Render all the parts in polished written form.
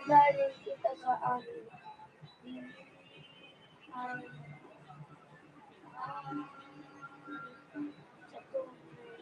Nadaling kita sa amin. Sa tunay.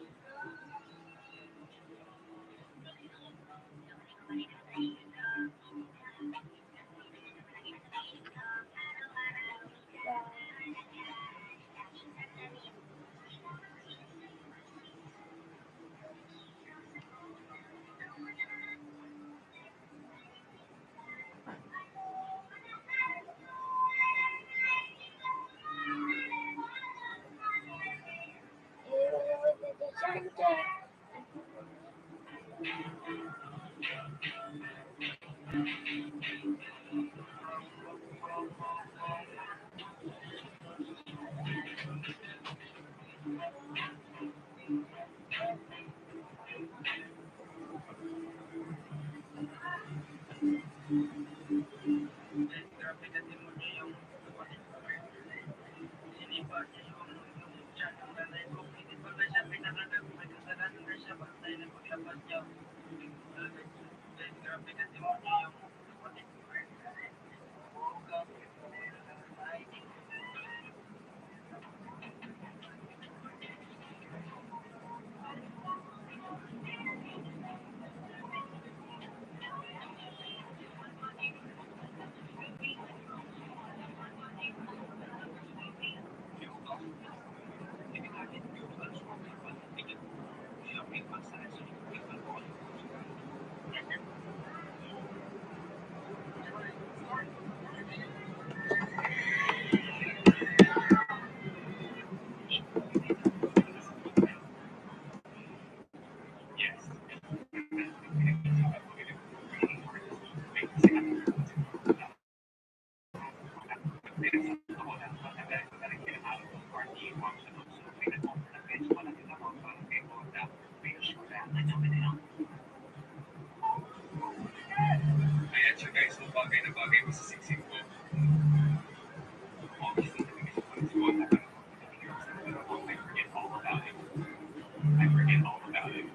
Ayan siya guys, so bagay na bagay mo sa siksik ko. I forget all about it. I forget all about it.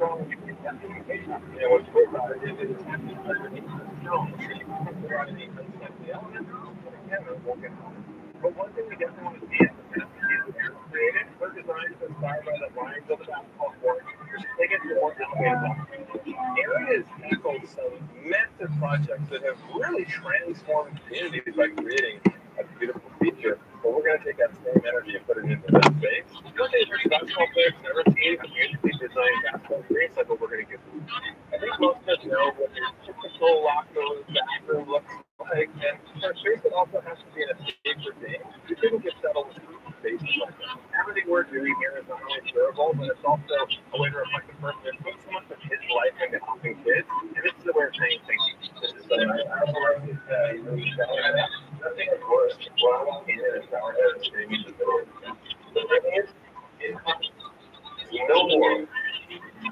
strong when you get that communication. What's cool about it is it's happening underneath the snow. So you can figure out any like the elements, but again, it won't get home. But one thing we definitely want to see is the created, they're designed to inspire by the lines of the basketball court. They get to more elevated. Area has tackled some massive projects that have really transformed communities by creating a beautiful feature. But we're going to take that same energy and put it into that space. One day, there's basketball players never seen a beautifully designed basketball experience like what we're going to give them. I think most of us know what your typical locker room bathroom looks like, and for a space that also has to be in a safer day, you shouldn't get settled with spaces like that. Everything we're doing here is not only durable, but it's also a way to reflect the person that put so much of his life into helping kids, and this is the way of saying thank you. This is nothing is worse. Well, I walk in and shower head and screaming to the door. The thing is, it costs no more to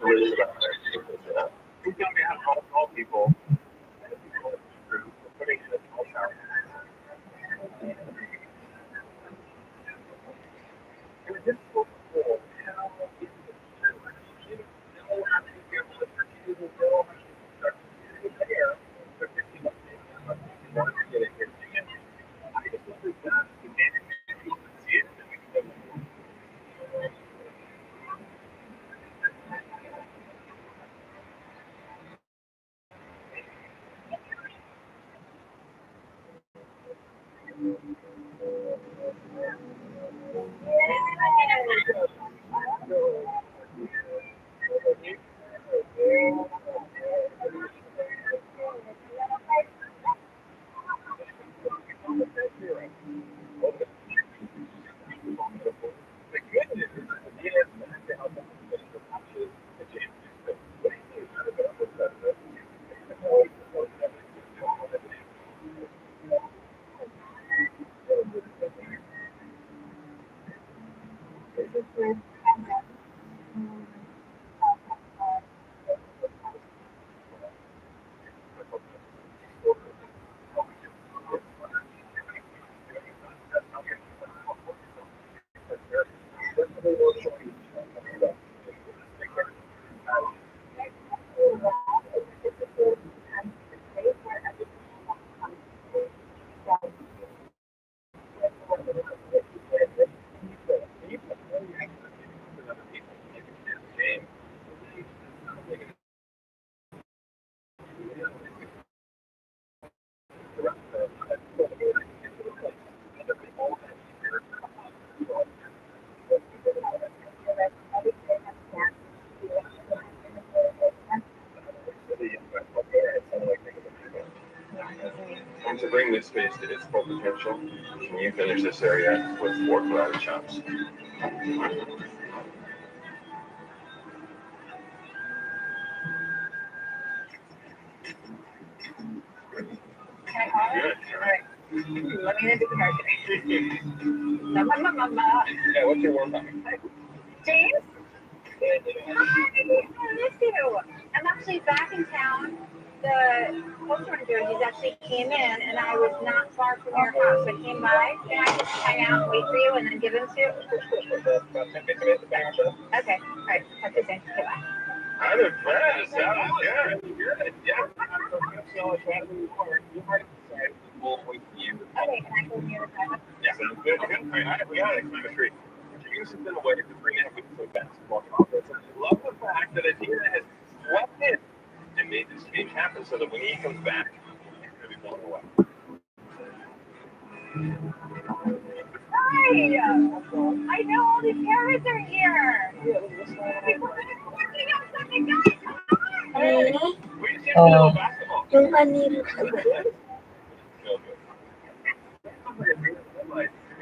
raise about that. Who's going to be out of all people? Putting in a small shower. It was difficult to how people didn't know how to be able to forgive and know how to start to there for 15 months. You want to get it here again. I just think we've got to manage it. See it, and we can go. The good news is that the has back to help us finish the matches the championship. What do you think is kind of good with that? And to bring this space to its full potential, can you finish this area with 4 karate chops? Good. All right. Let me into the market. Yeah, what's your warm-up? James? Hi, I miss you. I'm actually back in town. The post manager, he's actually came in, and I was not far from your house. I came by, and I just hang out and wait for you, and then give them to you. Okay, all right. Have a good day. Okay, bye. I'm impressed. That was good. Good. Yeah. Okay, can I go near the side? Yeah, sounds good. Okay. All right, we got it. Climb a tree. Introduce it in a way to bring it up with some basketball conference. I love the fact that Adina has swept in and made this change happen so that when he comes back, he's going to be blown away. Hi! I know all the parents are here. We're working on something nice. Hey. We just have to basketball. Yung kanino ka ba?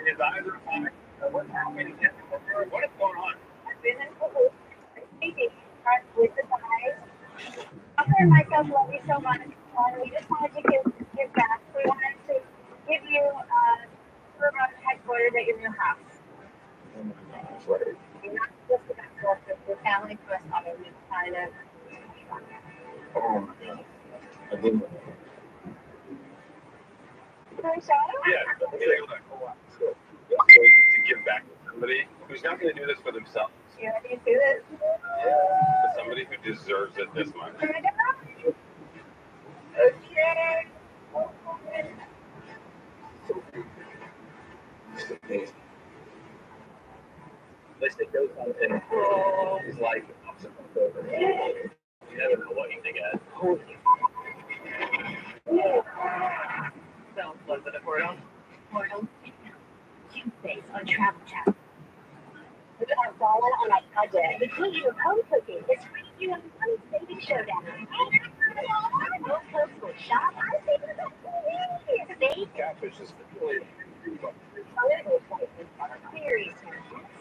His eyes are fine. What's happening? What is going on? I've been in Peru. With the guys. After myself, love you so much. We just wanted to give back. We wanted to give you headquarters at your new house. We're not just the basketball, we're family to us all. We decided. Oh my God. I didn't. Yeah, to give back to somebody who's not going to do this for themselves. You ready to do this? Yeah. For somebody who deserves it this much. Okay. Let's take those out and it's like you never know what you can get. Sounds pleasant at Portal. Tuesdays on Travel Chat. We are falling on my budget. The king of home cooking is free you have one saving showdown. No coastal shop. I'm saving about steak. catfish is really Very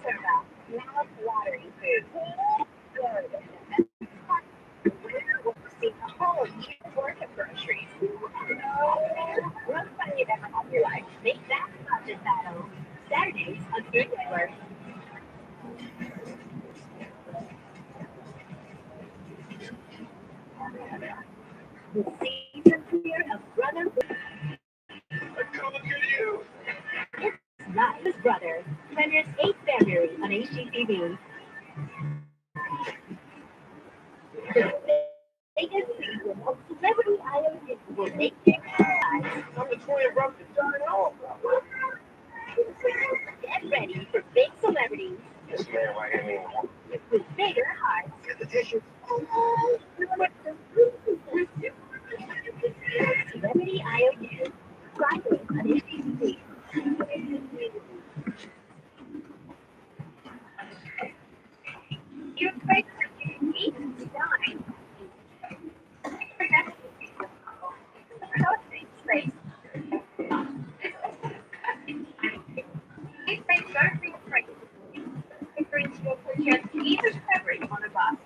serve up mouth-watering food. See a whole year's worth of groceries. Most fun you've ever had in your life. Make that budget battle. Saturdays on Food Network. Season premiere of Brother. coming to you. It's not his brother. Premieres 8th February on HGTV. The biggest season of Celebrity Idol will make their eyes. I'm the 20th brother. Get ready for big celebrities This man right here. with bigger hearts. Get the tissue. Celebrity IOU. Friday on HGTV. You're great for 8 to 9. Space. It brings dark prices. It brings you a chance to eat coverage on a bus.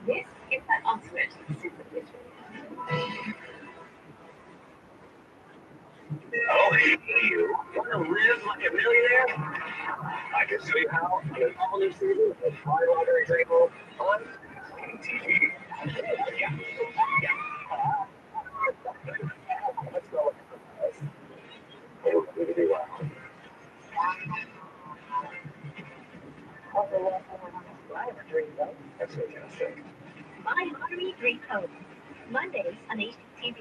This is the ultimate supervision. Oh, hey, you. You want to live like a millionaire? I can show you how in an all-new season of Fly Lottery Example on TV. Yeah. Let's go. That's fantastic. My Lottery Dream Home. Mondays on HGTV.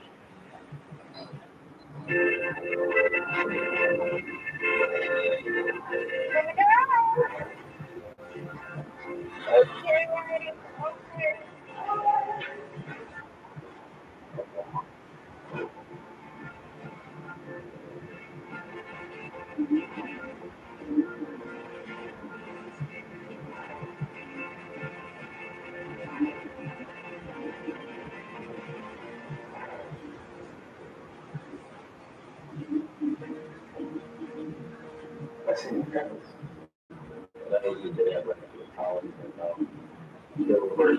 That's it. That was the day I went to college and they were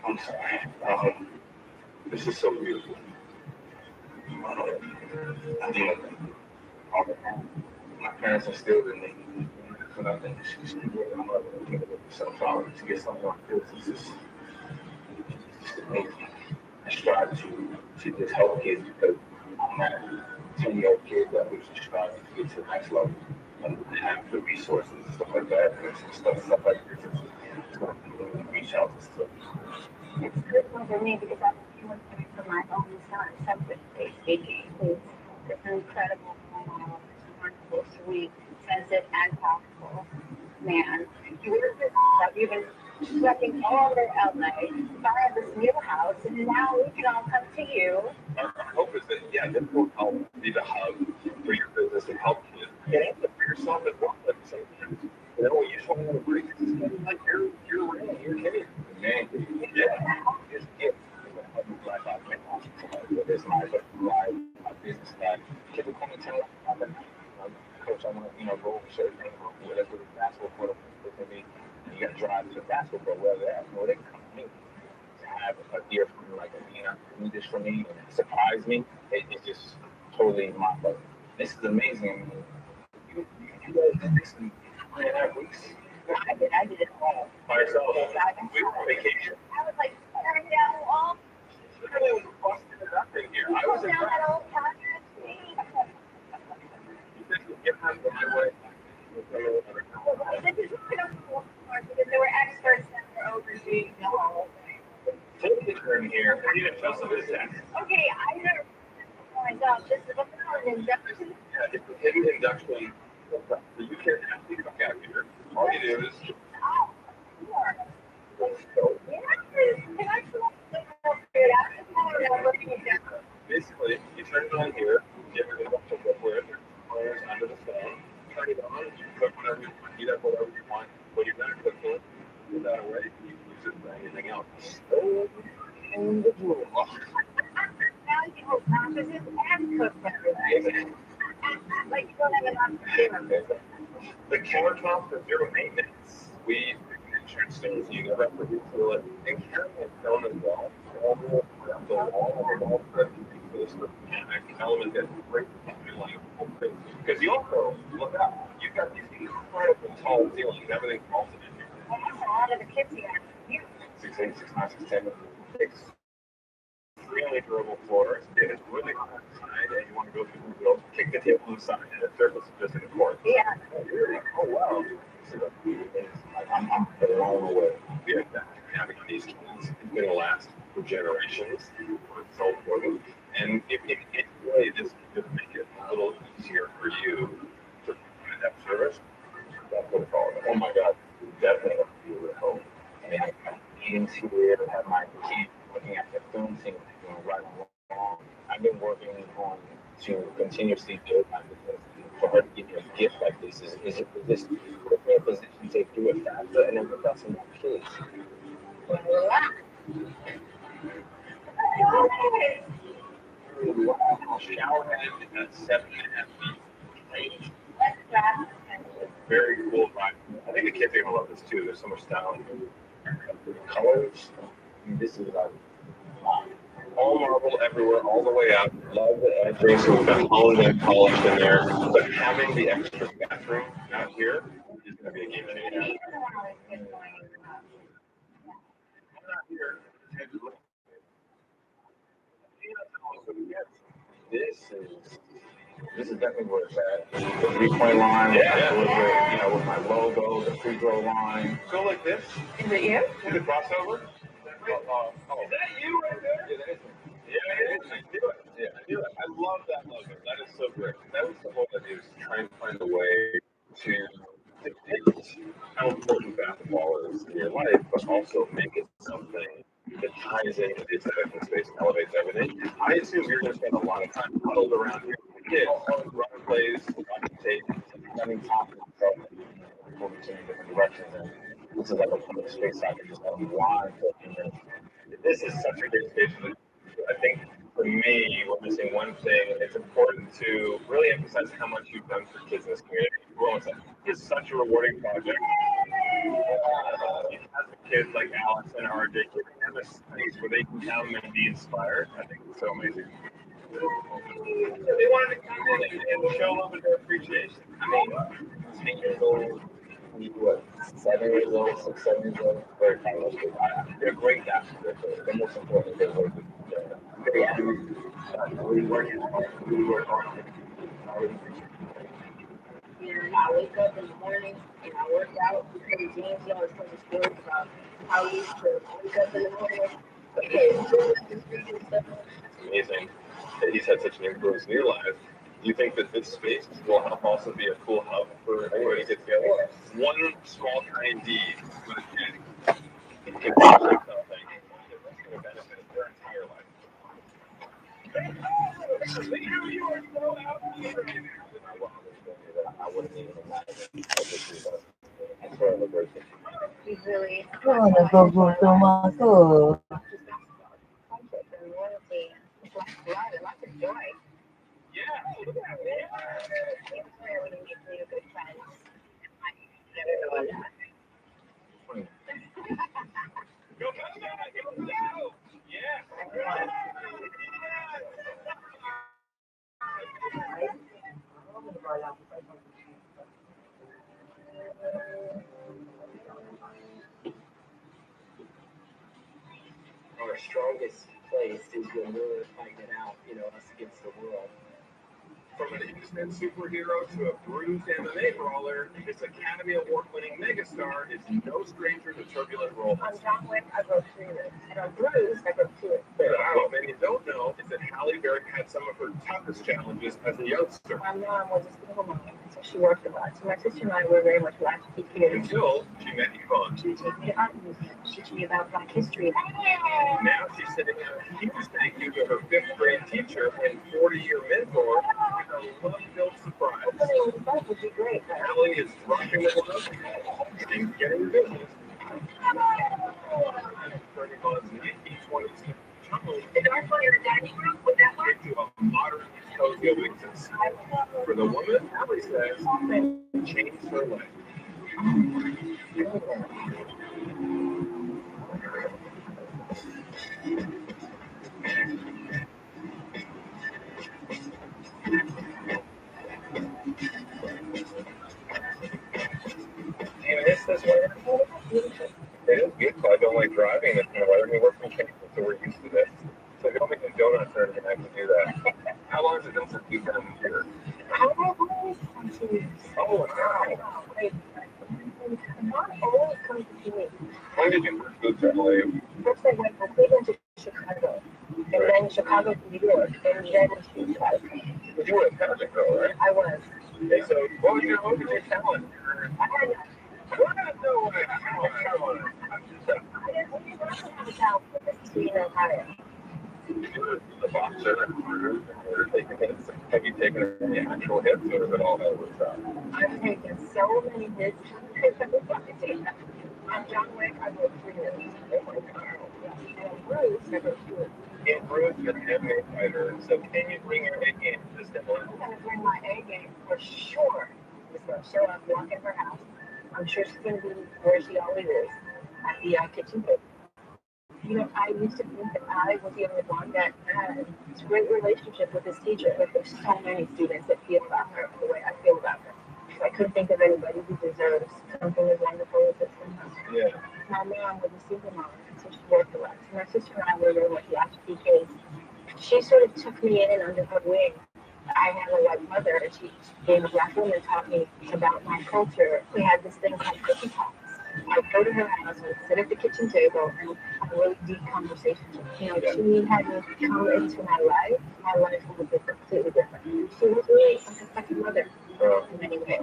I'm sorry. This is so beautiful. I think my parents instilled in me, but I think she's my mother to get something like this. It's just amazing. I strive to just help kids because I'm not a 10-year-old kid that was just striving to get to the next level and have the resources and stuff like that. And stuff like this. It's going to reach out to stuff. It's personal for me because I'm feeling for my own son, separately speaking. He's an incredible mom, wonderful, sweet, sensitive, and powerful man. He works his stuff. You've been sweating all over LA, buy this new house, and now we can all come to you. Our hope is that, yeah, this will help be the hub for your business and help you. And also for yourself as well at the same time. You know, you just want to break it. Like you're real, you're kidding. Man, yeah. Just get life out there. It's my business that people come and tell me, Coach, I want to, go over certain things, whatever the basketball court for me. And you got to drive to the basketball court, wherever they're at. Well, they can come to me to have a dear friend like Amina do this for me and surprise me. It's just totally my fault. This is amazing. You guys did this in 3.5 weeks. I did it all. By yourself. We were on vacation. I was like staring down the wall. Literally was busting it up in here. I was down that old couch have my way. This is kind of cool because there were experts that were overseeing the whole thing. Take a picture in here. You can adjust this text. Okay, I never myself. This is an induction. Yeah, it's a hidden induction. So you can actually come out here. All you do is Oh, sure. basically you turn it on here, get rid of the where the wires under the phone, turn it on, you cook whatever you want, heat up whatever you want. When you're done cooking, put that away, you can use it for anything else. Oh, and the drawer. Now you can hold conferences and cook everything. Like you don't have enough to do. The countertop is zero maintenance. We insurance stones, you never have to refill it. And carrying it film as well, all the wall prep for this element that breaks the whole thing. Because you also, look up, you've got these incredible tall ceilings, everything's vaulted in here. Well, that's a lot of the kids here. 6'8", 6'9", 6'10", extremely durable floors. It is really hot outside, and you want to go through the wheels, kick the table aside, and the surface is just in the court. Yeah. Oh wow. I'm blown away. Yeah, having these kids is going to last for generations. It's so important. And if really this just make it a little easier for you to provide that service, that's what it's all about. Oh my God, definitely have to do it at home. I mean, I have meetings here, have my kids looking at the film scene, right along. I've been working on to continuously build my business. For her to give me a gift like this is this put me in a position to do it faster and then put out some more kids. Shower head at 7.5 feet. Very cool vibe. I think the kids are gonna love this too. There's so much style in here. Colors. This is like all marble everywhere, all the way up. Love the edges, so we've got honed and polished in there. But having the extra bathroom out here is going to be a game changer. This is definitely where it's at. The 3-point line, with my logo, the free throw line. Go like this. Is it you? See the crossover? Is that you right there? Yeah, that is me. Yeah, it is. I knew it. Yeah, I knew it. I love that logo. That is so great. That was the whole idea, is trying to find a way to depict how important basketball is in your life, but also make it something that ties into the aesthetic space and elevates everything. I assume you're going to spend a lot of time huddled around here with the kids, running plays, watching tape, running top and moving in different directions. And this is like a public space I can just have a lot of. This is such a great station. I think for me, we're missing one thing. It's important to really emphasize how much you've done for kids in this community. It's such a rewarding project. As kids like Alex and RJ, giving them a space where they can come and be inspired, I think it's so amazing. So they wanted to come in and show a little bit of their appreciation. I mean, 10 years old, what, 7 years old, 6, 7 years old, very proud of them. They're great guys. The most important thing is very happy. We work hard. And I wake up in the morning and I work out because James always tells us stories about how he used to wake up in the morning and amazing that he's had such an influence in your life. Do you think that this space will help also be a cool hub for everybody to get together? One small kind deed with a kid can change something that's going to benefit their entire life. You are so out here. I wouldn't even imagine. That's where I look right there. he's really lots of joy. Yeah, look at that. It's really makes me a good friend. Go, go! Yeah. Our strongest place is when we're fighting it out, us against the world. From an instant superhero to a bruised MMA brawler, this Academy Award-winning megastar is no stranger to turbulent roles. On John Wick, I wrote 3 years. And on Bruce, I wrote 2 years. What many don't know is that Halle Berry had some of her toughest challenges as a youngster. My mom was a single mom, so she worked a lot. So my sister and I were very much latchkey kids. Until she met Yvonne. She would take me to art museums, teach me about Black history. Now she's sitting in a huge thank you to her 5th grade teacher and 40-year mentor with a love-filled surprise. That would be great. Halle is dropping the gloves and getting the business. For Yvonne's 1922 jungle The dark one in the dining room, would that work? into a modern cozy oasis. For the woman, Halle says, it changed her life. Do you miss this weather? It is beautiful. I don't like driving this kind of weather. I mean, we're from Kansas, so we're used to this. So if you want me to donuts or anything, I can do that. How long has it been since you've been here? I've always come to you. Oh, wow. Not always come to see me. When did you first move to LA? First I went from Cleveland to Chicago, and then Chicago to New York, and then to Chicago. You were in Patrick, though, right? I was. Okay, so what was your talent? I had What? No way. I didn't have a talent for this teen Ohio. You were the boxer and you were taking hits. Have you taken any actual hits, or is it all over the top? I've taken so many hits. On John Wick, I wrote 3 years. And on Bruce, I wrote 2 years. In Bruce, you're an MMA fighter, so can you bring your A game to this level? I'm going to bring my A game for sure. She's going to show up, walk in her house. I'm sure she's going to be where she always is, at the kitchen table. You know, I used to think that I was the only one that had this great relationship with this teacher, but there's so many students that feel about her the way I feel about her. So I couldn't think of anybody who deserves something as wonderful as this one. Yeah. My mom was a single mom, so she worked a lot. So my sister and I were very much latchkey kids. She sort of took me in under her wing. I had a white mother, and she, being a Black woman, taught me about my culture. We had this thing called cookie talks. I'd go to her house, we'd sit at the kitchen table, and have a really deep conversation. You know, she hadn't come into my life would have been completely different. She was really a second mother in many ways.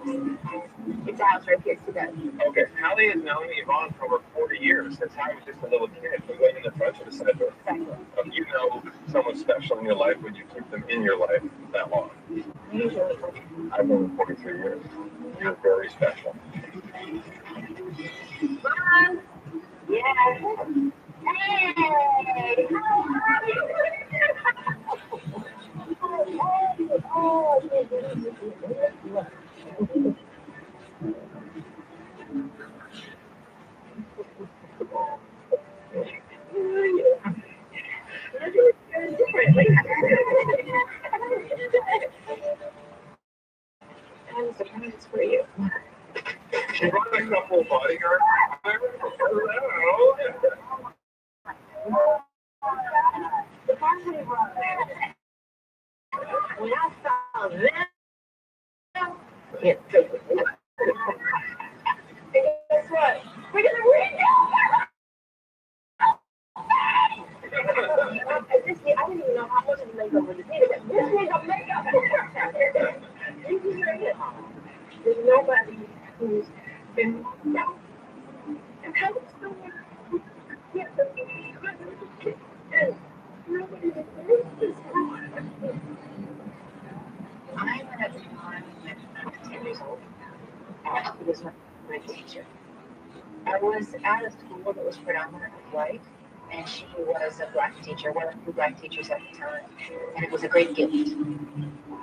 It's a house right here today. Okay, Halle has known Yvonne for over 40 years, since I was just a little kid. We went in the front of the center. You know someone special in your life when you keep them in your life that long. Usually. I've known 43 years. You're very special. Mom! Yeah. Hey! How are you? I'm surprised for you. She brought a couple of bodyguards. The person who brought that, when I saw them, it took me. And guess what? We're going to win now! I didn't even know how much of the makeup was needed. This makeup. There's nobody who's been out. And how is someone who can't nobody deserves this. I went at the time when I was 10 years old. She was my teacher. I was at a school that was predominantly white, and she was a Black teacher, one of the few Black teachers at the time, and it was a great gift.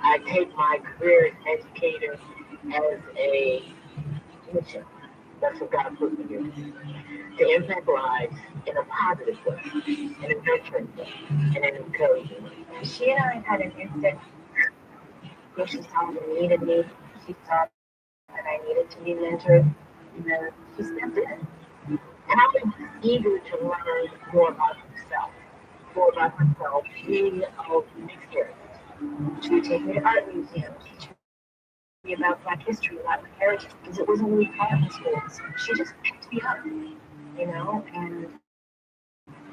I take my career as an educator as a mission. That's what God put me here. To impact lives in a positive way, in a nurturing way, and an encouraging way. She and I had an instant where she saw that I needed me. She saw that I needed to be mentored, and then she stepped in. And I was eager to learn more about herself, being of mixed heritage. She would take me to art museums, teach me about Black history, about my heritage, because it wasn't really taught in schools. She just picked me up, and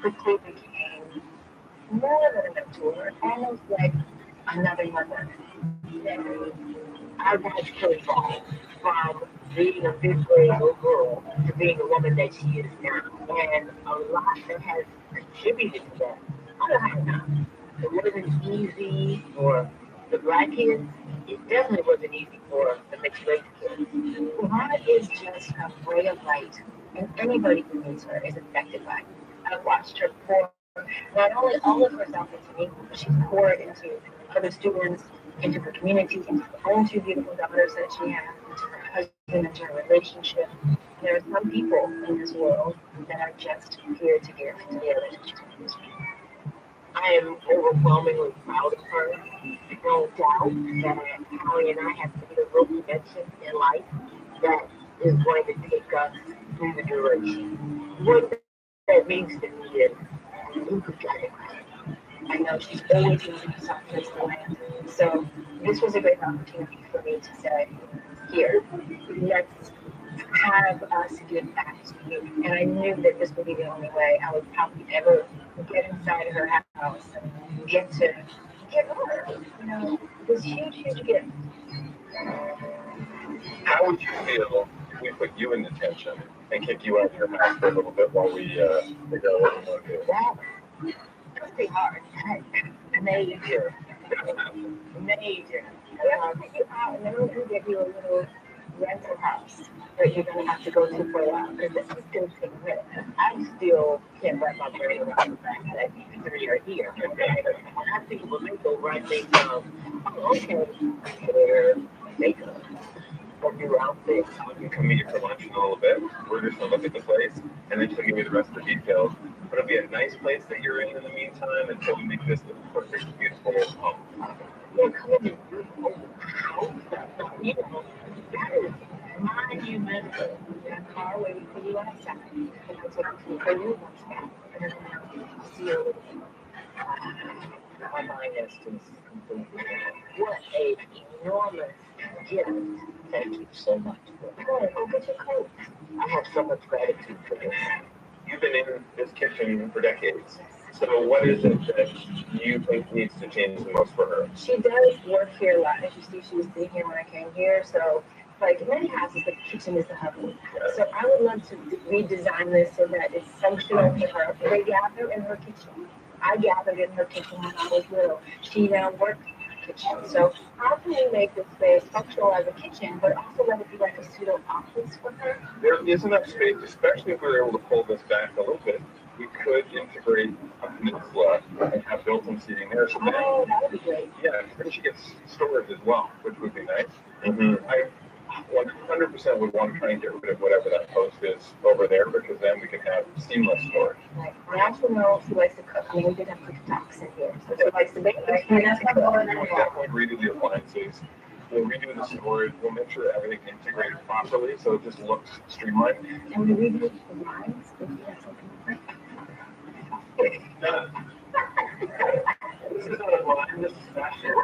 quickly became more than a mentor, almost like another mother. Our lives could evolve from being a fifth grade little girl to being the woman that she is now. And a lot that has contributed to that. I don't have now. It wasn't easy for the black kids. It definitely wasn't easy for the mixed race kids. God is just a ray of light, and anybody who meets her is affected by it. I've watched her pour not only all of herself into me, but she's poured into other students, into her community, into her own two beautiful daughters that she has, into her husband, into her relationship. There are some people in this world that are just here to give to the others. I am overwhelmingly proud of her. No doubt that Holly and I have made a real connection in life that is going to take us through the duration. What that means to me is, you could get it right. I know she's always going to be someplace to land. So this was a great opportunity for me to say, here, let's have us give back to you. And I knew that this would be the only way I would probably ever get inside her house and get to give her, this huge gift. How would you feel if we put you in detention and kick you out of your house for a little bit while we figure out what we want to do? That's pretty hard. Major. Major. I'll take you out and then we're going to give you a little rental house that you're going to have to go to for a while because this is going to take a minute. I still can't wrap my brain around the fact that these three are here. Okay? And I think when they go right, they go, oh, okay, hair, makeup, or new outfits. You come meet you for lunch in a little bit. We're just going to look at the place, and then she'll give me the rest of the details. But it'll be a nice place that you're in the meantime until we make this the perfect, beautiful home. You're coming in that is monumental. That car waiting for you outside. And I took you for your lunch back. And then I'll see you. My mind is just completely what a enormous gift. Thank you so much. Go get your coat. I have so much gratitude for this. You've been in this kitchen for decades. So what is it that you think needs to change the most for her? She does work here a lot. As you see, she was sitting here when I came here. So, like many houses, the kitchen is the hub. So I would love to redesign this so that it's functional for her. They gather in her kitchen. I gathered in her kitchen when I was little. She now works in her kitchen. So how can we make this space functional as a kitchen, but also let it be like a pseudo office for her? There is enough space, especially if we were able to pull this back a little bit. We could integrate a peninsula and have built-in seating there. So that would be great. Yeah, then she gets storage as well, which would be nice. Mm-hmm. I 100% would want to try and get rid of whatever that post is over there because then we can have seamless storage. Right. I also know she likes to cook. I mean, we did have cooktop in here. So she likes to bake. And that's what we'll definitely redo the appliances. We'll redo the storage. We'll make sure that everything's integrated properly so it just looks streamlined. And we redo the lines if you have something different. This is not a line, this is fashion.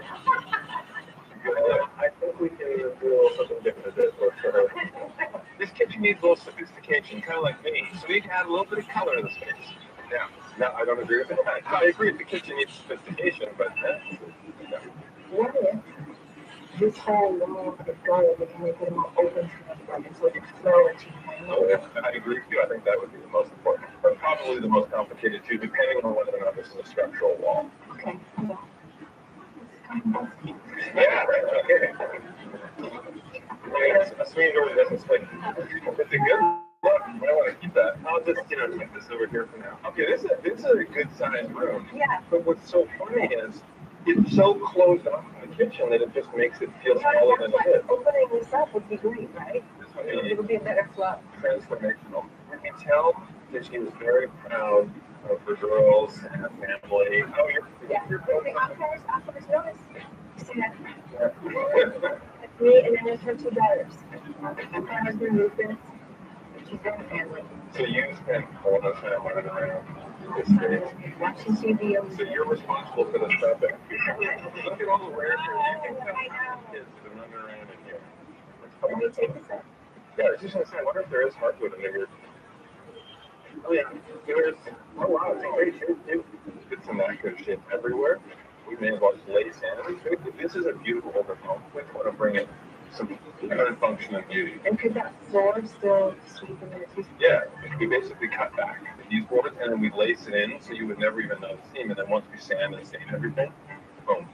I think we can do a little something different that works for her. This kitchen needs a little sophistication, kind of like me. So we need to add a little bit of color in the space. Yeah. No, I don't agree with that. I agree the kitchen needs sophistication, but what if this whole wall is gold and make it more open to everybody so it can flow into I agree with you. I think that would be the most important, but probably the most complicated too, depending on whether or not this is a structural wall. Okay. Yeah, okay. A swing door doesn't split. It's a good look. I want to keep that. I'll just, take this over here for now. Okay, this is a good sized room. Yeah. But what's so funny is it's so closed off in the kitchen that it just makes it feel smaller than it is. Opening this up would be great, right? It would be a better flow. Transformational. You can tell that she was very proud of her girls and her family. Oh, you're building. I'll first notice. You see that? Yeah. Me, and then there's her two daughters. Her husband, Rufus. She's very family. So you spend all the time running around the States. Watching TV. So you're responsible for the stuff that look at all the rare things you can tell kids that are running around in here. Let me take this up. Yeah, I was just gonna say, I wonder if there is hardwood in there. Oh yeah, there's. Oh wow, it's a great shape too. It's in that good shape everywhere. We may have watched lace and this is a beautiful overhaul. We want to bring it some current function and beauty. And could that floor still sweep in there too? Yeah, we basically cut back these boards and then we lace it in so you would never even notice seam. And then once we sand and stain everything, boom,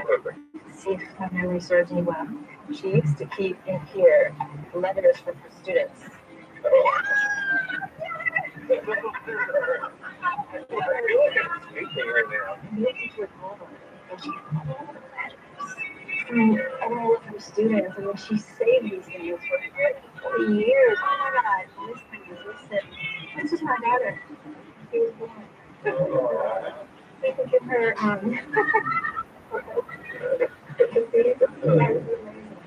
perfect. See if my memory serves me well. She used to keep in here letters from her students. Oh. All of her students, and then she saved these things for 40 years. Oh my God, this thing is listen. This is my daughter. She was born. We can give her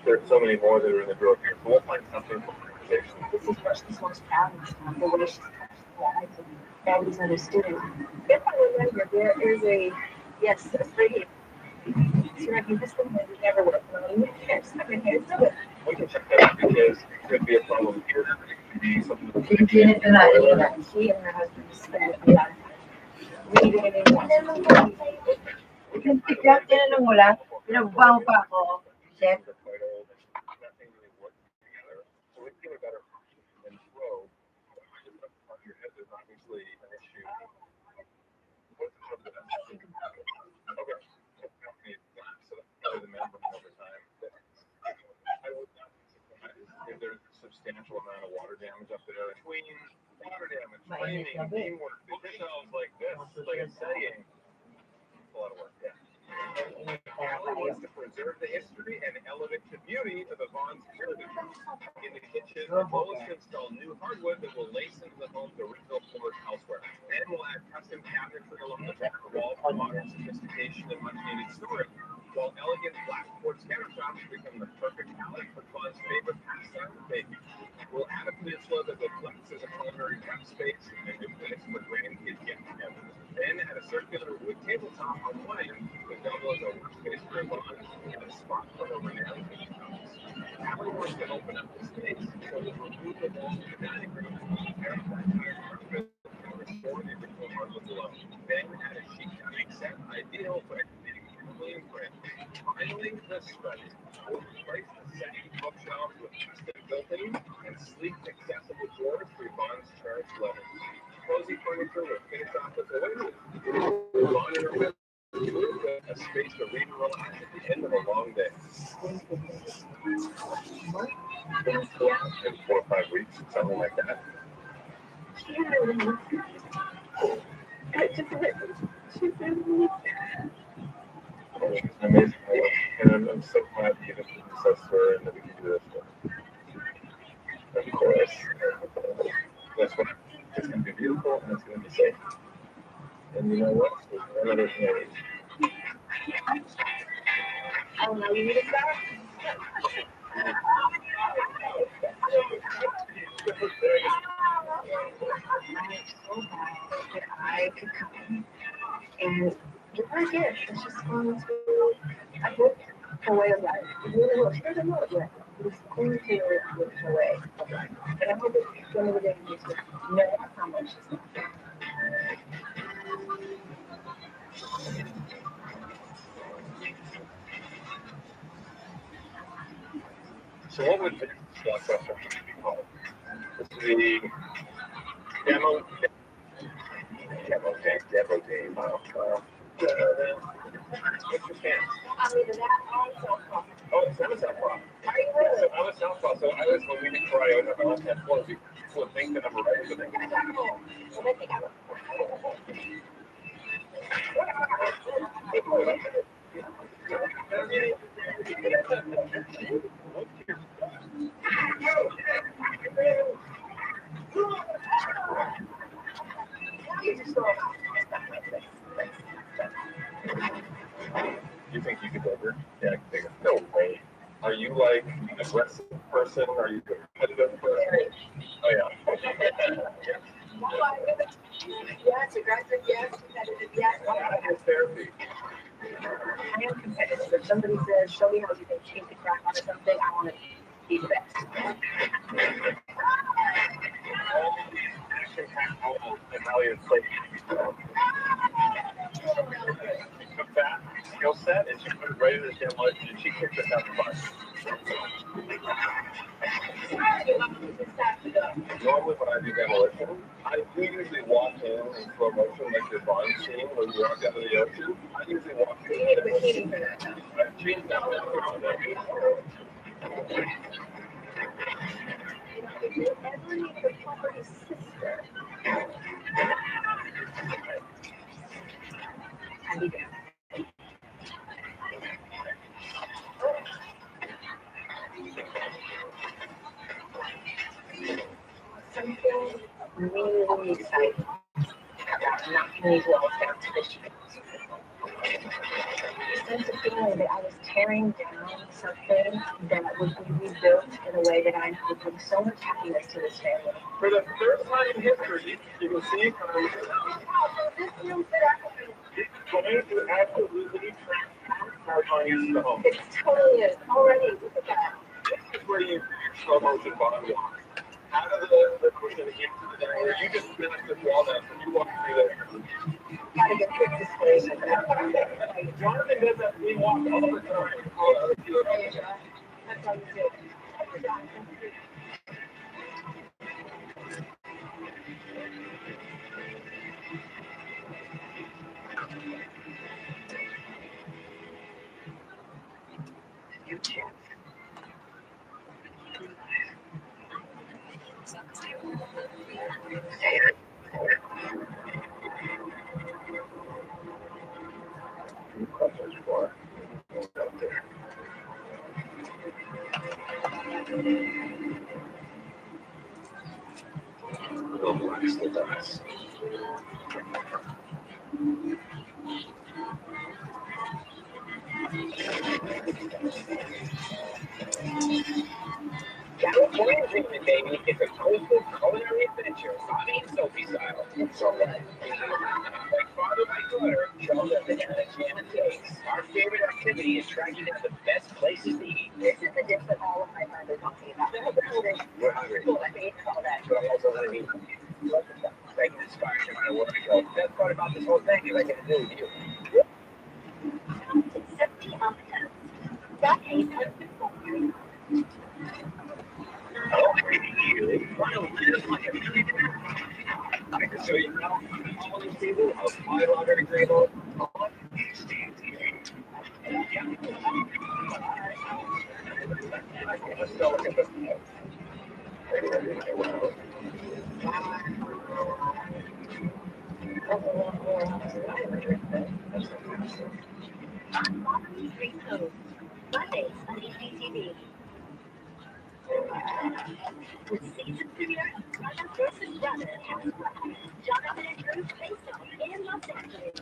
There's so many more that are in the drawer here, so we'll find something for conversation. This is what she's most proud of, the way she's touched the lives of all these other students. If I remember, there is a, yes, it's right here. See, right here, this thing that we never worked on. You can't stuck in here, do it. We can check that out because it could be a problem here. It could be something that She and her husband spent a lot of time reading and Bigla tinanong mo lang, pinagbaho pa ako. Chef, nothing really works together. So we give a better function and flow. Just up front of your head, there's obviously an issue. What's the best? Okay. So that's probably the membrane over time. I would not be surprised if there's a substantial amount of water damage up there between water damage, framing, beamwork, the shelves like this, like I'm saying. A lot of work, yeah. Is to preserve the history and elevate the beauty of Yvonne's heritage. In the kitchen, the goal is to install new hardwood that will lace into the home's original floors elsewhere. Then we'll add custom cabinetry along the back wall for modern sophistication and much needed storage. While elegant black quartz countertops become the perfect palette for Yvonne's favorite pastime, baking. We'll add a peninsula that will flex as a culinary prep space and a new place for grandkids get together. Then add a circular wood tabletop on one end to double as a workspace for Yvonne and a spot for her renowned kitchen house. Afterwards, to open up the space, so we'll remove the walls of the dining room, tear off that entire carpet, and restore the original hardwood below. Then add a chic dining set, ideal for executing family and friends. Finally, the study. We'll replace the second bookshelves with custom built-in and sleek, accessible drawers for Yvonne's cherished letters. Cozy furniture will finish off with a window. Yvonne and her with a space to read and relax at the end of a long day. In 4 or 5 weeks, something like that. It's amazing. And I'm so glad you did this story and that we can do this one. Of course. That's what it's going to be beautiful and it's going to be safe. And you know what? There's one other thing I need. Oh, no, you need to start? I could come and give her a gift. It's just going to, I hope, her way of life. She doesn't know it yet. It's going to look her way of life. And I hope it's one of the days to know how much it's going to. So what would this blockbuster be called? This would be demo day. Wow. What's your stance? I'm either that or self-talk. Oh, it's not a Southpaw. Are you really? So I'm a Southpaw, so I was when we did karate, I would have my left hand forward. People would think that I'm a right, so they I don't know. So they think I'm You think you could over? Yeah, I can take it. No way. Are you like an aggressive person? Are you a competitive person? Oh yeah. Yes, aggressive, yes, competitive, yes. Therapy. I am competitive. If somebody says, show me how you can cheat the crap out of something, I want to be the best. She took that skill set and she put it right in the demolition and she kicked us out the bus. Normally when I do demolition, I do usually walk in slow motion like your Bond scene when you walk out of the ocean. I usually walk in. You need a bikini for that. I've changed that one. Did you ever meet your property sister? How do you do? Something really exciting about knocking these walls down to the street. A sense of feeling that I was tearing down something that would be rebuilt in a way that I know would bring so much happiness to this family. For the first time in history, you can see it coming. This room set It's going to absolutely transform our finance to home. It totally is. Already, look at that. This is where you do your slow motion bottom walk. Out of the cushion into the diner, you just finish this wall down and you walk through there. Gotta get quick displays of that. Jonathan does that we walk all the time. That's how you do it. You can't. Questions for out there. We'll relax the dice. California Dreaming, baby. It's a coastal culinary adventure. Bobby and Sophie style. It's so good. Like father, like daughter, chocolate, banana, jam, and cakes. Our favorite activity is tracking down the best places to eat. This is the dish that all of my friends are talking about. They're hungry. We're hungry. Cool, I hate all that. But I'm also going to be making inspired no matter where I go. The best part about this whole thing is I get to do with you. It's 70 on the toast. That tastes good. Oh, really? Why don't you just like it? I can show you now. On this table, a 500 degree oven. Let's go look at this. Mondays on HGTV. With season premiere of Brother vs. Brother, Jonathan and Drew face off in Los Angeles.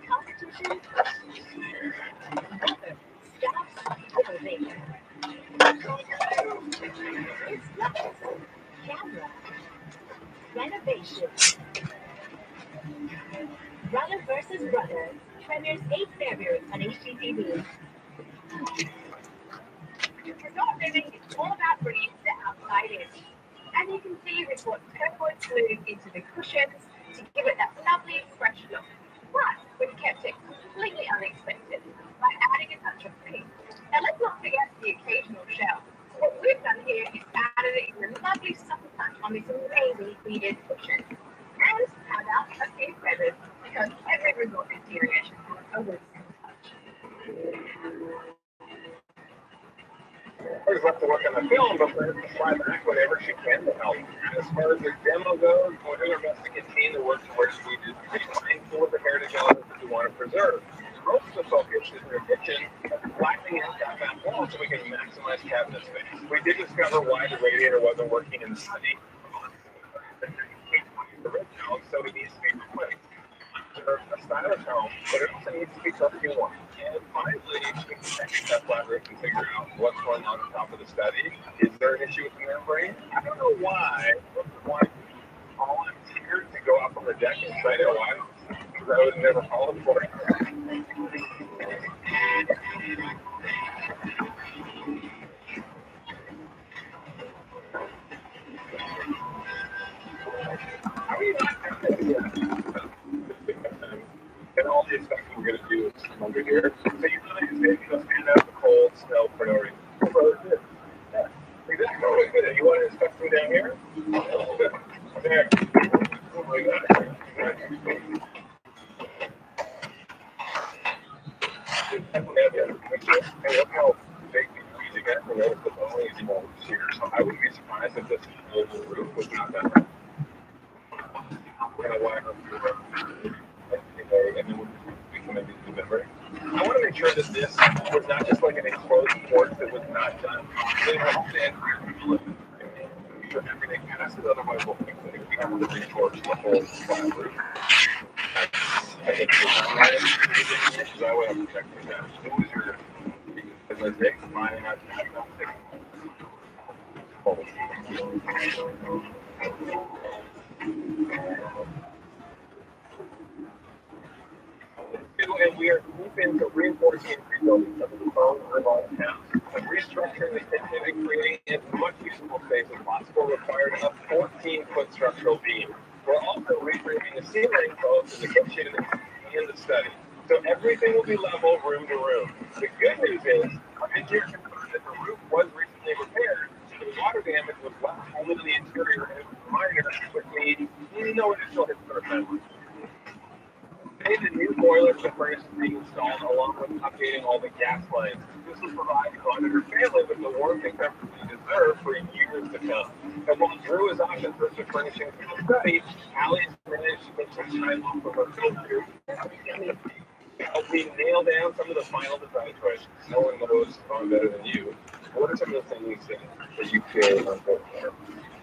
Constitution stops over there. It's levels, camera, renovation. Brother vs. Brother premieres 8 February on HGTV. Resort living is all about bringing the outside in. As you can see, we've got turquoise blue into the cushions to give it that lovely, fresh look. But we've kept it completely unexpected by adding a touch of pink. Now let's not forget the occasional shell. What we've done here is added it in a lovely subtle touch on this amazing beaded cushion. And how about a few feathers, because every resort interior should have a whimsical touch. We're just left to work on the film, but we're going to fly back whenever she can to help. As far as the demo goes, we're doing our best to contain the works where it's needed, be mindful of the heritage elements that we want to preserve. Most of the focus is in the kitchen, flattening out that back wall so we can maximize cabinet space. We did discover why the radiator wasn't working in the study. Original, so it needs to be replaced. They're a stylish home, but it also needs to be something one. And finally, we can check that flat roof and figure out what's going on top of the study. Is there an issue with the membrane? I don't know why, but all I'm seeing Jack excited why? Because I would never fallen for it. And all the inspection we're going to do is from under here. So you really just stand out in the cold snow for no reason. Yeah, exactly. You want to inspect from down here? There. Oh my God. And look how big these things get. Notice the only small here. So I wouldn't be surprised if this oval roof was not that bad. We're going to wire up through and then we can maybe do that, right? I want to make sure that this was not just like an enclosed porch that was not done. They understand sure everything passes, otherwise we'll fix it. If we have to reinforce the whole flat roof. I think because I would have protected that. What was your, as I say, mine and I and we are moving to reinforcing and rebuilding some of the bones of our house. And restructuring the kitchen and creating as much usable space as possible required a 14-foot structural beam. We're also reframing the ceiling both in the kitchen and the study. So everything will be level room to room. The good news is, our engineer confirmed that the roof was recently repaired, so the water damage was less only to the interior and minor, which means no additional hits to our family. Today, the new boiler for the furnace is being installed along with updating all the gas lines. This will provide Glenn and her family with the warmth and comfort they deserve for years to come. And while Drew is off in terms of furnishing for the study, Allie's managed to make some time off of her film crew. We nail down some of the final design choices. No one knows far better than you. What are some of the things that you feel are important?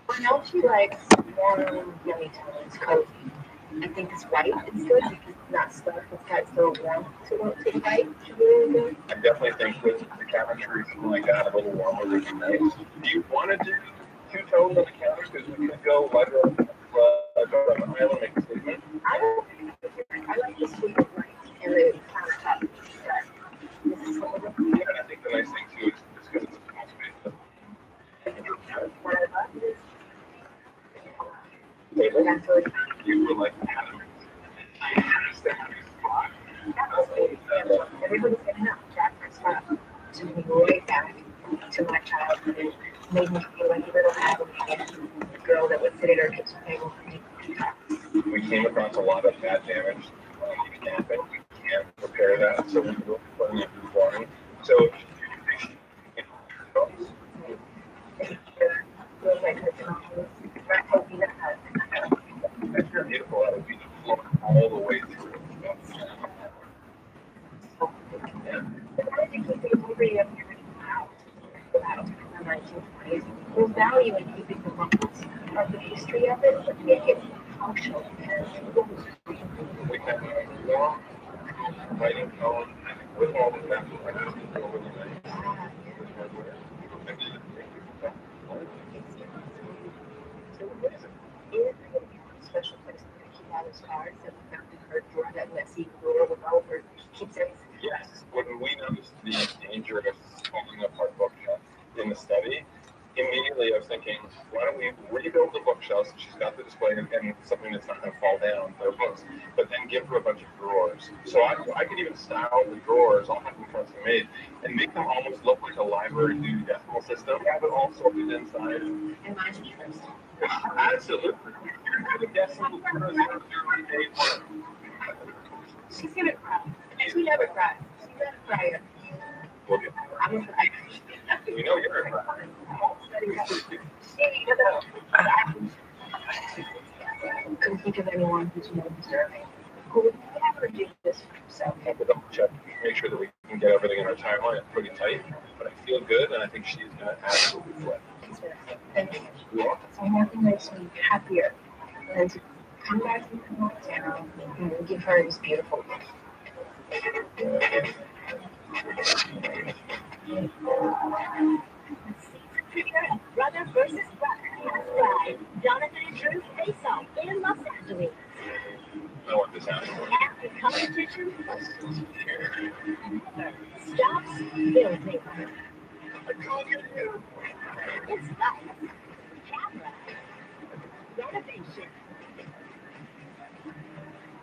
I know she likes warm, yummy tones, cozy. I think it's white. It's good because it's not stuck. It's got still warm to the white. It's really good. I definitely think with the cabinetry, something like that, a little warmer would be nice. Do you want to do two tones on the counter? Because we could go lighter on the island and make a statement. I like the sweet white and the countertop. Yeah, I think the nice thing too is because it's a small space. What I love is you would like to have everybody's getting up. That's my spot. To me, way back to my childhood. It made me feel like a little girl that would sit at her kitchen table and we came across a lot of bad damage camping. We can't repair that, so we will be putting it through flooring. So it's very beautiful. It would be the floor all the way through. There's value in keeping the bones of the history of it, but make it functional. We have a warm lighting tone with all the natural lighting over the night. Special place to keep all his cards that we found in her drawer, that messy drawer with all her keepsakes. Yes, when we noticed the danger of falling apart bookshelf in the study, immediately I was thinking, why don't we rebuild the bookshelves? She's got the display and something that's not going to fall down, their books, but then give her a bunch of drawers. So I could even style the drawers, all have them custom made, and make them almost look like a library new decimal system. Have it all sorted inside. And mine's first. Absolutely. You're the decimal 0008. She's gonna cry. She never cries. She's not a crier. I'm a crier. We know you're a crier. Couldn't think of anyone who's more deserving. Who would never do this for himself. We'll double check, make sure that we can get everything in our timeline. It's pretty tight, but I feel good, and I think she's going to absolutely flip. Thank you. So nothing makes me happier than to come back from the hotel and give her this beautiful gift. Brother versus brother. That's right. Jonathan and Drew face off in Los Angeles. this out. After competition, stops building. It's life. Camera. Renovation.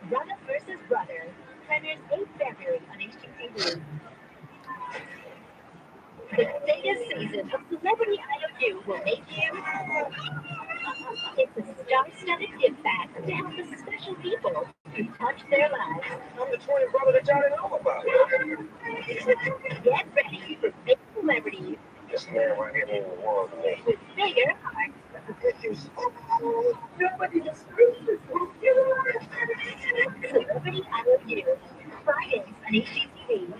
Brother versus Brother. Premieres 8 February on HGTV. The biggest season of Celebrity IOU will make you. It's a star-studded gift bag to help the special people who touch their lives. I'm the twin brother that y'all didn't know about. Get ready for big celebrities This man right here in the world. with bigger hearts. Nobody deserves this. Celebrity IOU. Fridays on HGTV.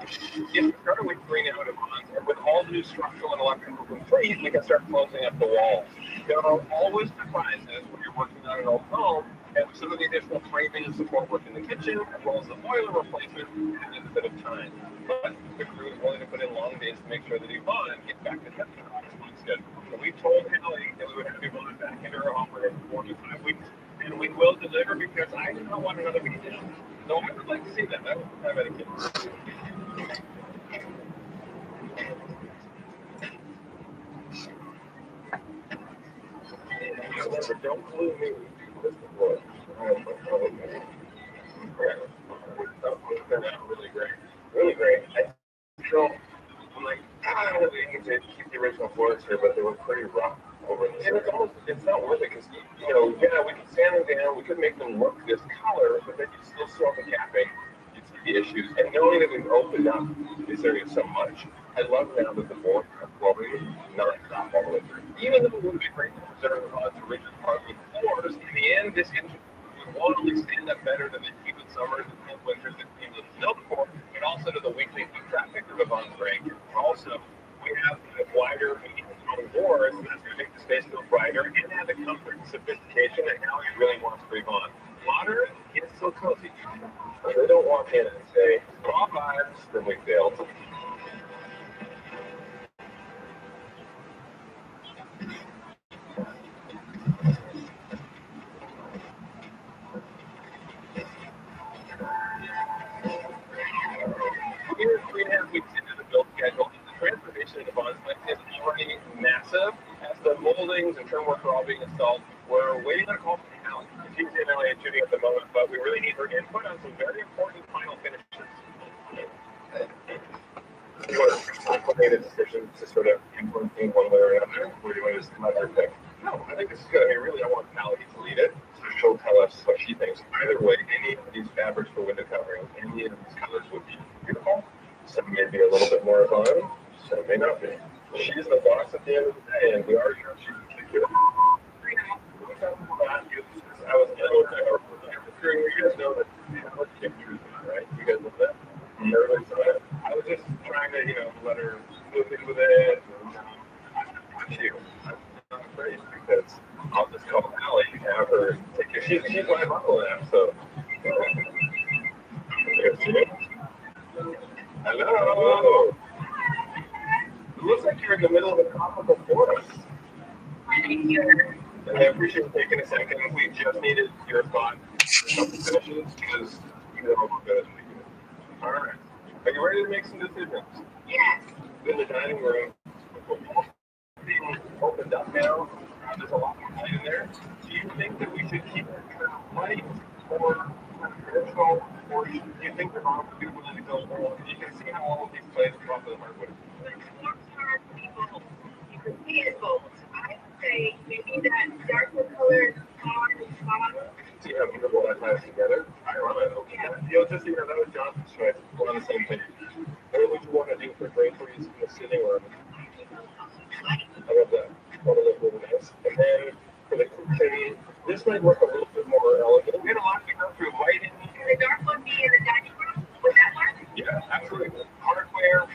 If we started with green out of bonds, and with all new structural and electrical complete, we can start closing up the walls. There are always surprises when you're working on an old home, and with some of the additional framing and support work in the kitchen, as well as the boiler replacement, added a bit of time. But the crew is willing to put in long days to make sure that Yvonne gets back to Texas on his month schedule. So we told Hallie that we would have Yvonne back into her home within 4 to 5 weeks, and we will deliver because I do not want another vacation. So I would like to see that. I would have had a kid. Remember, don't glue me. This is what turned out really great. Really great. So I'm like, I don't really need to keep the original floors here, but they were pretty rough over this. And it's not worth it because, you know, yeah, we could sand them down, we could make them look this color, but then you still saw the gapping. You see the issues. And knowing that we've opened up this area so much, I love now that the board are flowing non-stop all the way through. Even though it would be great to preserve the original hardwood floors, in the end, this engine would not only stand up better than the humid summers and cold winters that we've lived built for, but also to the weekly foot traffic of Yvonne's break. Also, we have wider and doors, and that's going to make the space feel brighter and have the comfort and sophistication that Hallie really wants for Yvonne. Modern, yet still cozy. If they don't walk in and say, raw vibes, then we failed. We're 3.5 weeks into the build schedule, and the transformation of Yvonne's life is already massive. As the moldings and trim work are all being installed, we're waiting on a call from Hallie. She's in LA shooting at the moment, but we really need her input on some very important final finishes. Do you want to make a decision to sort of influence things one way or another, or do you want to just let her pick? No, I think this is good. I mean, really, I want Hallie to lead it, so she'll tell us what she thinks. Either way, any of these fabrics for window coverings, any of these colors would be beautiful. Some may be a little bit more fun, some may not be. She's the boss at the end of the day, and we already know she's particular. I was you guys know that Hallie can't choose that, right? You guys know that? Everybody saw it. I was just trying to, let her move in with it. And, you. I'm not afraid because I'll just call Hallie and have her take care. She's my uncle now, so. Hello. It looks like you're in the middle of a tropical forest. And I appreciate you taking a second. We just needed your thought on the finishes because you know we're good at making it. All right. Are you ready to make some decisions? Yes. In the dining room, being opened up now, there's a lot more light in there. Do you think that we should keep it light or traditional, or do you think the mom would be willing to go more? You can see how all of these plays come off of the hardwood. You can see it both. I would say maybe that darker color on the bottom. See how beautiful that ties together? I love it. Okay. You'll just see that was Johnson's choice. We're on the same page. What would you want to do for draperies in the sitting room? I love that. One of those really nice. And then for the kitchen, this might look a little bit more elegant. We had a lot to go through lighting. The dark would be in the dining room. Would that work? Yeah, absolutely. Hardware.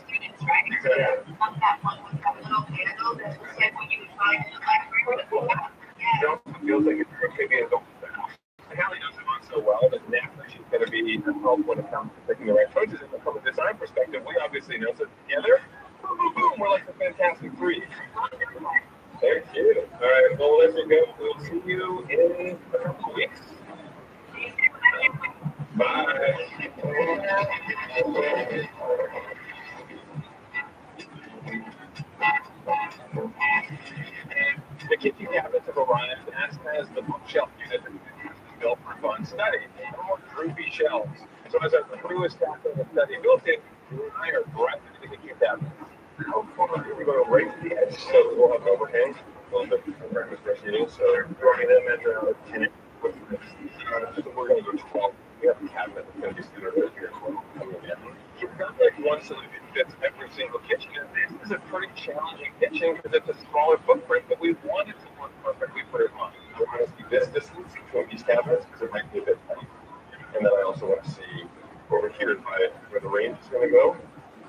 Students, right? Exactly. On that one with that little candle that said when you find the library. It also feels like it's maybe a double style. And Hallie knows it so well that naturally she's going to be involved when it comes to picking the right choices. And from a design perspective, we obviously know that together, boom, boom, boom, we're like the fantastic casting 3. Thank you. All right, well, let's go. We'll see you in a couple weeks. Bye. The kitchen cabinets have arrived, as has the bookshelf unit that was built for fun study. No more droopy shelves. So as our crew is tackling the study built in, you and I are right into the kitchen cabinets. How far? We're going right to the edge, so we'll have an overhang. A little bit of breakfast eating, so we're going in at 10. So we're going to go 12. We have a cabinet that's going to be stood over here as well. It's not like one solution fits every single kitchen. This is a pretty challenging kitchen because it's a smaller footprint, but we want it to work perfectly for your mom. I want to see this distance between these cabinets because it might be a bit tight. And then I also want to see over here by where the range is going to go.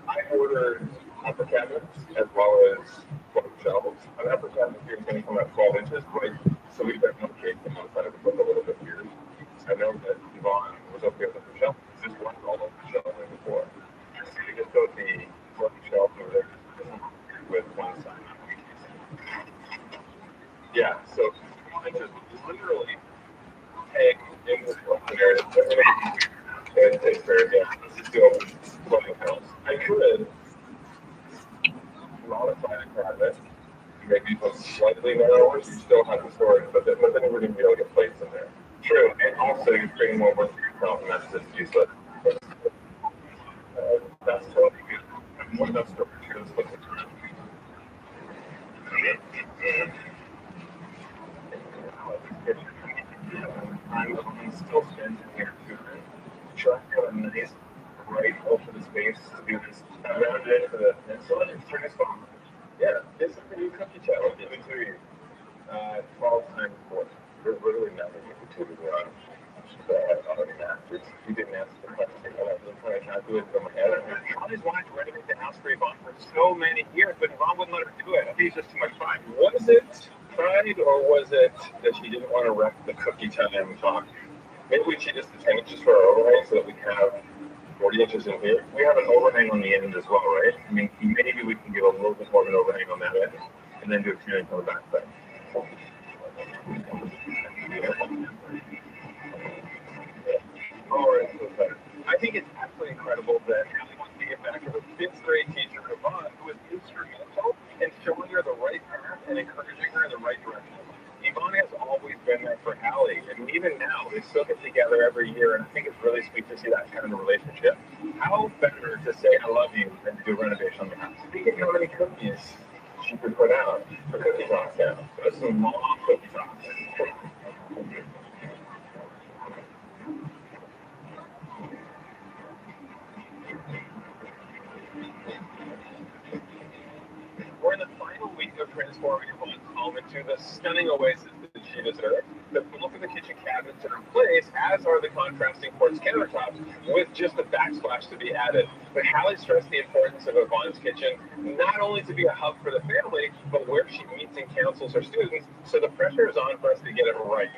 I ordered upper cabinets as well as 12 shelves. An upper cabinet here is going to come out 12 inches, right? So we've got no cake and I'll try to put a little bit here. I know that Yvonne was okay with the shelf. This one all over the shelf before. So you just go the 12 shelf over there with one side. Yeah, so 12 inches literally peg in this open area. And take care of it. Let's just do something else. I could modify the cabinet, maybe go slightly narrower, so you still have the storage, but then we're going to be able to get plates in there. True, and also you're bringing more work to yourself, and that's just useless. That's totally good. More enough storage here. Let's put this around. I'm still spending here too. Try to have a nice, bright, open space to do this. Around it for the peninsula. It's pretty fun. Yeah, it's a new cookie challenge. Give it to you. 12 times 4. We're literally not going to get to the run. We didn't answer the question. I was trying to calculate it in my head. I always wanted to renovate the house for Yvonne for so many years, but Yvonne wouldn't let her do it. I think it's just too much fun. Was it pride or was it that she didn't want to wreck the cookie time talk? Maybe we should just do 10 inches for our overhang so that we have 40 inches in here. We have an overhang on the end as well, right? I mean, maybe we can give a little bit more of an overhang on that end and then do a few on the back side. All right, so I think it's absolutely incredible that Allie wants to get back to her 5th grade teacher, Yvonne, who was instrumental in showing her the right path and encouraging her in the right direction. Yvonne has always been there for Allie, and even now, they still get together every year, and I think it's really sweet to see that kind of a relationship. How better to say I love you than to do a renovation on the house? Think of how many cookies she could put out for cookie talks now. That's some long cookie talks. We're in the final week of transforming Yvonne's home into the stunning oasis that she deserves. The bulk of the kitchen cabinets are in place, as are the contrasting quartz countertops, with just a backsplash to be added. But Hallie stressed the importance of Yvonne's kitchen, not only to be a hub for the family, but where she meets and counsels her students, so the pressure is on for us to get it right.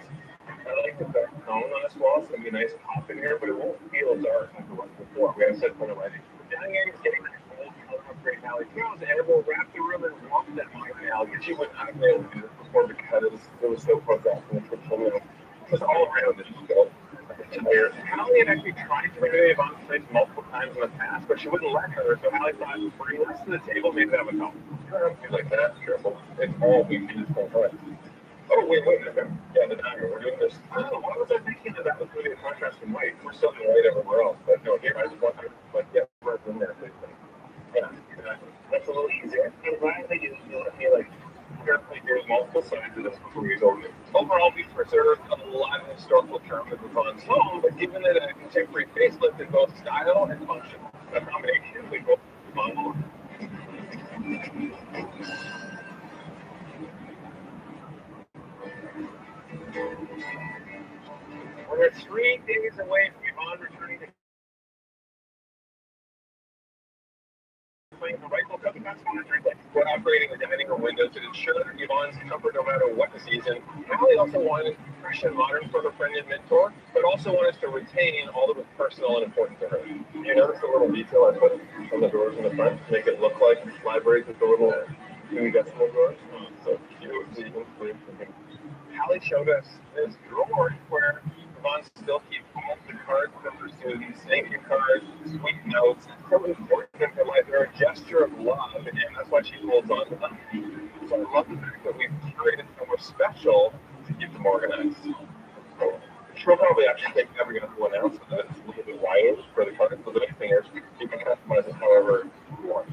I like the dark tone on this wall. It's going to be a nice pop in here, but it won't feel dark like it was before. We have set point already. The dining area is getting that gold color of Great Valley Trails, and it will wrap the room in warmth that might now. She would not have been able to do this before because it was so far back from the kitchen. Just all around it, just go. Hallie had actually tried to renovate Yvonne's place multiple times in the past, but she wouldn't let her, so Hallie thought, bring this to the table, maybe that would help. She's like, that's careful. It's all we do for time. Oh, wait. Yeah, the dining room. We're doing this. Oh, why was I thinking that was going to be a contrast in white? We're still in white everywhere else. But no, here, I just want to, right in there. Yeah, exactly. That's a little easier. And finally, you let me, carefully do multiple sides of this before you go in. Overall, we've preserved a lot of historical charm of Yvonne's home, but given it a contemporary facelift in both style and function. A combination we both love. We're 3 days away from Yvonne returning to playing the rightful cookie That's monitoring. We're upgrading the dining room windows to ensure Yvonne's comfort no matter what the season. Allie also wanted fresh and modern for her friend and mentor, but also wanted us to retain all that was personal and important to her. You notice the little detail I put on the doors in the front to make it look like libraries with the little decimal doors? Oh, so cute. So you can sleep. Hallie showed us this drawer where Yvonne still keeps all the cards from her students, thank you cards, sweet notes, so important in her life. They're a gesture of love, and that's why she holds on to them. So I love the fact that we've curated somewhere special to keep them organized. She'll probably actually take every other one else so that it's a little bit wider for the cards, but the nice thing is you can customize it however you want.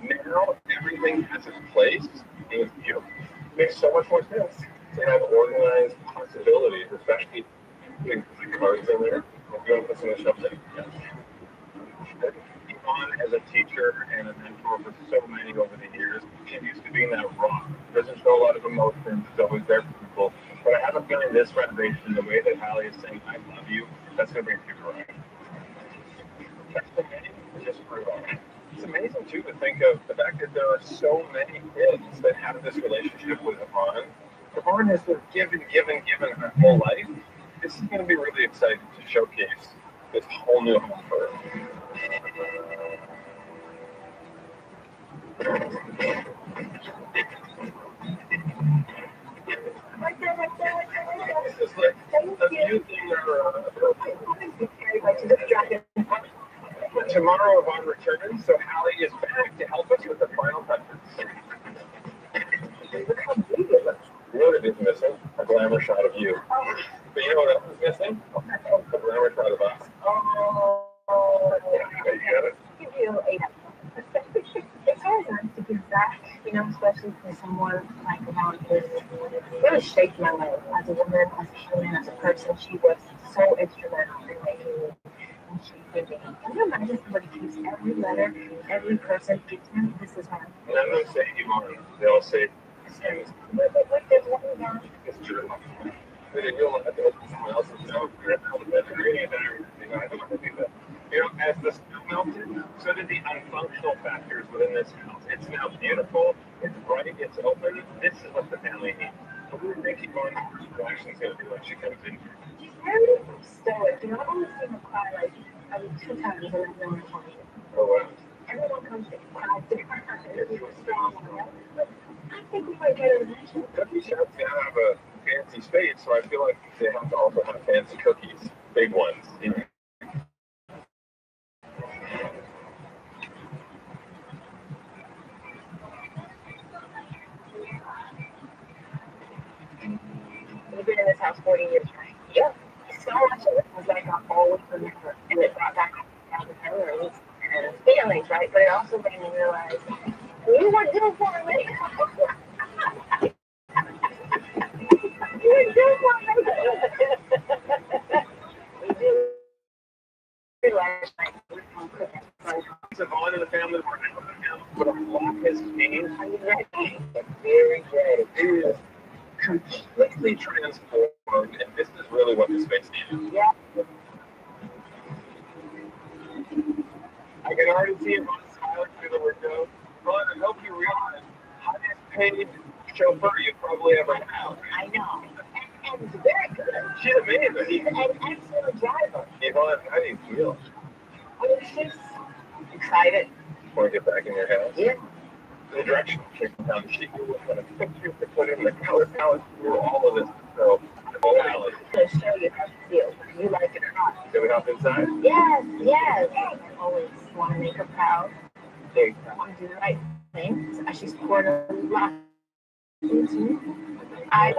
Now everything has its place, and it's beautiful. It makes so much more sense to have organized possibilities, especially putting cards in there. If you want to put some of the stuff in. Yvonne, as a teacher and a mentor for so many over the years, she's used to being that rock. Doesn't show a lot of emotions, is always there for people. But I have a feeling this renovation, the way that Hallie is saying, I love you, that's going to bring people around. That's the many, just for it all. It's amazing, too, to think of the fact that there are so many kids that have this relationship with Yvonne. Yvonne has sort of given her whole life. This is going to be really exciting to showcase this whole new home for her. It's just like a few things tomorrow Yvonne returns, so Hallie is back to help us with the final touches. Look how big it looks. You know what it is missing? A glamour shot of you. But you know what else is missing? A glamour shot of us. Yeah, you got it. Give you a. It's always nice to give back, you know, especially for someone like Yvonne who really shaped my life as a woman, as a human, as a person. She was so instrumental in making me and shaping me. Can you imagine somebody keeps every letter, every person gives me? This is her. None of them say Yvonne. They all say It's true. But then you'll have to open someone else's mouth. You're not the better ingredient. I don't want to do that. You know, as the snow melted, so did the unfunctional factors within this house. It's now beautiful, it's bright, it's open. This is what the family needs. What do you think Yvonne's first reaction is going to be when she comes in? She's very stoic. You know, I've only seen her cry like 2 times in I've known her. Oh, wow. Everyone comes to cry to her. She's strong. But I think we might get her attention. Cookie shops have a fancy space, so I feel like they have to also have fancy cookies, big ones. You know? We've been in this house 40 years, right? Yeah. So much of it was like I always remember, and it brought back memories and feelings, right? But it also made me realize you were due for me. You were due for me. We do realize like we're going to cook it. Yvonne and the family were out now, but a lot has changed. Are you ready? Very good. It is completely transformed, and this is really what the space needed. Yeah. I can already see Yvonne smiling through the window. Yvonne, I hope you realize highest paid chauffeur you probably ever had. I know. And it's very good. She's amazing. She's an excellent driver. Yvonne, how do you feel? I mean, she's excited. Want to get back in your house? Yeah. The direction kicking down the sheet was going to picture to put in the color palette through all of this. So, the whole alley. I'm going to show you how she feels. You like it or not. Can we hop inside? Yes, yes. I always want to make her proud. There you I go. want to do the right thing. So she's poured a lot into me. Eyes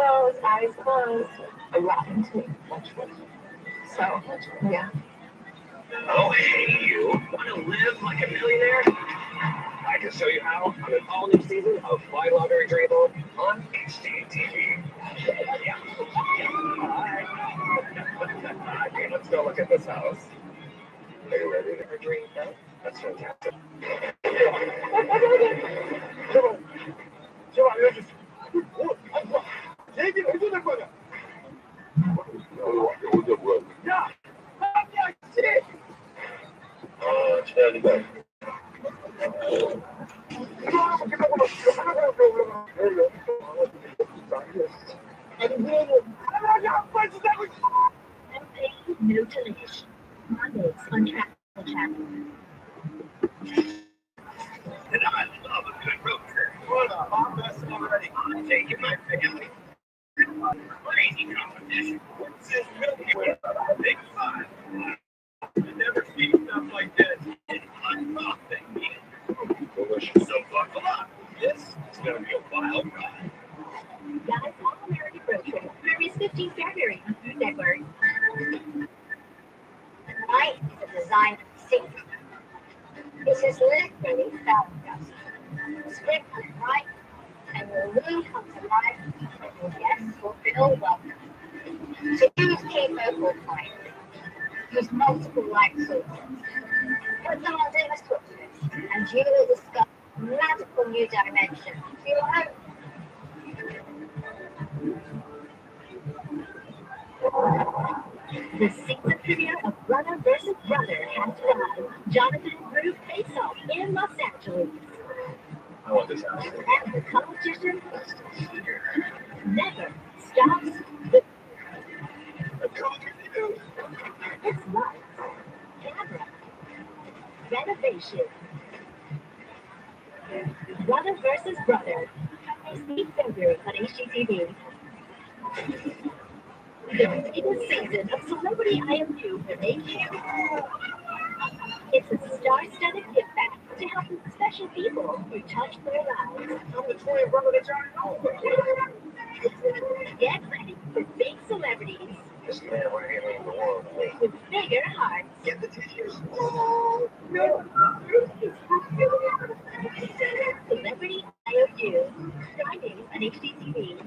closed. A lot into me. Much. So, yeah. Oh, hey, you. Want to live like a millionaire? I can show you how on an all-new season of Fly Lottery Dream on HGTV. Yeah. Okay, let's go look at this house. Are you ready to your dream, though? That's fantastic. Oh, And with campaign no delay. Mondays on Travel Channel. And I love a good road trip. What a hot mess already. I'm taking my family. Crazy competition. What's this Milky Way? Big fun. I've never seen stuff like this. It's hot thing. Delicious. So buckle up. This is going to be a wild ride. Guys, All American Road Trip. Premier's 15th February on Food Network. Light is a design of secret. This is literally found dust. Spring comes bright, and the moon comes alive, and your guests will feel welcome. To use key focal point, use multiple light sources. Put them on dimmer switches, and you will discover a magical new dimension to your home. The season premiere of Brother vs. Brother has arrived. Jonathan Groove Face Off in Los Angeles. I want this house. And the competition never stops. It's lights, camera, renovation. Brother vs. Brother. 18th February on HGTV. The latest season of Celebrity IMU will make you. It's a star-studded gift bag to help special people who touch their lives. I'm the twin brother that y'all know. Get ready for big celebrities This man right here in the world. with bigger hearts. Get the tissues. Celebrity IOU, Fridays on HGTV.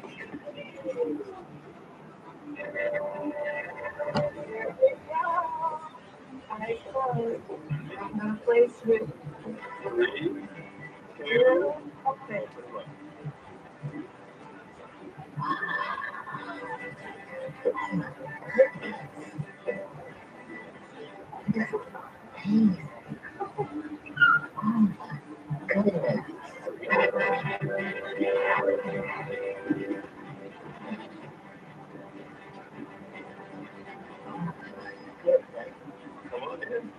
I close. I'm gonna place with okay. Come on in.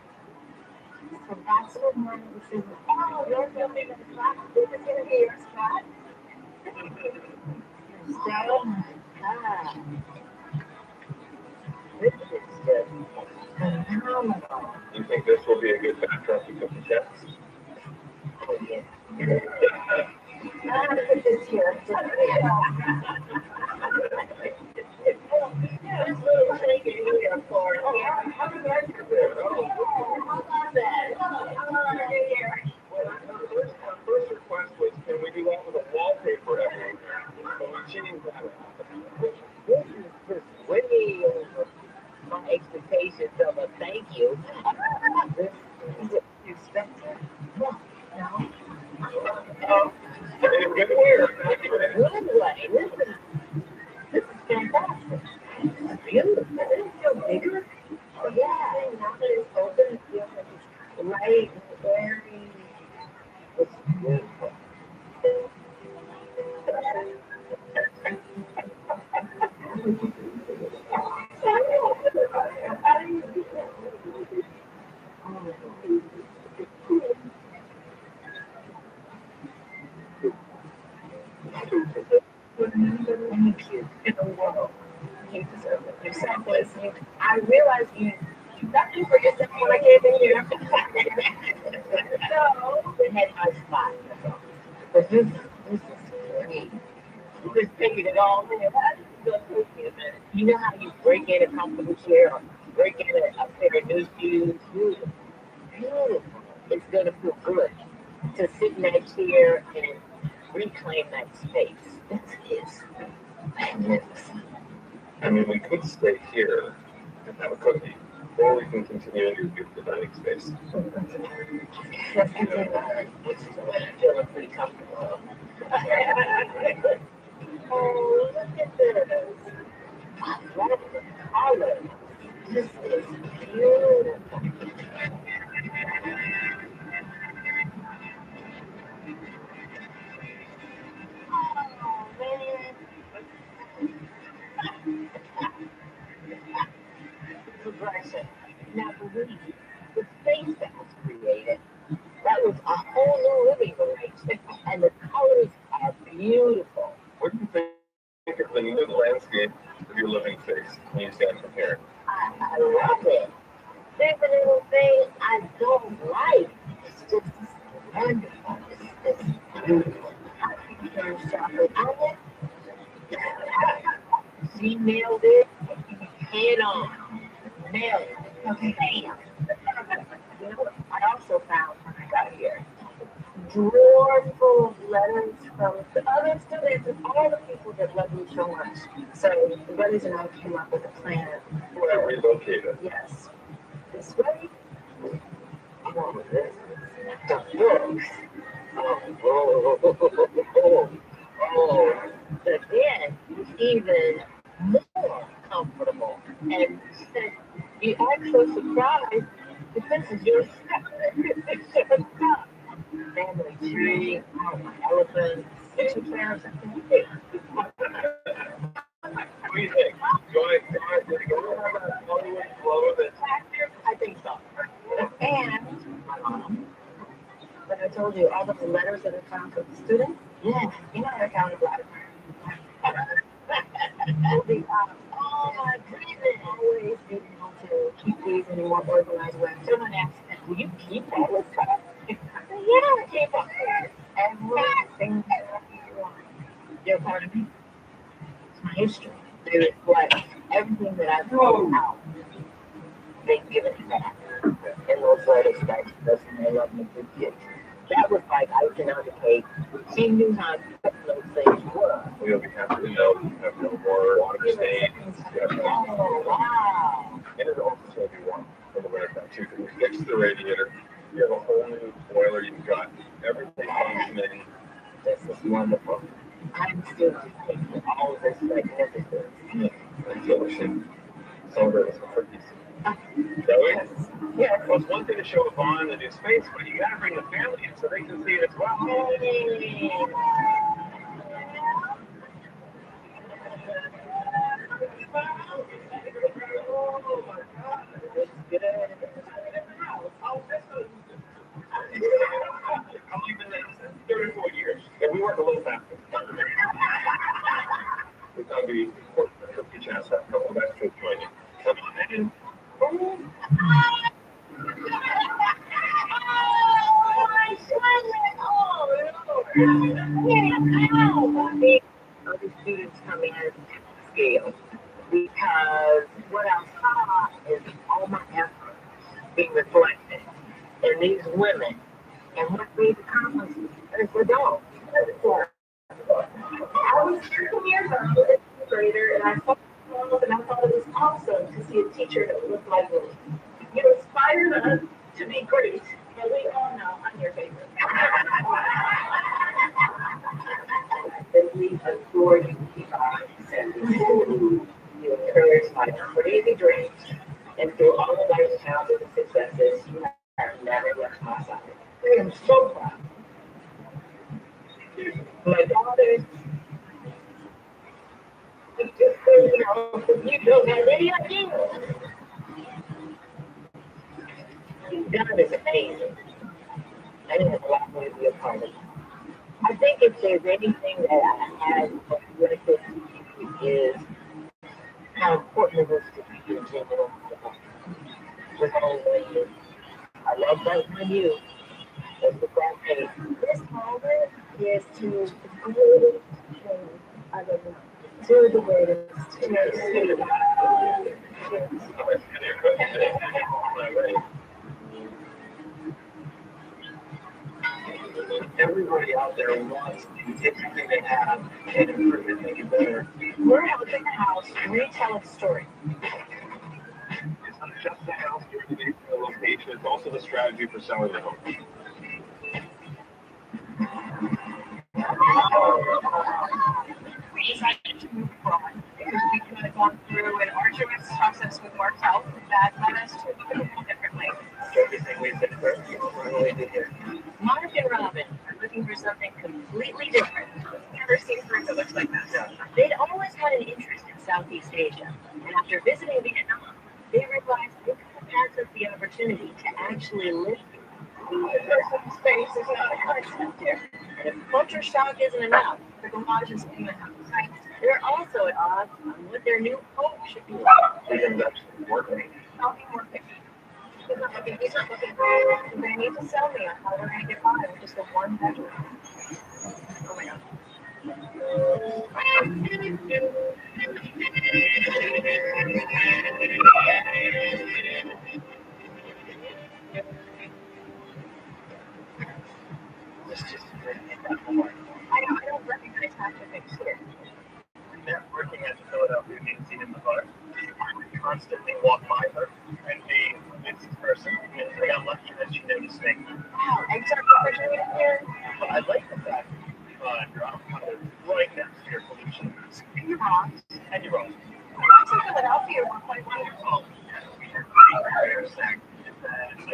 So that's what money is. Oh, you're filming in the class. This is gonna be your spot. So, this is just phenomenal. You think this will be a good backdrop to come to chats? Oh, yeah. I'm gonna put this here. This little shaking here for it. How did I do this? How about that? Our first request was, can we do that with a wallpaper everywhere? So we changed that. This is just way over my expectations of a thank you. This is expensive. No. In a good way or bad way? Good way. This is fantastic. It's beautiful. Does it feel bigger? Yeah, now that it's open, it feels like it's light and very. It's beautiful. Thank you in the world. You deserve it. You're selfless. I realized you nothing for yourself when I came in here. So, It had my spot. But this is great. You just figured it all in. Why did you go through me a minute? You know how you break in a comfortable chair or break in a pair of new shoes? Beautiful. Beautiful. It's going to feel good to sit in that chair and reclaim that space. This is magnificent. I mean, we could stay here and have a cookie, or we can continue into the dining space. Which is what I'm feeling pretty comfortable. oh, look at this. I love the color. This is beautiful. Turns chocolate almond. She nailed it head on. Nailed it. Okay. Bam. You know what I also found when I got here? Drawer full of letters from the other students and all the people that love me so much. So the brothers and I came up with a plan To relocate it. yes. This way, along with this, the books. Oh, the bed is even more comfortable. And said, you act so surprised, but this is your stuff. Family tree, elephants, picture crabs, What do you think? Do I go over that Hollywood flow that I think so. And my mom. But I told you all those letters that I found for the students. Yeah, you know I found a lot of oh my goodness, always being able to keep these in a more organized way. Someone asked, will you keep all this stuff? I said, yeah, keep up everything that you want. You're part of me. It's my history. They reflect everything that I've thrown out. They've given it back. And those letters back to us and they love me good kids. That was like icing on the cake. She knew how important those things were. we have to know, you have no more water stains. Oh, wow. And it also going to be warm in the wintertime too. Because we fixed the radiator. You have a whole new boiler. You've got everything functioning. This is wonderful. I'm still just taking all of this magnificence. Until we should celebrate some cookies. Shall we? Yes. Well, it's one thing to show up on the new space, but you got to bring the family in so they can see it as well. How long been there? 34 years. And we work a little faster. We thought it'd be important to have a chance to have a couple of extras joining. Come on in. Other students come in scale because what I saw is all my effort being reflected in these women and what we've accomplished as adults. I was 13 years old, a grader, and I thought it was awesome to see a teacher that looked like me. You inspired us to be great, and we all know I'm your favorite. And we adore you, you encourage my crazy dreams, and through all of life's challenges and successes, you have never left my side. I am so proud. My daughters, just so you know, you don't have any idea. God is amazing. I didn't have a lot more to be a part of it. I think if there's anything that I had with it is how important it is to be in general. With always, I love that when you, that's what that pays. This moment is to really I don't know, to the greatest, Everybody out there wants to take everything they have and improve it, make it better. We're helping the house retell its story. It's not just the house during the day for the location, it's also the strategy for selling the home. We decided to move abroad because we could have gone through an arduous process with Mark's health that led us to look at the world differently. Everything we've been through, we did here. Mark and Robin are looking for something completely different. Never seen fruit that looks like this. They'd always had an interest in Southeast Asia, and after visiting Vietnam, they realized they could have passed up the opportunity to actually live here. Personal space is not a concept here. And if culture shock isn't enough, The garage is in the house. they're also at odds on what their new home should be like. Freedom's actually working. I'll be more picky. He's not looking for they need to sell me on how we're going to get by with just a one bedroom. Oh my god. And you're wrong. And you're wrong. Dogs in Philadelphia were quite wonderful. I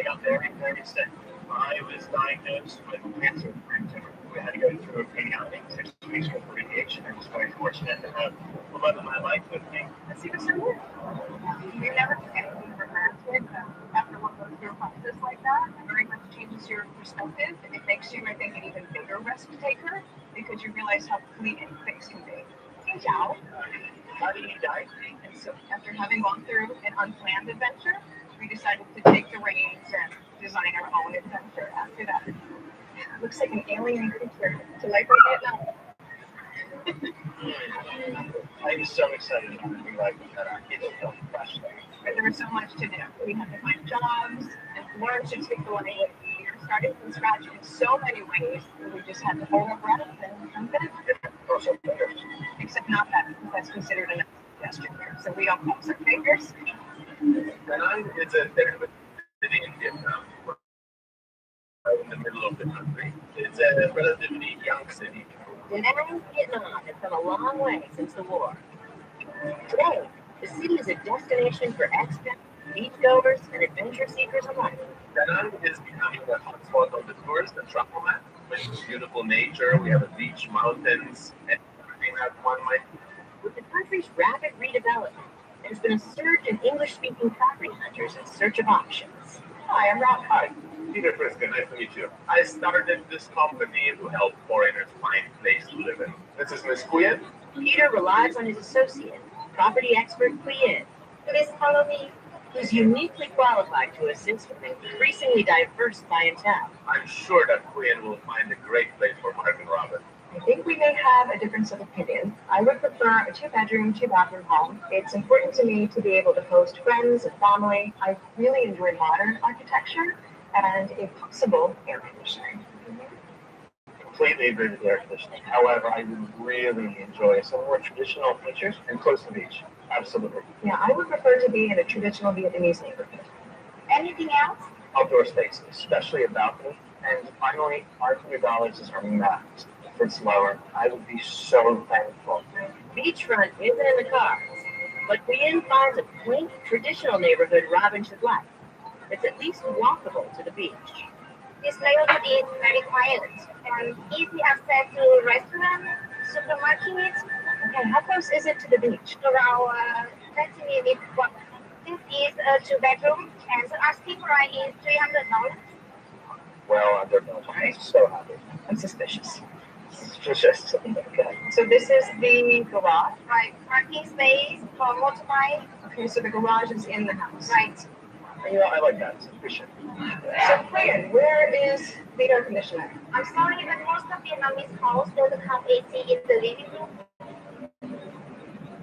got very, very sick. I was diagnosed with cancer. We had to go through a radiology, 6 weeks of radiation. I was very fortunate to have the love of my life with me. Let's see what's in there. You never forget anything romantic after one goes through a process like that. It very much changes your perspective, and it makes you, I think, an even bigger risk taker because you realize how fleeting things can be. Ciao. How did he die? And so, after having gone through an unplanned adventure, we decided to take the reins and design our own adventure after that. It looks like an alien creature. To life right now. I'm so excited about the life that it's so fresh. But there was so much to do. We had to find jobs and learn to speak the language. We were starting from scratch in so many ways. We just had to hold our breath and jump in. Except not that, because that's considered an suggestion here. So we don't cross our fingers. Penang is a city in Vietnam, in the middle of the country. It's a relatively young city. Penang, Vietnam has come a long way since the war. Today, the city is a destination for expats, beachgoers, and adventure seekers alike. Penang is becoming a hotspot of the tourist and travel map. With beautiful nature, we have a beach, mountains, and everything that one might. With the country's rapid redevelopment, there's been a surge in English-speaking property hunters in search of options. Hi, I'm Rob. Hi, Peter Friskin, nice to meet you. I started this company to help foreigners find a place to live in. This is Miss Nguyen. Peter relies on his associate, property expert Nguyen, Please follow me. who's uniquely qualified to assist with an increasingly diverse clientele. I'm sure that Nguyen will find a great place for Mark and Robin. I think we may have a difference of opinion. I would prefer a 2-bedroom, 2-bathroom home. It's important to me to be able to host friends and family. I really enjoy modern architecture and, if possible, air conditioning. Completely agree with the air conditioning. However, I would really enjoy some more traditional features and close to the beach. Absolutely. Yeah, I would prefer to be in a traditional Vietnamese neighborhood. Anything else? Outdoor space, especially a balcony. And finally, $500 is our max. If it's lower, I would be so thankful. Beachfront isn't in the cards, but Nguyen finds a quaint, traditional neighborhood Robin should like. It's at least walkable to the beach. This neighborhood is very quiet and easy access to restaurants, supermarkets, Okay, how close is it to the beach? around 20 minutes walk. This is a 2-bedroom and the asking price is $300. Well, under no. I'm so happy. I'm suspicious. Suspicious. Okay. So this is the garage. Right, parking space for motorbike. Okay, so the garage is in the house. Right. You know, I like that. Sufficient. So, Fran, where is the air conditioner? I'm sorry, but most of Vietnamese house doesn't have AC in the living room.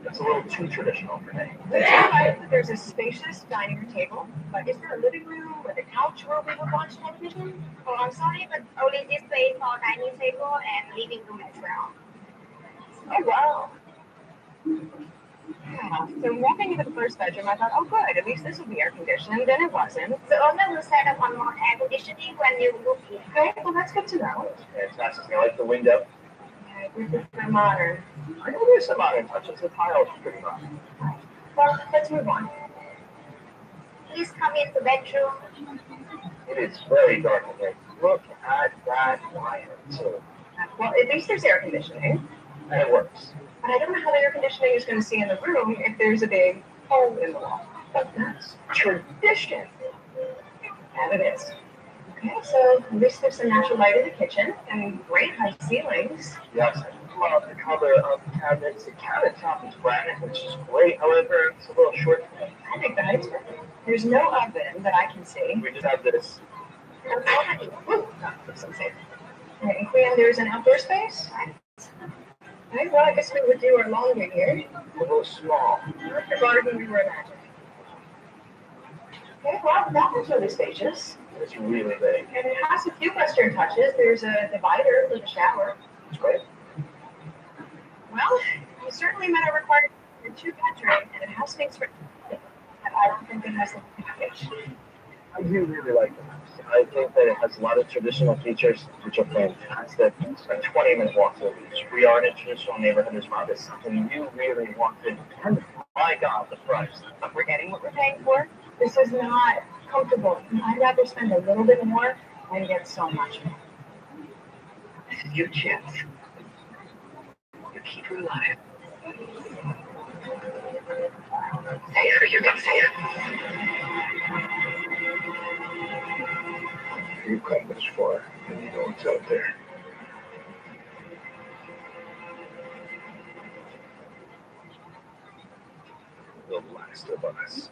That's a little too traditional for me. That's right. There's a spacious dining room table, but is there a living room with a couch where we would watch television? Oh, I'm sorry, but only this space for dining table and living room as well. Oh, wow. Yeah. So walking into the first bedroom, I thought, oh, good, at least this will be air conditioned. Then it wasn't. The owner will set up on more air conditioning when you move in. Okay, well, that's good to know. Fantastic. I like the window. Yeah, we prefer modern. I know there's some modern touches. The tiles are pretty rough. Well, let's move on. Please come in the bedroom. It is very dark in here. Look at that wire, too. Well, at least there's air conditioning. And it works. But I don't know how the air conditioning is going to see in the room if there's a big hole in the wall. But that's tradition. And it is. Okay, so at least there's some natural light in the kitchen and great high ceilings. Yes, I love the color of the cabinets. The countertop is granite, which is great. However, it's a little short. I think the height's perfect. There's no oven that I can see. We just have this. Right, and Cleon, there's an outdoor space. Okay, well, I guess we would do our laundry here. A little small. Not the garden we were imagining. Okay, well, that was really spacious. It's really big. And it has a few Western touches. There's a divider for the shower. It's great. Well, you certainly met our requirement for a 2-bedroom, and it has things for. But I don't think it has the package. I do really like the house. I think that it has a lot of traditional features which are fantastic. It's a 20-minute walk to the beach. We are in a traditional neighborhood as well. It's something you really want to. And my God, the price. But we're getting what we're paying for. This is not comfortable. I'd rather spend a little bit more and get so much more. This is your chance. You keep her alive. Stay here, you can stay here. You've come this far, and you know what's out there. The last of us.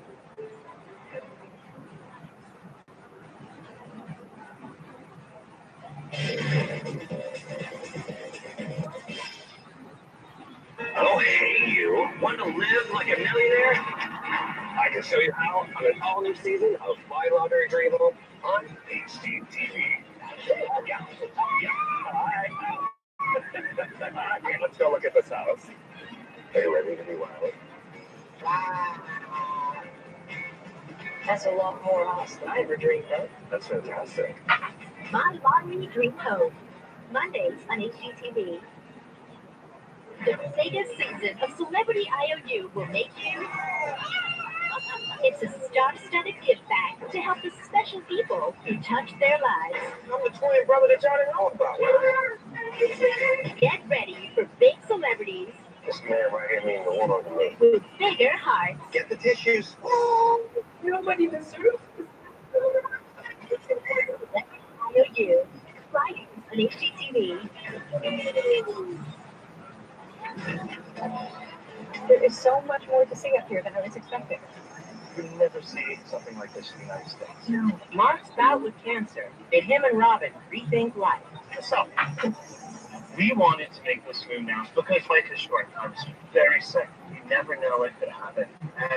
Oh, hey, you. Want to live like a millionaire? I can show you how on an all-new season of My Lottery Dream Home on HGTV. Yeah. Okay, let's go look at this house. Are you ready to be wild? Wow. That's a lot more house than I ever dreamed of. That's fantastic. My Lottery Dream Home, Mondays on HGTV. The Sega season of Celebrity IOU will make you. It's a star-studded gift bag to help the special people who touch their lives. I'm the twin brother that y'all didn't know about. Get ready for big celebrities This man right here means the world to me. with bigger hearts. Get the tissues. Nobody deserves this. IOU, Fridays on HGTV. There is so much more to see up here than I was expecting. You never see something like this in the United States. No. Mark's bout with cancer made him and Robin rethink life. So, we wanted to make this move now because life is short. I was very sick. You never know what could happen.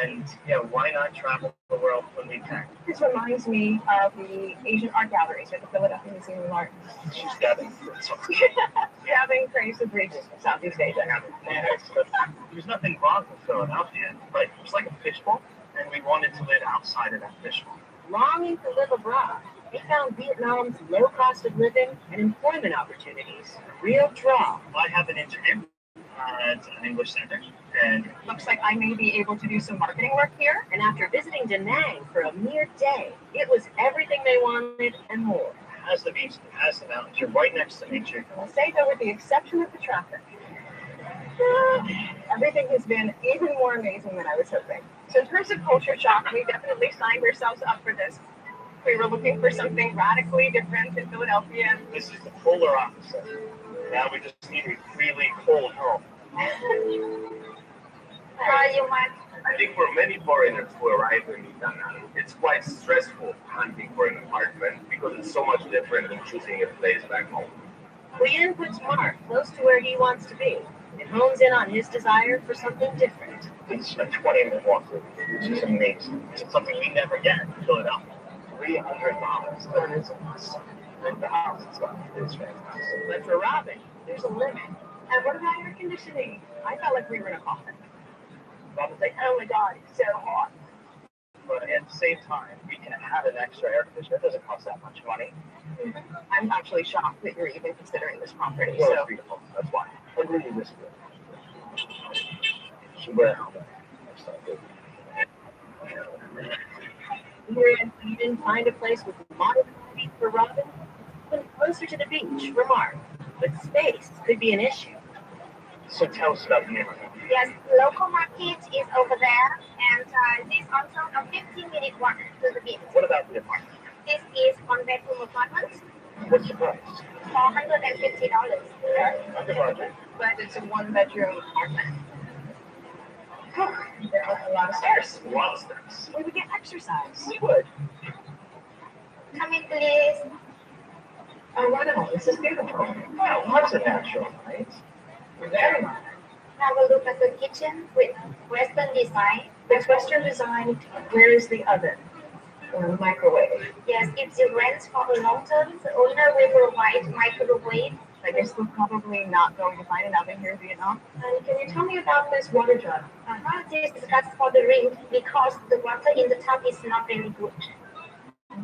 And, why not travel the world when we can? This reminds me of the Asian art galleries at the Philadelphia Museum of Art. She's Devin. So, Having praised the bridges of Southeast Asia. there's nothing wrong with Philadelphia, but it's like a fishbowl, and we wanted to live outside of that fishbowl. Longing to live abroad, they found Vietnam's low cost of living and employment opportunities a real draw. I have an intern at an English center, and Looks like I may be able to do some marketing work here. And after visiting Da Nang for a mere day, it was everything they wanted and more. it has the beach, it has the mountains, you're right next to nature. I'll say though, with the exception of the traffic, everything has been even more amazing than I was hoping. So in terms of culture shock, we definitely signed ourselves up for this. We were looking for something radically different in Philadelphia. This is the polar opposite. Now we just need a really cold home. You might. I think for many foreigners who arrive in Da Nang, it's quite stressful hunting for an apartment because it's so much different than choosing a place back home. Leanne puts Mark close to where he wants to be and hones in on his desire for something different. It's a 20-minute walk to the beach, which is amazing. It's something we never get in Philadelphia. $300. That is a must. And the house itself is fantastic. But for Robin, there's a limit. And what about air conditioning? I felt like we were in a coffin. Robin's like, oh my God, it's so hot. But at the same time, we can have an extra air conditioner. It doesn't cost that much money. I'm actually shocked that you're even considering this property. Well, So it's beautiful. That's why. But really, this good. She wear a helmet. That's not good. You didn't find a place with modern feet for Robin, but closer to the beach for Mark. But space could be an issue. So tell us about the neighborhood. Yes, local market is over there, and this also a 15-minute walk to the beach. What about the apartment? This is one-bedroom apartment, What's the price? $450. Under budget. but it's a one-bedroom apartment. There are a lot of stairs. Lots of steps. We would get exercise. We would. Come in, please. Oh, wow, this is beautiful. Wow, lots of natural light. Very modern. Have a look at the kitchen with Western design. It's Western design. Where is the oven? Or microwave? Yes, if you rent for a long term, the owner will provide microwave. I guess we're probably not going to find an oven here in Vietnam. And can you tell me about this water jug? This is just for the ring because the water in the tub is not very good.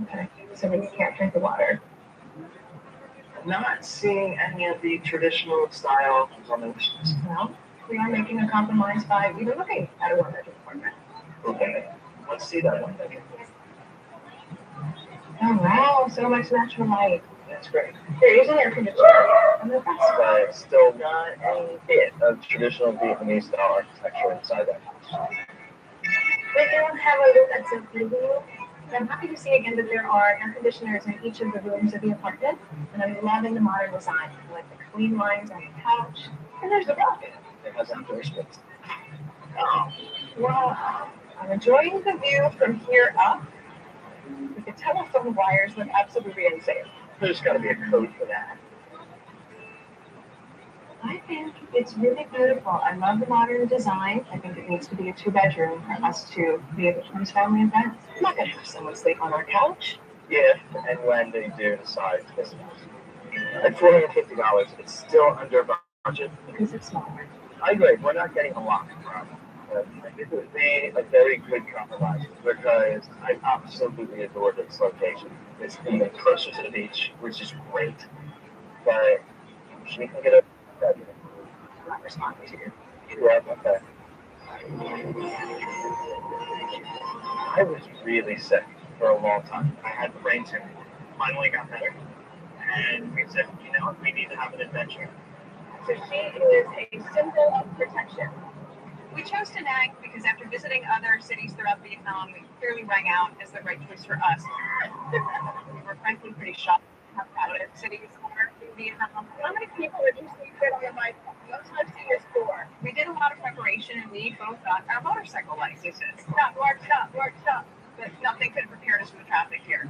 Okay. so when you can't drink the water. Not seeing any of the traditional style renovations. Well, we are making a compromise by even looking at a one-bedroom apartment. Okay, let's see that one bedroom. Oh wow, so much natural light. That's great. There is an air conditioner. I'm impressed. But still not a bit of traditional Vietnamese style architecture inside that house. We can have a look at the living room. I'm happy to see again that there are air conditioners in each of the rooms of the apartment, and I'm loving the modern design, like the clean lines on the couch. And there's the rocket. It has outdoor space. Oh, wow. I'm enjoying the view from here up. But the telephone wires look absolutely insane. There's got to be a code for that. I think it's really beautiful. I love the modern design. I think it needs to be a two-bedroom for us to be able to host family events. I'm not going to have someone sleep on our couch. If and when they do decide to visit us. At $450, it's still under budget. Because it's smaller. I agree. We're not getting a lot from it. I think it would be a very good compromise because I absolutely adore this location. It's even closer to the beach, which is great. But she can get a bedroom. I'm not responding to you. Yeah, okay. I was really sick for a long time. I had brain tumor. Finally got better. And we said, you know, we need to have an adventure. So she is a symbol of protection. We chose Da Nang because after visiting other cities throughout Vietnam, we clearly rang out as the right choice for us. We were frankly pretty shocked at how crowded cities are in Vietnam. How many people would usually fit on a bike? Most I've seen is 4. We did a lot of preparation and we both got our motorcycle licenses. Stop, Mark, stop, Mark, stop. But nothing could have prepared us for the traffic here.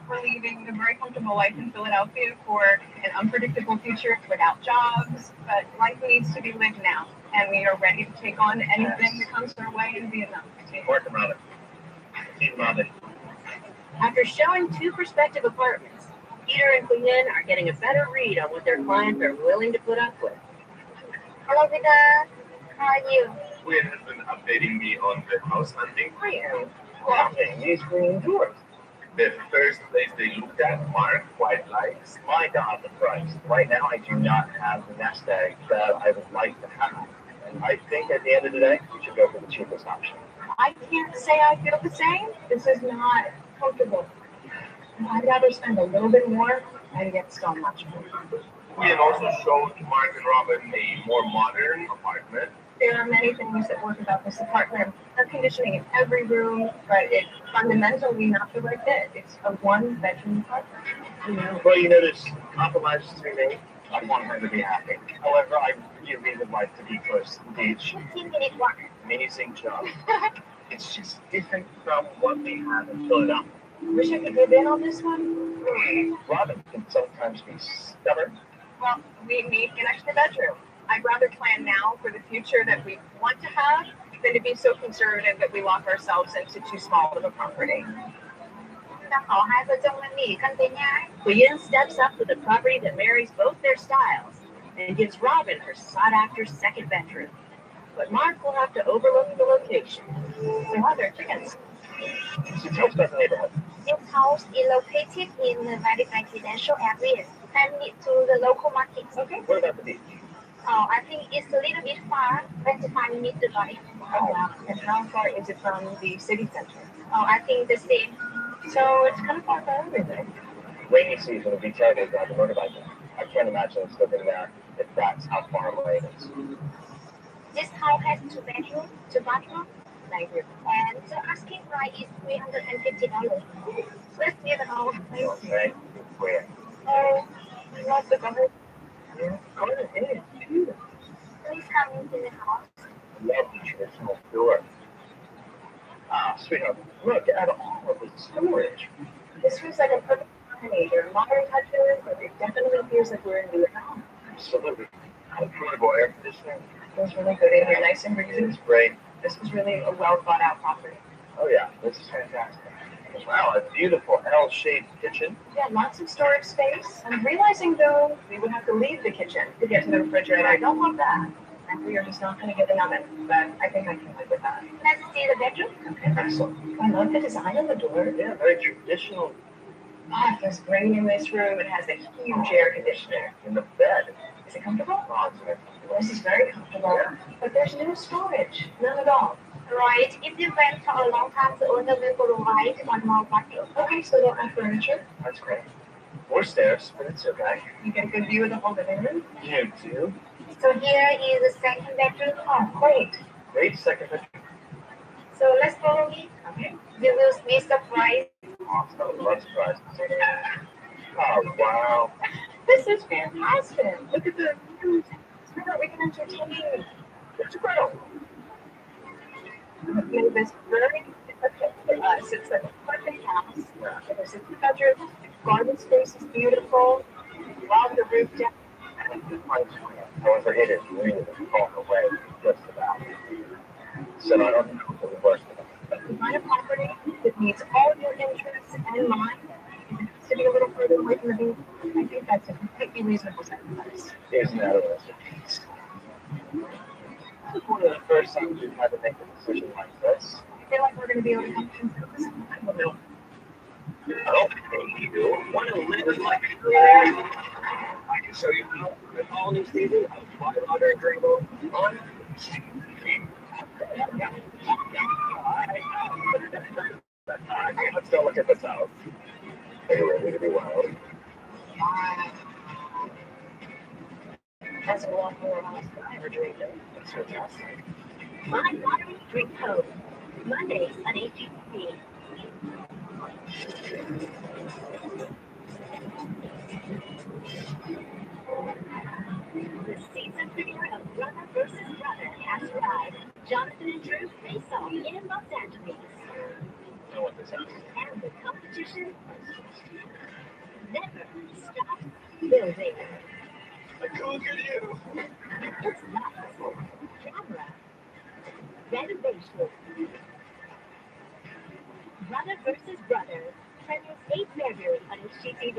We're leaving a very comfortable life in Philadelphia for an unpredictable future without jobs, but life needs to be lived now, and we are ready to take on anything that comes our way in Vietnam. Work around it. Keep around it. After showing 2 prospective apartments, Peter and Queen are getting a better read on what their clients are willing to put up with. Hello, Peter. How are you? Quinn has been updating me on the house hunting. I am loving these green doors. The first place they looked at, Mark quite likes. My God, the price. Right now, I do not have the nest egg that I would like to have. And I think at the end of the day, we should go for the cheapest option. I can't say I feel the same. This is not comfortable. I'd rather spend a little bit more and get so much more. Quinn also showed Mark and Robin a more modern apartment. There are many things that work about this apartment. Air conditioning in every room, but it's fundamentally not the right fit. It's a one-bedroom apartment. Well, you know, there's compromises to be made. I want her to be happy. However, I really would like to be close to the beach. 15-minute walk. Amazing job. It's just different from what we have in Philadelphia. Wish I could give in on this one. Robin can sometimes be stubborn. Well, we need an extra bedroom. I'd rather plan now for the future that we want to have than to be so conservative that we lock ourselves into too small of a property. Ta có 2 vợ chồng mình nghỉ căn thế nha. Queen steps up to the property that marries both their styles and gives Robin her sought-after second bedroom. But Mark will have to overlook the location. There are other chickens. So tell us about the neighborhood. This house is located in a very residential area and near to the local markets. Okay. What about the beach? Oh, I think it's a little bit far, 25 minutes to drive. Oh, wow. And how far is it from the city center? Oh, I think the same. So it's kind of far from everything. Rainy season would be terrible to ride the motorbike. I can't imagine us living there if that's how far away it is. This house has 2 bedrooms, 2 bathrooms, Thank you. and the asking price is $350. Let's get the house. Okay, where? Oh, I love the garden. Yeah, garden is beautiful. Please come into the house. Love the traditional door. Ah, sweetheart, look at all of the storage. This feels like a perfect combination. There are modern touches, but it definitely feels like we're in Vietnam. Absolutely. Comfortable air conditioning. Feels really good in here, nice and breezy. It's great. This was really a well thought out property. Oh yeah, this is fantastic. Wow, a beautiful L-shaped kitchen. Yeah, lots of storage space. I'm realizing though we would have to leave the kitchen to get to the refrigerator. I don't want that. and we are just not going to get an oven, but I think I can live with that. Let's see the bedroom. Okay, excellent. I love the design of the door. Yeah, very traditional. Ah, it feels great in this room. It has a huge air conditioner. In the bed. Is it comfortable? Oh, it's very This is very comfortable, but there's no storage, none at all. Right. If you rent for a long time, the owner will provide one more party. Okay, so they don't have furniture. That's great. More stairs, but it's okay. You get a good view of the whole living room. You too. So here is the second bedroom. Oh, great. Great second bedroom. So let's follow me. Okay. You will be surprised. Awesome. Love surprises. Oh, wow. This is fantastic. Look at the views. So that we can entertain. It's incredible. I've made this very difficult for us. It's a perfect house. There's a bedroom. Garden space is beautiful. Love the roof deck. However, it is really far away, just about. So I don't know if it works. You find a property that meets all your interests and mine. Sitting a little further away from the beach. I think that's a completely reasonable sacrifice. Isn't that a masterpiece? This is one of the first times we've had to make a decision like this. I feel like we're going to be able to come to this. I don't know. Okay, you want to live in luxury? I can show you how an all-new season of Fly Water and Dribble on let's go look at this house. Are you ready to be wild? That's a lot more house than I ever dreamed of. That's fantastic. My lottery drink code. Mondays on HGTV. The season premiere of Brother vs. Brother has arrived. Jonathan and Drew face off in Los Angeles. I know what this is. And the competition never stops building. I could get you. It's lights, camera, renovation. Brother vs. Brother premieres 8 February on HGTV.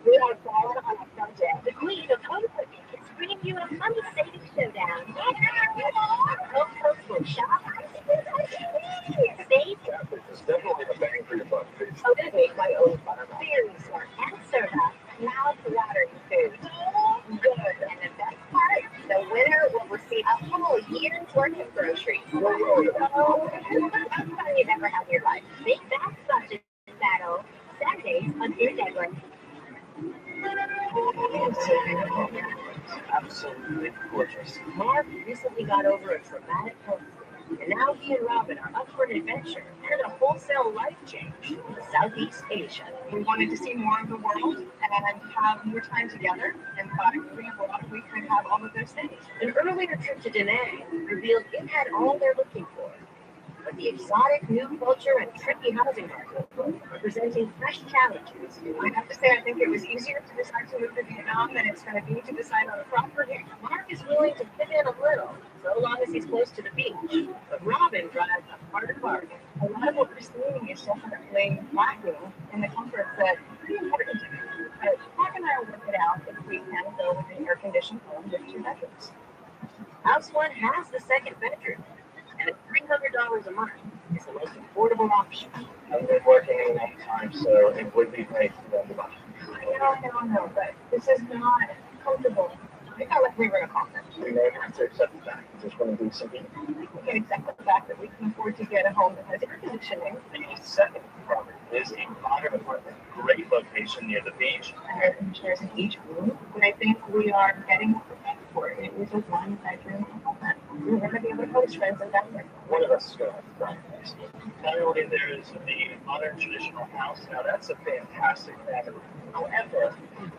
We are falling on a project. The Queen of Home Cooking is bringing you a money saving showdown. Home cooks will shop, save, It's definitely a bang for your buck, please. Oh, they make my own butter. very smart, and serve up mouth-watering food. Good. And the best part, the winner will receive a whole year's worth of groceries. Oh, that's fun you've ever had in your life. Big Bass Budget Battle, Saturdays on Endeavor. Absolutely gorgeous. Mark recently got over a traumatic health, and now he and Robin are up for an adventure and a wholesale life change in Southeast Asia. We wanted to see more of the world and have more time together, and thought if we abroad, we could have all of those things. An earlier trip to Da Nang revealed it had all they're looking for. But the exotic new culture and tricky housing market are presenting fresh challenges. I have to say, I think it was easier to decide to move to Vietnam than it's going to be to decide on a property. Mark is willing to fit in a little, so long as he's close to the beach. But Robin drives a harder bargain. A lot of what we're seeing is definitely lacking in the comforts that are important to me. But Mark and I will work it out if we can go with an air-conditioned home with 2 bedrooms. House one has the second bedroom. And at $300 a month is the most affordable option. I've been working a long time, so it would be great for them to buy. I know, but this is not comfortable. I felt like we were in a conference. We may have to accept the fact that there's going to be some heat. We can accept the fact that we can afford to get a home that has air conditioning. The second property is a modern apartment, great location near the beach. Air conditioners in each room. And I think we are getting what we're paying for. It is a 1-bedroom apartment. We're going to be able to host friends and family. One of us is going to have to buy this. Not only there is the modern traditional house, now that's a fantastic thing. However,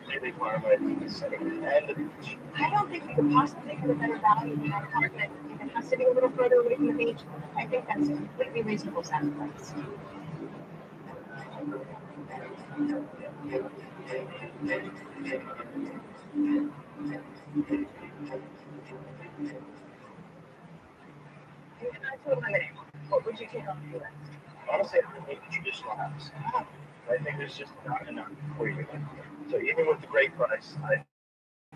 they require the city and the beach. I don't think we could possibly get a better value than that apartment. Even us sitting a little further away from the beach, I think that's a completely reasonable sacrifice. To eliminate, what would you take off your list? Honestly, I think the traditional house. I think there's just not enough for you. So even with the great price, I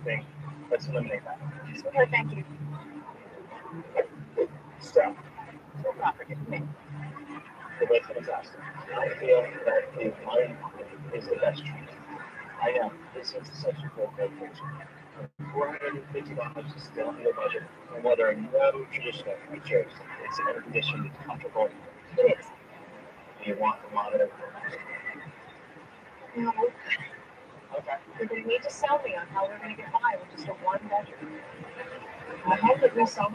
think let's eliminate that. Okay, thank you. So, So proper to me. the way things are. I feel that the money is the best choice. I know this is such a cool vacation. $450 is still in the budget, and whether or no traditional features, it's an air conditioned, it's comfortable. It is. You want a lot of No, okay. you're going to need to sell me on how we're going to get by with just a one bedroom. I hope that we saw it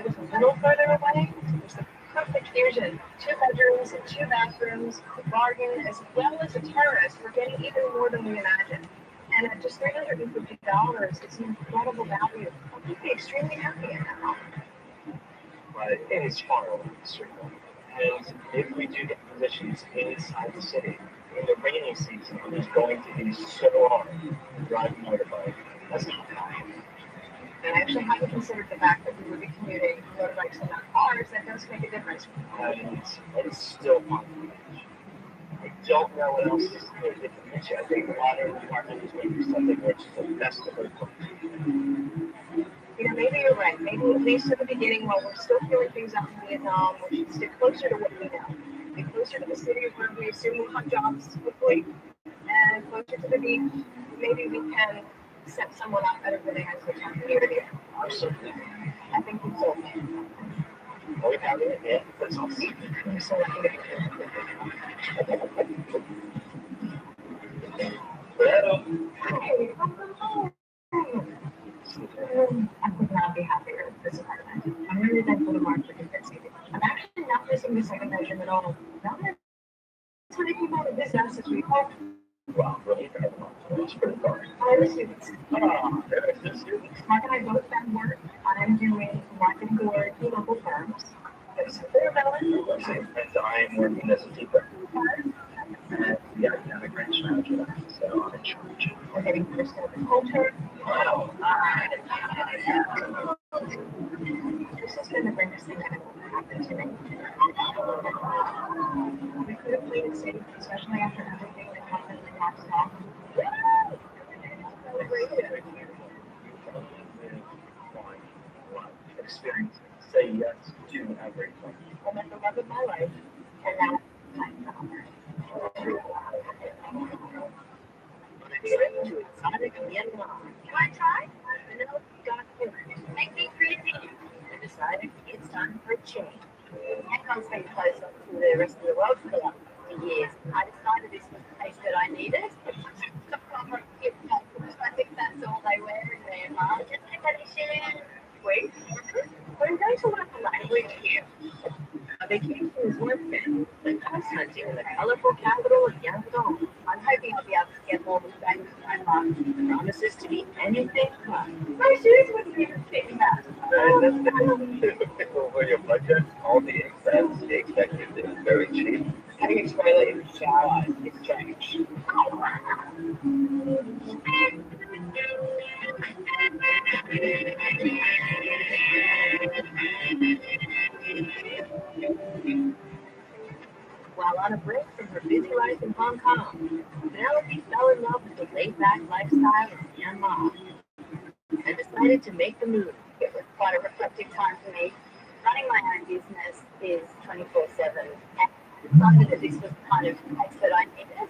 was a little further away. It was the perfect fusion. 2 bedrooms and 2 bathrooms, a bargain, as well as a terrace. We're getting even more than we imagined. And at just $350, it's an incredible value. I'd be extremely happy in that home. But it is far away, certainly. And if we do get positions inside the city, in the rainy season, it is going to be so hard to drive a motorbike. That's not fine. And I actually haven't considered the fact that we would be commuting motorbikes and not cars. That does make a difference. And it's still fun. I don't know what else is going to different. I think a lot of apartment is going to be something which is the best of both worlds. You know, maybe you're right. Maybe at least at the beginning, while we're still feeling things out in Vietnam, we should stick closer to what we know. Be closer to the cities where we assume we'll have jobs, hopefully, and closer to the beach. Maybe we can set someone up at a really nice hotel community. Absolutely. I think we sold me. Well, we have it, yeah. That's awesome. I'm so lucky to be here. Hello. Hi, welcome home. I could not be happier with this apartment. I'm really thankful to Mark for convincing me. I'm actually not missing the second bedroom at all. Now that it's when I came out of this house this week, Wow, really? That's pretty far. I was students. Oh, there's the students. Mark and I both found work. I'm doing marketing for two local firms. There's some clear balance. And I am working as a teacher. Yeah, I'm a French manager, so I'm in charge. We're getting first step in culture. Wow. This has been the greatest thing that ever happened to me. We could have played it safe, especially after everything that happened in Mark's talk. Experience. Say yes to everything. I met the love of my life, and now I'm not. To exotic Myanmar. Can I try? No, got it. Make me creative. I decided it's time for a change. Myanmar's been closed off to the rest of the world for the last 50 years. I decided this was the place that I needed. I think that's all they wear in Myanmar. Just like a share. Wait, but I'm going to learn the language here. A vacation is worth it. The coast hunting in the colorful capital of Yangon. I'm hoping I'll be able to get more bang for my buck. The promises to be anything but. My shoes wouldn't even fit that. For your budget, all the expected is very cheap. Having a toilet in the shower is strange. While on a break from her busy life in Hong Kong, Penelope fell in love with the laid-back lifestyle of Myanmar and decided to make the move. It was quite a reflective time for me. Running my own business is 24/7, and I decided that this was kind of the pace that I needed,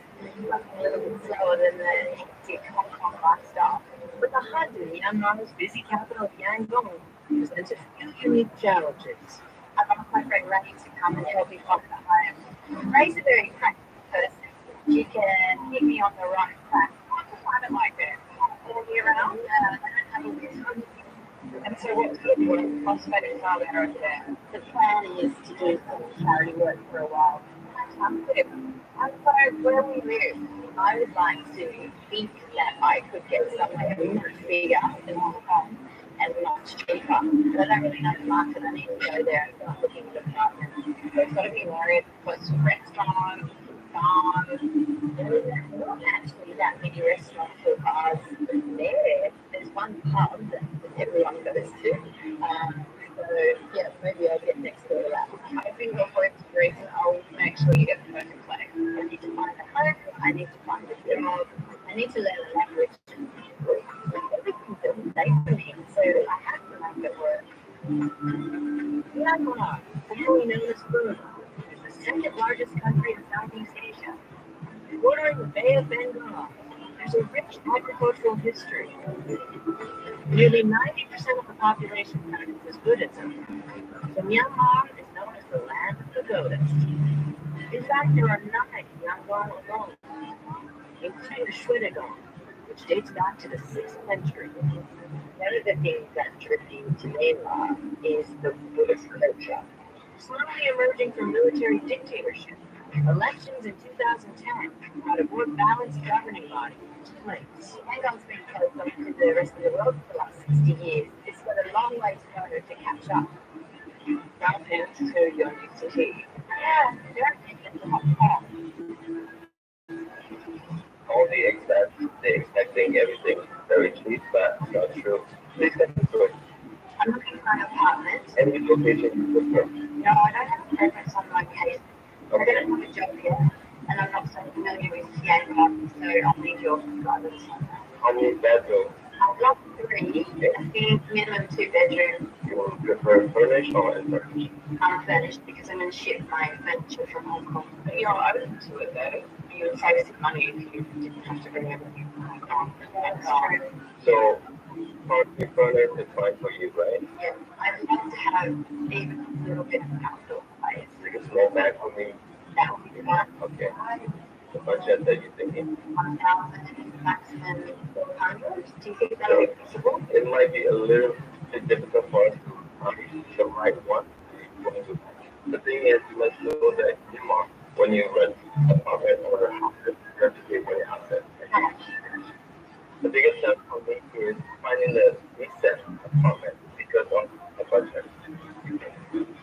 a little bit slower than the hectic Hong Kong lifestyle. But the hunt in Myanmar's busy capital of Yangon presents a few unique challenges. I've asked my friend Ray to come and help me find a home. Ray's a very practical person. She can hit me on the right track. I like to find it like that. All year round, I don't have a list. And so what's the prospect are there over there? The plan is to do some charity work for a while. And so where we live, I would like to think that I could get somewhere much bigger than Hong Kong and much cheaper. But I don't really know the market. I need to go there and start looking at apartments. So it's got to be an area close to restaurants, bars. There's not actually that many restaurants or bars there. There's one pub that everyone goes to. So yeah, maybe I'll get next door to that. I think for whatever reason, I'll make sure you get the perfect place. I need to find a home. I need to find a job. I need to learn the language. Everything's Myanmar, formerly known as Burma, is the second largest country in Southeast Asia. Bordering the Bay of Bengal, there's a rich agricultural history. Nearly 90% of the population practices Buddhism, so Myanmar is known as the land of pagodas. In fact, there are 9 Yangon alone, including the Shwedagon, which dates back to the 6th century. One of the things that's tricky to Myanmar is the Buddhist culture. Slowly emerging from military dictatorship, elections in 2010 brought a more balanced governing body into place. Yangon's been closed off to the rest of the world for the last 60 years. It's got a long way to go to catch up. Compared to your new city. Yeah, they're taking the hot pot. All they expecting everything very cheap, but not true. Please get the story. I'm looking for an apartment. And which location you prefer? No, I don't have a preference on location. I don't have a job yet, and I'm not so familiar with Yangon, so I'll need your guidance on that. How many bedrooms? I've got 3. I think minimum 2 bedrooms. You would prefer furnished or unfurnished? Unfurnished because I'm going to ship my furniture from Hong Kong. But you're open to it though. You would save some money if you didn't have to bring everything from Hong Kong. That's true. So, partly furnished is fine for you, right? Yeah, I'd love to have even a little bit of an outdoor space. Like a small bag for me? That would be fun. Okay. The budget that you're thinking? 1,000 maximum 400. Do you think that would be possible? It might be a little bit difficult for us to find the right one. The thing is, you must know that when you rent an apartment or a house, you have to pay for your asset. The biggest challenge for me is finding the decent apartment because of the budget.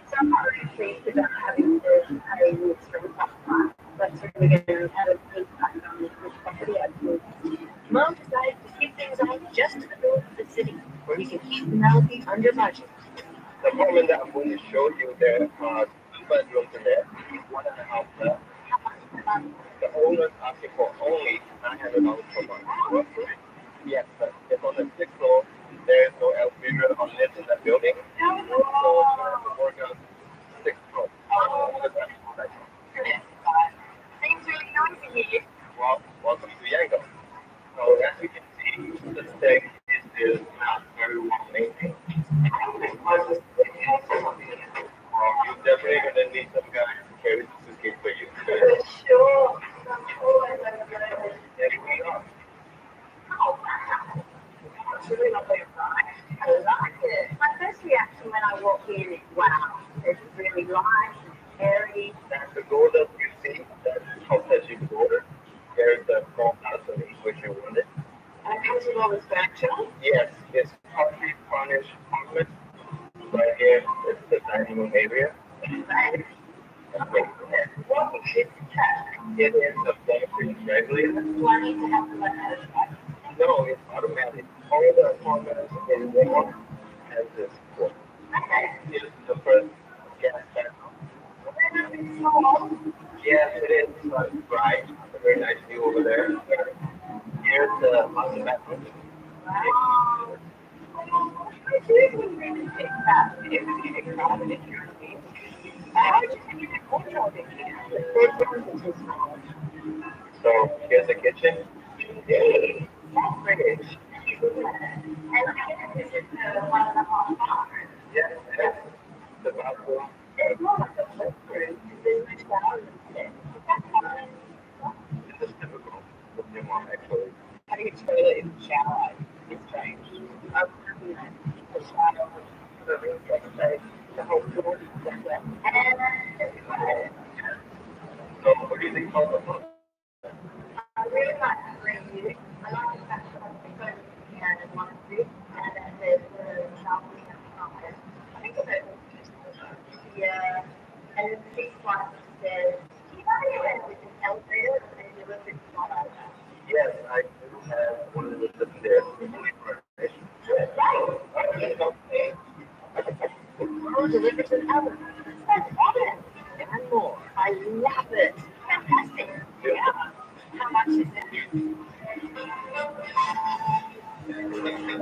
So I'm not really pleased about having to pay this from upfront. That's really going to have an impact on this property activity. Mom decided to keep things on just to the north of the city, where you can keep Penelope under budget. The apartment that I'm going to show you, there are 2 bedrooms in there, 1.5 left. The owner's asking for only $900 per month. Yes, but it's on the 6th floor. There is no elevator or lift in that building. So you have to work on 6th floor. Seems really noisy here. Well, welcome to Yangon. So as you can see, the stick is not very well maintained. You're definitely going to need some guy to carry the suitcase for you. Sure. There we are. Oh, wow. It's really lovely inside. I like it. My first reaction when I walk in is, wow, it's really light and airy. That's the door that you see, that house that you ordered. There's the small balcony which you wanted. And it comes with all this furniture. Yes, it's partly furnished apartment. Right here, it's the dining room area. And Okay. what is this tag? It is a battery regulator. Do I need to have the letter? No, it's automatic. All the apartments in Yangon has this one. Okay. It's the first gas panel. It's small. Yes, it is. It's bright. A very nice view over there. Here's the master bathroom. Wow. It's really, really big. It's really crowded in here. How did you think you could control it here? The bedrooms are too small. So here's the kitchen. Big. That's British. And I guess this is the 1.5 bar. Yes, yes. The bathroom. It's more like a flip room. There's no shower instead. This is typical of your mom, actually. Having a toilet in the shower is strange. I was looking at the shower the reset, so the whole floor is just wet. So what do you think about the phone? I really like the review. I like the fact that I go and one food and then there's the shower outside. I think it's a yeah. And then the sixth one says, do you know anywhere with an elevator and you live in Toronto? Yes, I do have one of the lives there. Mom delivers an oven. That's awesome. And more. I love it. Fantastic. Yeah. How much is it?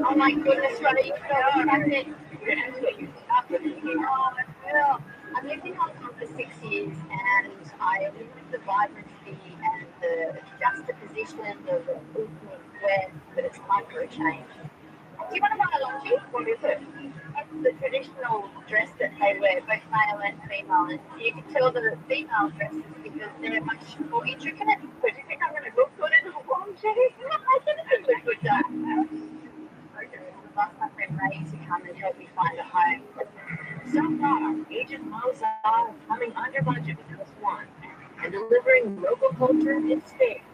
Oh my goodness, Ronnie, you got it. Well, I've lived in Hong Kong for 6 years, and I live with the vibrancy and the juxtaposition of the ethnic West, but it's time for a change. Do you want to buy a laundry? What is it? It's the traditional dress that they wear, both male and female, and you can tell the female dresses because they're much more intricate. But do you think I'm going to look good in a laundry? I think it look good, though. Okay, last my friend Ray to come and help me find a home. So far, Agent Mo's are coming under budget with House One and delivering local culture in spades.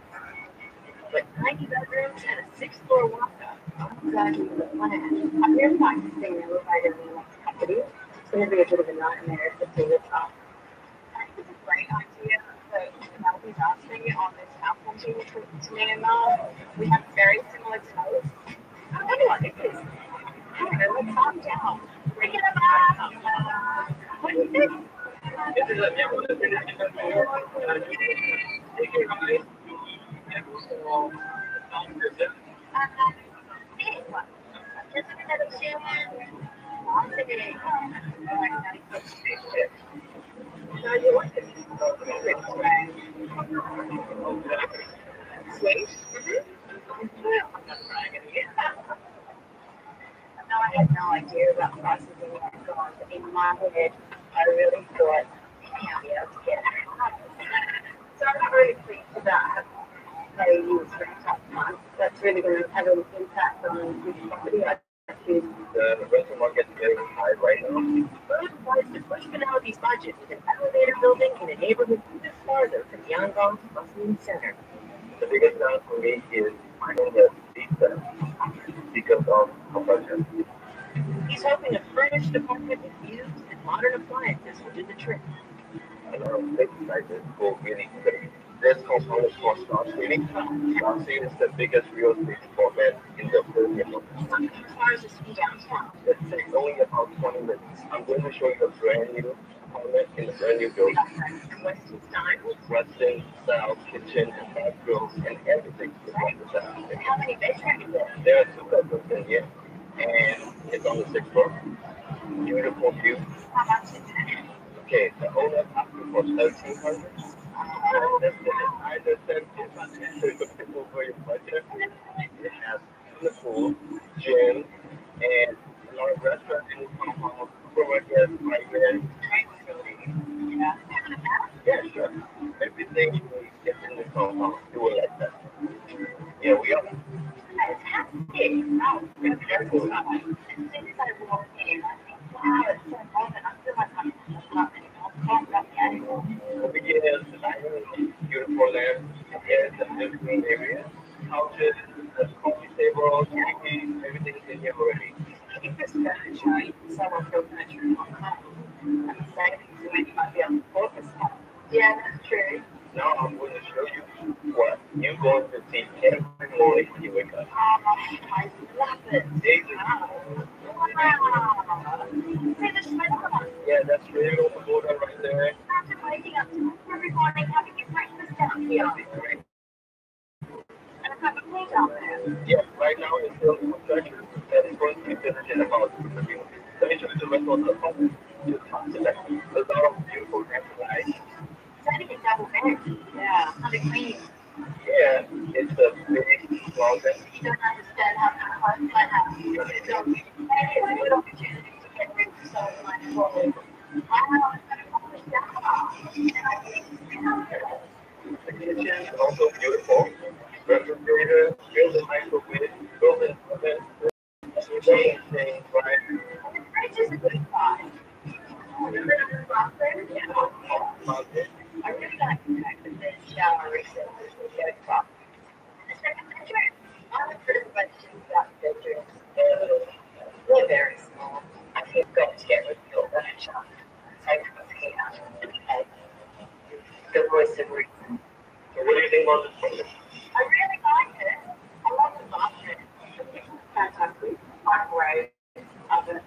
But 90 bedrooms and a 6th-floor walk-up. Exactly the plan. I'm really practicing elevator in the next couple of years. It's going to be a bit of a nightmare if the thing is up. I think it's a great idea that developers asking on this house hunting to me and Mom. We have very similar tastes. I wonder what it is. Okay, let's calm down. Bring it up. What do you think? This is a new one. And also, Just another share. I'll take it. How do you like it? Sweet? No, I had no idea about prices in Hong Kong. In my head, I really thought I'll be able to get it. So I'm not really pleased about having to pay you for a tough month. That's really going to have an impact on this property. I choose. The rental market is very high right now. What is the push Penelope's budget with an elevator building in a neighborhood even farther from Yangon's bustling center? The biggest challenge for me is finding the pizza because of how budget. He's hoping a furnished apartment with views and modern appliances will do the trick. A lot of big sizes go really good. This component for Star City. Star City is the biggest real estate format in the world. As far as the city downtown. It's only about 20 minutes. I'm going to show you a brand new apartment in a brand new building. Western style. Western style kitchen and bathroom and everything is on the side. How many bedrooms is there? There are 2 bedrooms in here, and it's on the 6th floor. Beautiful view. How much is it? Okay, the owner asking for 1,300. I understand it's a bit over your budget. It has the pool, gym, and a lot of restaurants in the compound, supermarkets, right there. Yeah. Yeah, sure. Everything you get in the compound, you will like that. Yeah, we are. Fantastic. Wow, it's very cool. As soon as I walk in, I think, wow, it's so modern. I feel like I'm in an apartment in Hong Kong right now. Over here, the dining room, beautiful lamp, there's the living room area, couches, the coffee table, TV, everything is in here already. If it's furniture, you can sell off your furniture in Hong Kong. And the same thing when you might be able to afford this stuff. Yeah, that's true. Now I'm going to show you what you're going to see every morning when you wake up. I love it. Wow. See the smoke. Yeah, that's really open water right there. Imagine waking up every morning having your breakfast down here. And a cup of tea down there. Yeah, right now it's still in construction and it's going to be finished in about 2 minutes. Let me show you the rest of the apartment. Just select a lot of beautiful natural light. It's only a double bed. Yeah. Not a queen. Yeah, it's a big closet. You don't understand how to home like that. It's a good opportunity to get rid of so much quality. Wow, it's going to accomplish that. The kitchen is also beautiful. Refrigerator, built-in microwave, built-in oven, everything, right? The fridge is a good buy. Remember the bathroom? Yeah. I really like the fact that there's shower recesses with no top. The second bedroom, I have heard questions about bedrooms. They're very small. I think I've got to get rid of your furniture. Take what's here. Okay. The voice of reason. So what do you think about this project? I really like it. I love the bathroom. The kitchen's fantastic. Microwave, oven.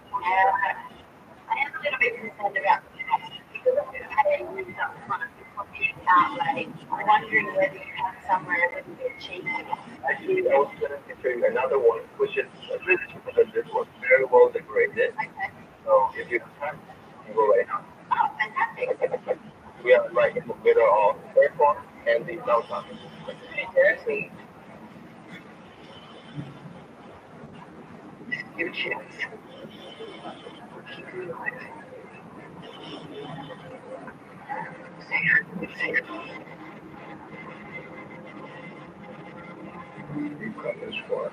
I am a little bit concerned about the cost because I'm going to pay a little up front before the outlay. I'm wondering whether you have somewhere a little bit cheaper. Actually, I was going to show you another one, which is a little cheaper than this one, very well decorated. Okay. So if you Give a chance. You come this far.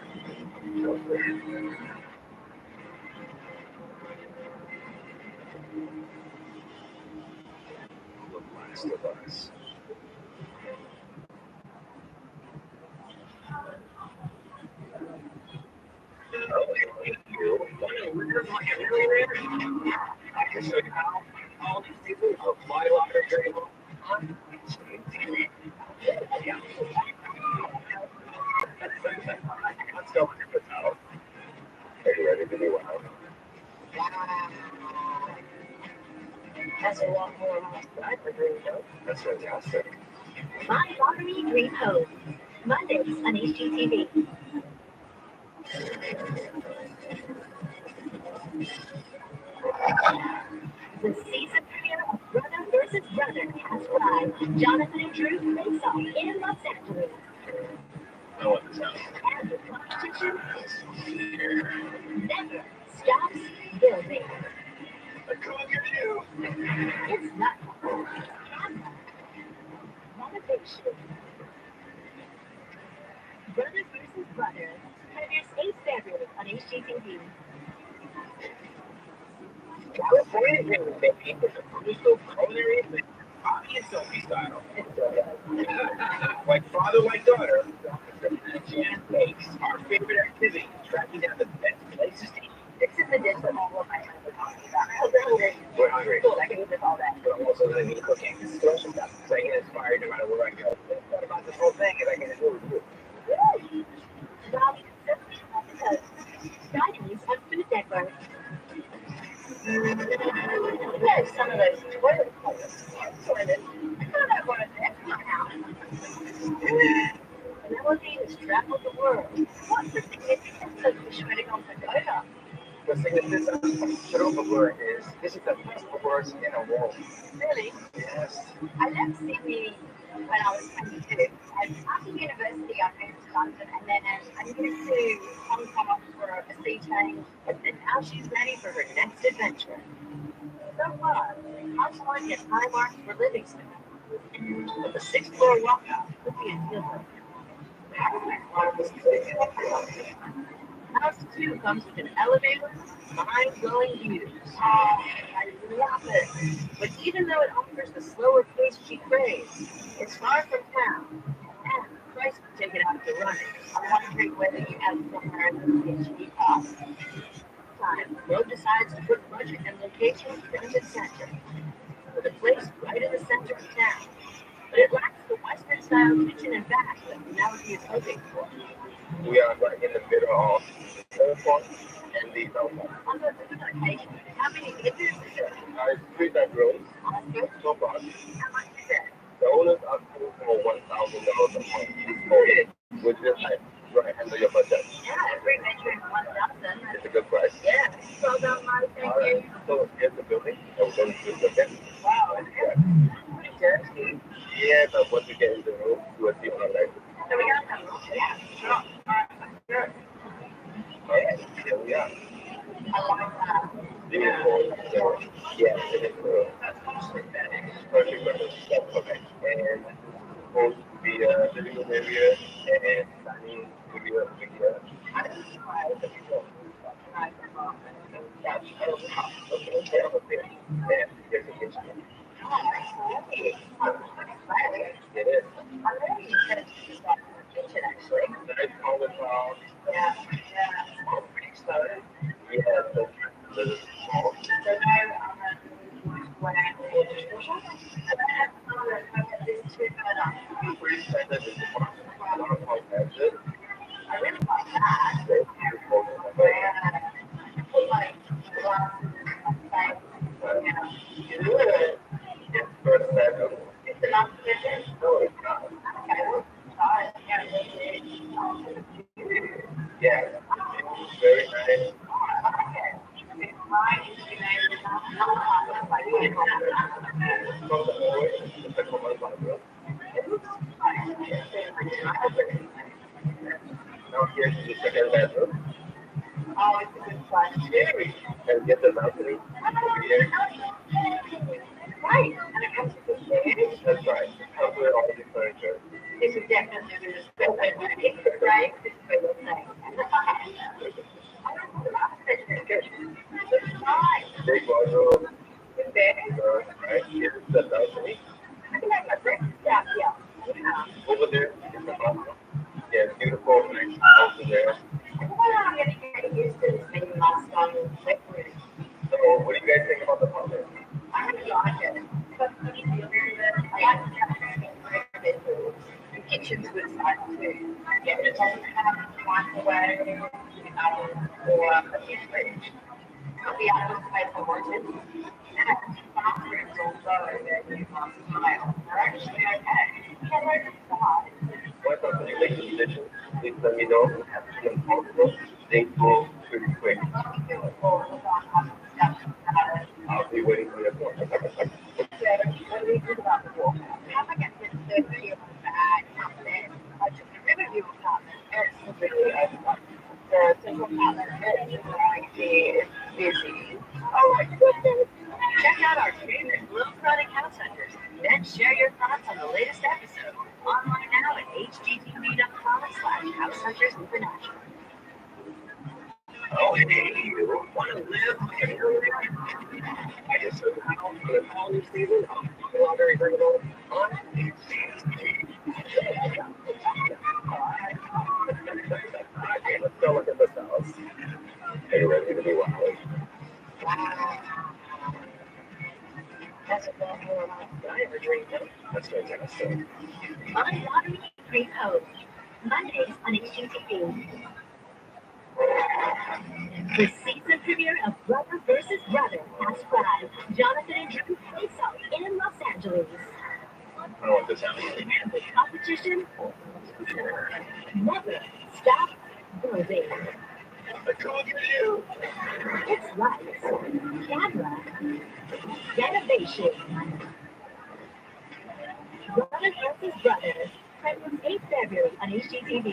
The last of us. I can show you how all these people apply a lot of very well on TV. Yeah. Let's go with the house. Are you ready to be wild? That's a lot more than I dreamed of. That's fantastic. My Lottery Dream Home. Mondays on HGTV. The season premiere of Brother vs. Brother has arrived. Jonathan and Drew face off in Los Angeles. I want this house. And the competition never stops building. I'm coming at you. It's not motivation. Brother vs. Brother premieres 8th February on HGTV. California dream is making with a crucial culinary thing. Bobby and Sophie style. Like father, like daughter, Jan makes our favorite activity, tracking down the best places to eat. This is the dish that all of my friends are talking about. I'm hungry. We're hungry. Cool, I can eat this all day. But I'm also going to be cooking special stuff. So I get inspired no matter where I go. The best part about this whole thing is I get to do it with you. Bobby and Sophie on the coast. Fridays on Food Network. There's some of those toilet covers. Toilet. I thought I wanted to at my house. Melody has traveled the world. What's the significance of the shredding on pagoda? The significance of Shroba is this is the best words in the world. Really? Yes. I left Sydney when I was 22. And after university, I moved to London, and then I moved to Hong Kong for a sea change. And now she's ready for her next adventure. So what? How shall I get high marks for Livingston? But the sixth floor walkout would be a deal breaker. House 2 comes with an elevator, mind-blowing views. Oh, I love it. But even though it offers the slower pace she craves, it's far from town. And the price would take it out of the running. I'm wondering whether you have somewhere in the PhD cost. Time, the road decides to put budget and location front and center. With a place right in the center of town. But it lacks the Western-style kitchen and bath that Melody is hoping for. We are right in the middle of Hong Kong and the Melbourne. On the location, how many bedrooms is it? 3 bedrooms, Okay. no bus. How much is it? The owners are paying for $1,000 a month, which is like right under your budget. Yeah, every bedroom 1,000. It's a good price. Yeah, so done, Mike. Thank All right, you. so here's the building. And we're going to do the next. Wow, it's pretty dirty. Yeah, but once we get in the room, you will see what I like. So we got some. Yeah, sure. Sure. All right, here we are. I like that. Beautiful. So, yeah, it is perfect weather. That's okay. And supposed to be a living room area and dining area over here. I didn't try it, but you don't. Right, That's okay, over there. And here's the kitchen. oh, okay. It is. I'm ready to finish this off in the kitchen, actually. Nice common house. Yeah, yeah. It's pretty exciting. Yeah, the small. So now when I go to dishwasher, and I have this 2 burner. Pretty excited with the box. A lot of house has it. I really like Scary. And get the balcony. Yeah, Right. And it comes with the stairs. that's right. Comes with all the furniture. This is definitely the step by way, right? This is what you'll say. Big wardrobe. Good bed. Right here, the balcony. I think I got breakfast. Yeah. Over there, is the bathroom. Yeah, beautiful, nice house in there. Well, I'm going to get used to this maybe last time liquid. So, what do you guys think about the apartment? I really like it. But when you feel good, I like it. The kitchen's good size too. Yeah, it doesn't have a microwave or a fridge. But the other place I wanted, and bathrooms also, they're new style. They're actually okay. Yeah, they're good size. Once after you make the decision, please let me know as soon as possible. Things go pretty quick. I'll be waiting for your call. What do we do about the walk? How I get this third year back from then? I took the Riverview apartment. It's really open. The central apartment is busy. Oh my goodness! Check out our favorite Little Chronic House Hunters. Then share your thoughts on the latest episode. Online now at hgtv.com/househuntersinternational. Oh, hey, you want to live? I just heard how for the holiday season, strawberry bringable on Okay, let's go look at this house. Are you ready to be wild? Wow. That's a lot more than I ever dreamed of. That's fantastic. On Lottery Pre-Post. Mondays on HGTV. The season premiere of Brother vs. Brother has arrived. Jonathan and Drew face off in Los Angeles. I want this house. And the competition never stops building. I told you. It's lights, camera, renovation. Brother vs. Brother, premieres 8 February on HGTV.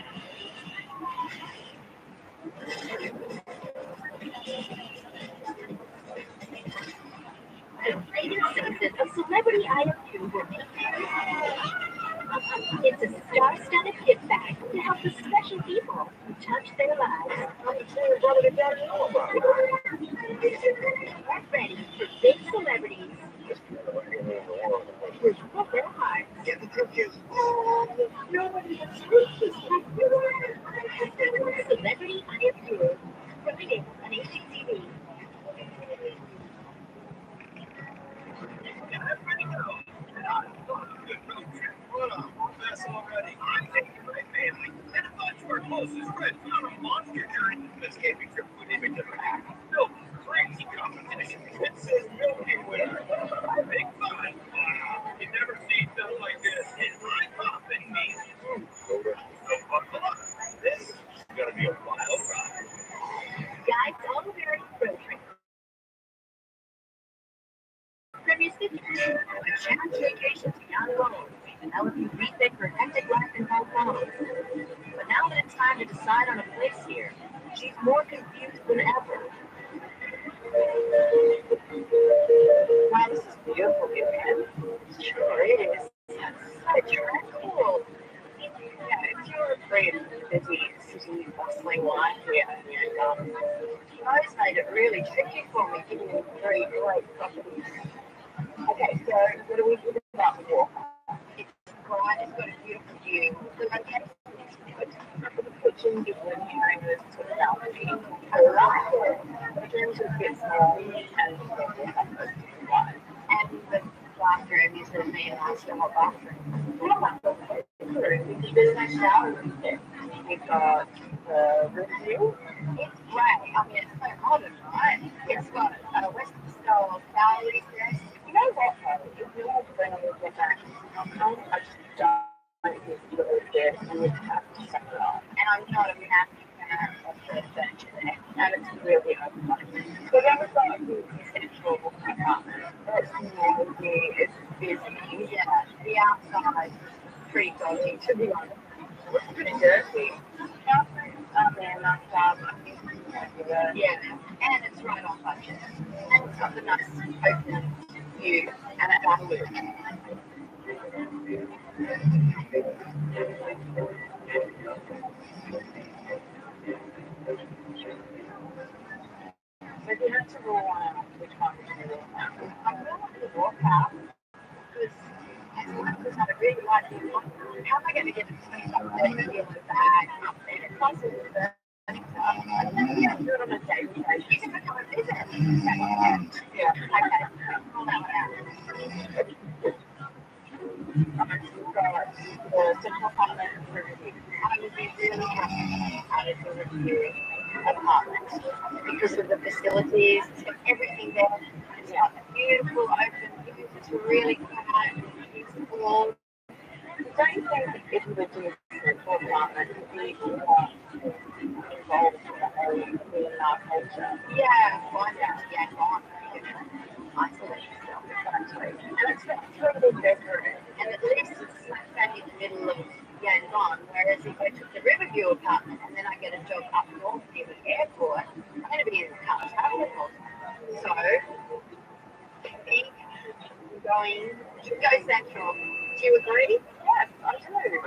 The latest season of Celebrity IOU will be It's a star-studded gift bag to help the special people who touch their lives. Get ready for big celebrities with their hearts. Get the cookies. Nobody has this like you. Celebrity IOU, Friday on HGTV. Already. I'm taking my family and a bunch of our closest friends on a monster journey. This camping trip would even get back. No crazy competition. It says no winner. Big fun. Wow. You've never seen stuff like this in my popping me. So buckle up. This is gonna be a wild ride. Guys, all the very road trip. Premieres 50. A challenge vacation to young goals. And help you rethink your hectic life in Hong Kong. But now that it's time to decide on a place here, she's more confused than ever. Wow, this is beautiful, man. Sure is. So tranquil. Yeah, if you're afraid of the busy, city, bustling life here in Vietnam, you guys made it really tricky for me, giving me 3 great properties. Okay, so what do we do about the walk? It's quiet, it's got a beautiful view. The location is good. The kitchen gives them areas to the balcony. I like it. The rooms are a bit small and the bathroom is a main master bathroom. I like the room because there's no shower room there. We've got the review. It's great. I mean, it's so modern, right? It's got a Western style gallery there. You know what, though? If you want to bring a little bit back to Hong Kong, I just don't think you live there. You would have to check it out. And I'm not a massive fan of the furniture there. And it's really open-minded. So then we've got the central apartment. It's noisy, it's busy. Yeah, the outside is pretty dodgy, to be honest. It's pretty dirty. Bathrooms are there, like, I think Yeah, and it's right on budget. And it's got the nice open view and it does look. So if you had to rule one out, which one would you rule out? I really like the walkout because as much as I really like the one, how am I going to get to 25 days with that up there? Plus, it's burning stuff. I never get to do it on a daily basis. You can come and visit. Yeah. Okay, pull that one out. The Central Parliament review. I would be really happy added to review apartment because of the facilities, it's got everything there. It's got a beautiful open view, it's really quiet, peaceful. Don't you think that if you were doing a Central Parliament, it would be more involved in the whole Myanmar culture? Yeah, find out the environment, isolate yourself exactly. And it's got totally different. And at least it's smack bang in the middle of Yangon, whereas if I took the Riverview apartment and then I get a job up north near the airport, I'm going to be in the car traveling all the time. So, I think should go central. Do you agree? Yes, I do.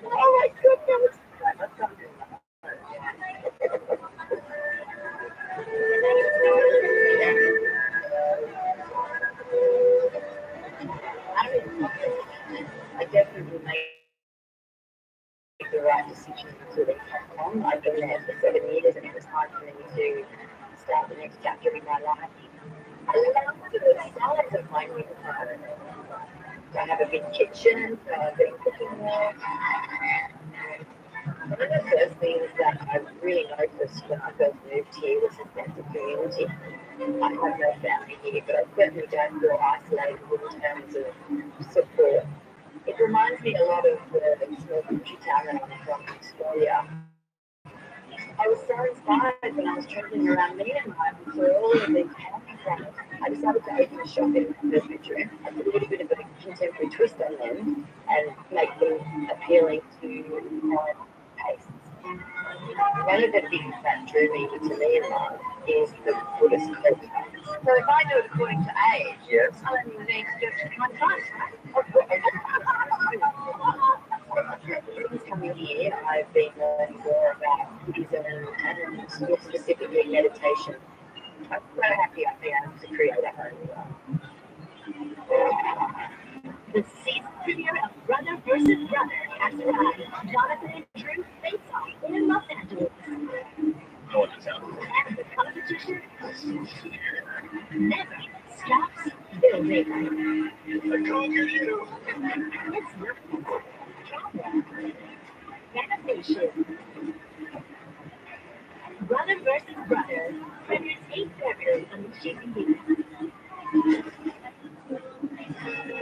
Oh my goodness. Let's go do I definitely made the right decision to leave Hong Kong. I've been there for 7 years and it was time for me to start the next chapter in my life. I love the size of my new home. I have a big kitchen, a big cooking there. One of the first things that I really noticed when I first moved here was a sense of community. I have no family here, but I certainly don't feel isolated in terms of support. It reminds me a lot of the small country town that I'm from, Australia. I was so inspired when I was travelling around Myanmar and saw all of these happy friends. I decided to open a shop in the bedroom. I put a little bit of a contemporary twist on them and make them appealing to tastes. One of the things that drew me to Myanmar is the Buddhist culture. So if I do it according to age, Yes. I only need to do 21 times, right? Since coming here, I've been learning more about Buddhism and more specifically meditation. I'm so happy I've been able to create a home. The season premiere of Brother vs. Brother has arrived. Jonathan and Drew face off in Los Angeles. No one is out. And the competition never stops building. I can't get you. It's nothing. Trauma. Animation. Brother vs. Brother premieres 8 February on the GTV.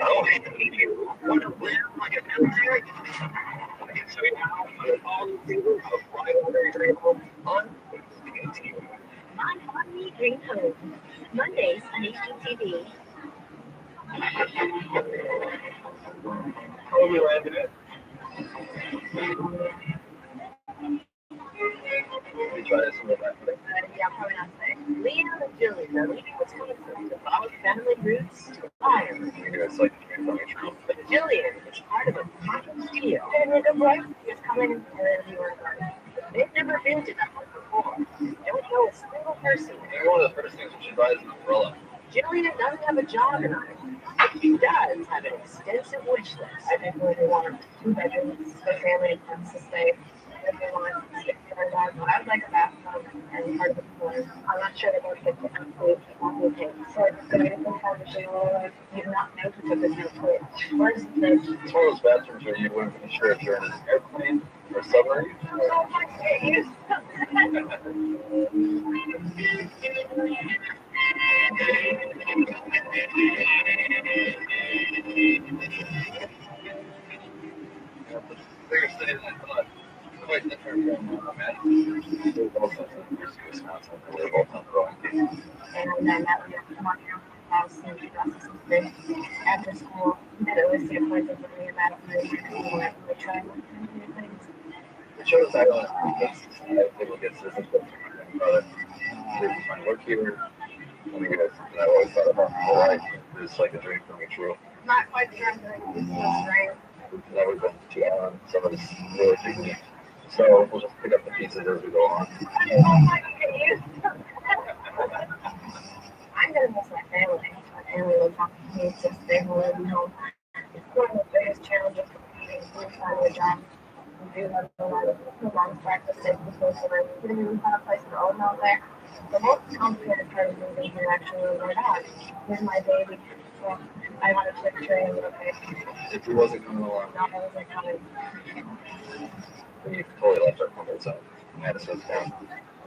Oh, I hate you. Want to live like a military? I can show you how with all the people of Flyover Travel on HGTV. My Harmony Dream Home. Mondays on HGTV. How are we landing it? We try this one back. Yeah, probably not today. Leon and Jillian are leaving Wisconsin to follow family roots to Ireland. It's like the true. But Jillian is part of a package deal. And the right is coming and you are right. They've never been to that one before. Don't know a single person. Maybe one of the first things she buys is an umbrella. Jillian doesn't have a job in Ireland, but she does have an extensive wish list. I definitely want 2 bedrooms, a family and friends to stay. Everyone, I would like a bathtub and part of the floor. I'm not sure they're going to get the absolute okay. So it's going to be some kind of show. You do not know because there's no toilet. Where's the It's one of those bathrooms where you wouldn't be sure if you're in an airplane or submarine. Bigger city than I thought. Quite different from Madison. We're both from Wisconsin. We're both on the road. And then that would come on your house and you got some things after school. I'd always see appointments with me about it. We try and look into new things. The show is I don't know. People get citizenship. about it. I work here. I mean, I always thought about my whole life. It's like a dream coming true. Not quite sure I'm doing this right. Never been to some of this really big. So we'll just pick up the pieces as we go on. I'm gonna miss my family. My family will talk to me since they will live home. It's one of the biggest challenges for being full-time a job. We do have a lot of long practice before we didn't even find a place to own out there. The most complicated part of moving here actually was my dog. He's my baby. So I want to take train with him. If he wasn't coming along, No, I wasn't coming. we totally left our comfort zone. Madison's down.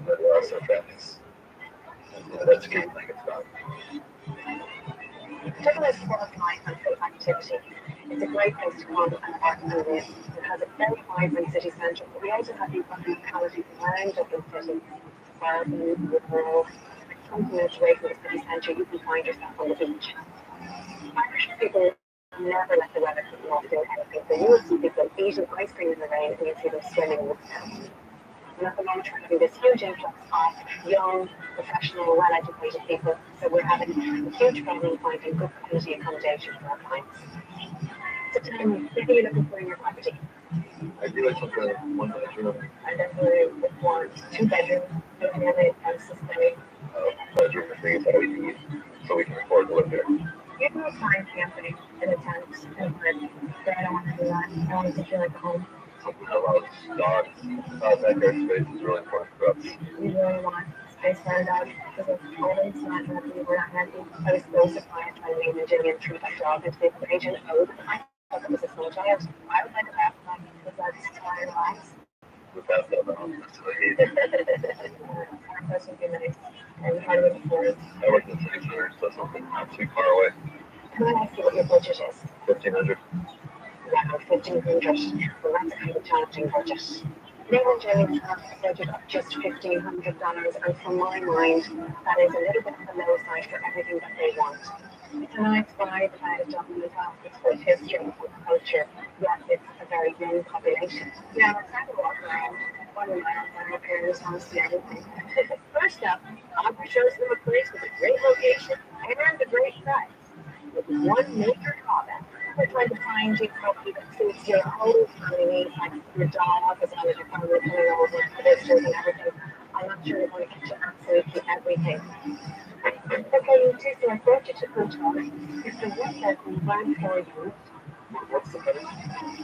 But we're also families. That's a good thing it's done. Particularly sports life and food activity. It's a great place to come and work and live. It has a very vibrant city centre, but we also have people from localities around Dublin City. Barton, Woodrow, 20 minutes away from the city centre, you can find yourself on the beach. Irish people never let the weather keep them off doing anything, so you will see people eating ice cream in the rain and you'll see them swimming in the snow. And at the moment we're having this huge influx of young, professional, well-educated people, so we're having a huge problem finding good quality accommodation for our clients. So tell me, what are you looking for in your property? I do like something one bedroom. I definitely would want 2 bedrooms, looking at it as sustained. Bedroom and things that we need so we can afford to live there. You can find camping in a tent and bed, but I don't want to do that. I want it to feel like a home. Something that allows dogs. Backyard space is really important for us. We really want space for our dog because it's always not happy, we're not happy. I was so surprised by the imaging and threw that dog into the equation. I thought it was a small child. I would like a bathtub because that's how I relax. The bathtub and all this to the heat. Our place would be nice. And how do we afford it? I work in the city center, so something not too far away. Can I ask you what your budget is? 1,500. Yeah, 1,500. Well, that's a kind of challenging budget. Name and James have a budget of just $1,500, and from my mind, that is a little bit on the low side for everything that they want. It's a nice vibe about a Dublin as well. It's full history and full culture, yet it's a very young population. Now, let's have a walk around. One of my parents wants to see everything. First up, Aubrey shows them a place with a great location and a great price. With one major drawback. We're trying to find you property that suits your whole family needs, like your dog, as well as your family coming over, the visitors and everything. I'm not sure we're going to get you absolutely everything. Okay, you two, so I brought you to control. It's a 1,000 grand for you. What's the price?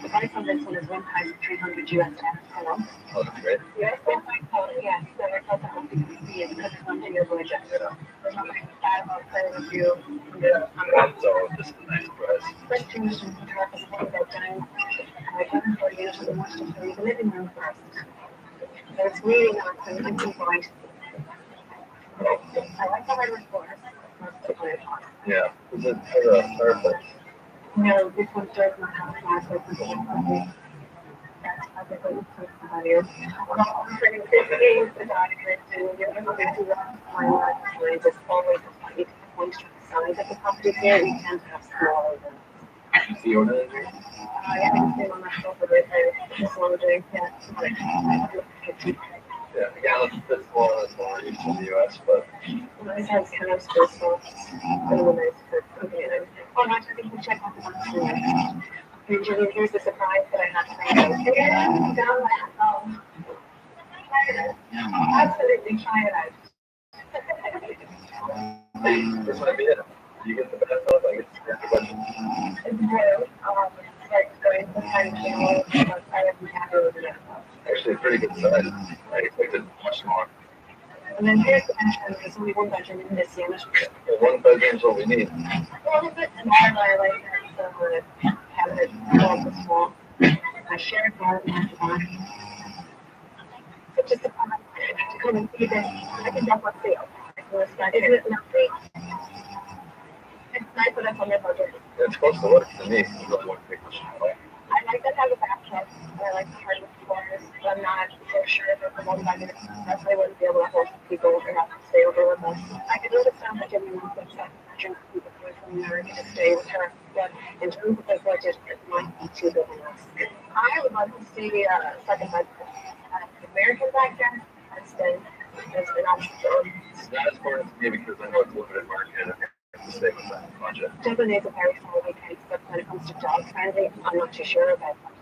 The price on this one is $1,300 US per month. Oh, that's great. Yes, that's my thought, yes. So I thought that would be easy because it's under your budget. Yeah. There's nothing bad about playing with you. So this is a nice price. First thing you should start is one bed down. I couldn't for you to watch the living room first. So it's really nice and nice and bright. I like the hardwood floors. That's the point. Yeah. Is it for a fireplace? No, this one does not have a fireplace. That's probably what it's about you. Well, I'm pretty busy. The document, and you're going to do that. My mind is always a slightly point to the size of the property here. We tend to have smaller than. You see what it is here? I haven't seen on that over right there. Just want to do it. Yeah, this one is more used in the US, but This has kind of space for really nice for cooking and everything. Oh, no, I think we check out the box here. And Julie, here's the surprise that I have for you. Down that home. Absolutely try it out. this might be it. You get the bathtub, I get the budget. It's blue. It's going to kind of channel, but I haven't had it over yet. Actually, a pretty good size. I expected much smaller. And then here's the bedroom. There's only one bedroom in this unit. Well, one bedroom's what we need. A little bit smaller, I like that. So cabinet, the small. I shared garden at the back. So just to come and see this, I can definitely feel. Isn't it lovely? It's nice when it's on your budget. It's close to what to me. I really want to take this one. I like that have a bathtub, and I like the hardwood floors, but I'm not so sure that the one bedroom, I probably wouldn't be able to host people who have to stay over with us. I could understand that Jimmy wants to set bedroom for people coming from America to stay with her, but in terms of the budget, it might be too big on us. I would like to see a second bedroom. American backyard, and stay. That's been awesome. It's not as important to me because I know it's limited market and I have to stay with that budget. Dublin is a very small weekend, but when it comes to dog friendly, I'm not too sure about that.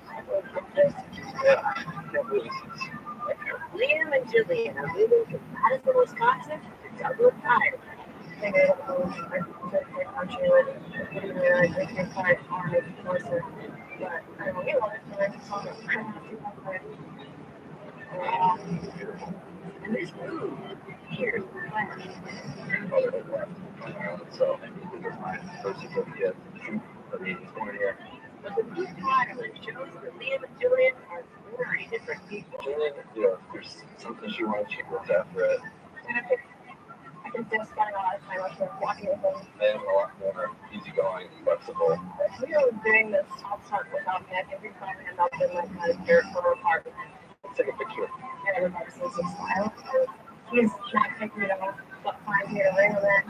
Yeah, I can't believe this is up here. Liam and Jillian are moving from Madison, Wisconsin to Dublin, Iowa. They go to their country and they can find hard closer. But I don't know, I just saw it. And there's food here. Probably left on Ireland, so maybe they're fine. First is up yet. I mean, he's going here. But the food in Ireland shows that Liam and Julian are very different people. Julian, you know, there's something she wants, she goes after it. I can still spend a lot of time up there walking with them. I am a lot more easygoing, flexible. If we were doing this top hunt without me, I think we'd probably end up in like a dirt floor apartment. Let's take a picture. And everybody sees his smile. He's not taking it off, but finds me a ring of that.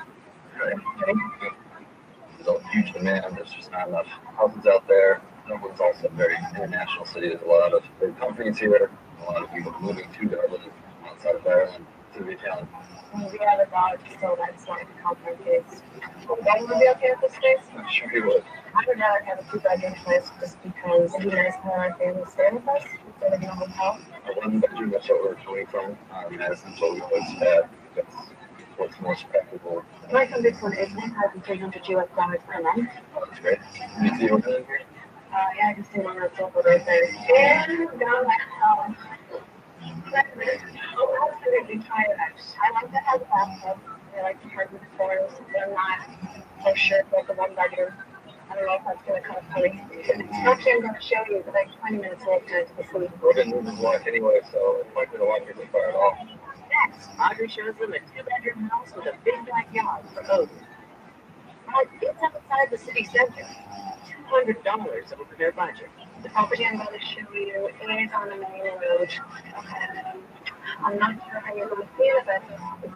There's a huge demand. There's just not enough houses out there. Dublin's also a very international city. There's a lot of big companies here. A lot of people moving to Dublin outside of Ireland to be Italian. We have a dog, so that's not a complex case. Would that be okay with this space? I'm sure he would. I would rather have a 2-bedroom place just because it'd be nice to have our family stay with us instead of in a hotel. A 1 bedroom, that's what we're coming from. Madison's what we always had. That's what's most practical. My convict one is $1,300 per month. Oh, that's great. You see what we're doing here? Yeah, I can see one that's over right there. And down that home. Oh, absolutely try it out. I like to have a bathtub. I like to hardwood floors. They're not so sure about the 1 bedroom. I don't know if that's going to come funny. Actually, I'm going to show you, but like 20 minutes later to the sleep. We're going to move a lot anyway, so it might be a lot really far at all. Next, Audrey shows them a 2-bedroom house with a big backyard for both. It's outside the city center. $200 over their budget. The property I'm going to show you is on the main road. Okay. I'm not sure how you're going to feel about it.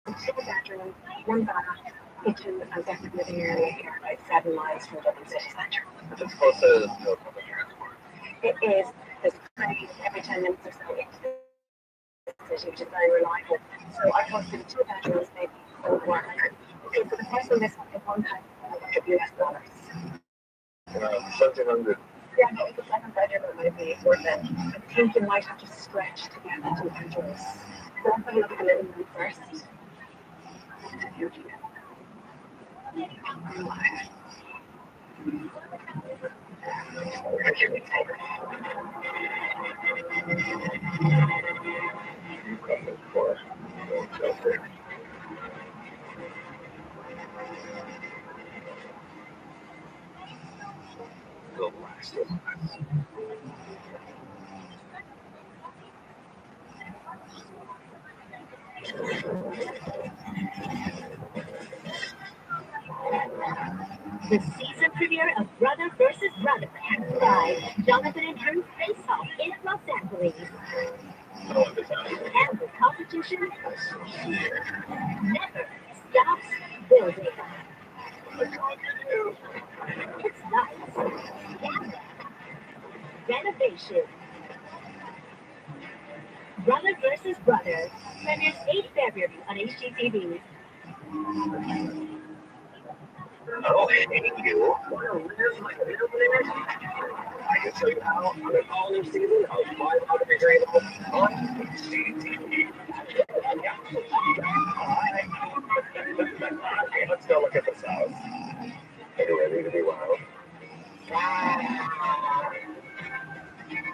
It's a 2-bedroom, 1 bath, kitchen, and second living area here, like 7 miles from Dublin city centre. It's as close as no public transport. It is. There's a train every 10 minutes or so into the city, which is very reliable. So I posted 2 bedrooms, maybe over 100. Okay, so the price on this one is $100. $1,700. Yeah, no, it's a 7 bedroom, it might be worth it. I think you might have to stretch to get the 2 bedrooms. So I'm going to look at the living room first. The season premiere of Brother vs. Brother by Jonathan and Drew face off in Los Angeles. And the competition never stops building. It's nice. Renovation. Brother vs. Brother premieres 8 February on HGTV. Oh, thank you. I can tell you how on an all-new season of 500 Degrees on HGTV. Okay, let's go look at this house. Are you ready to be wild?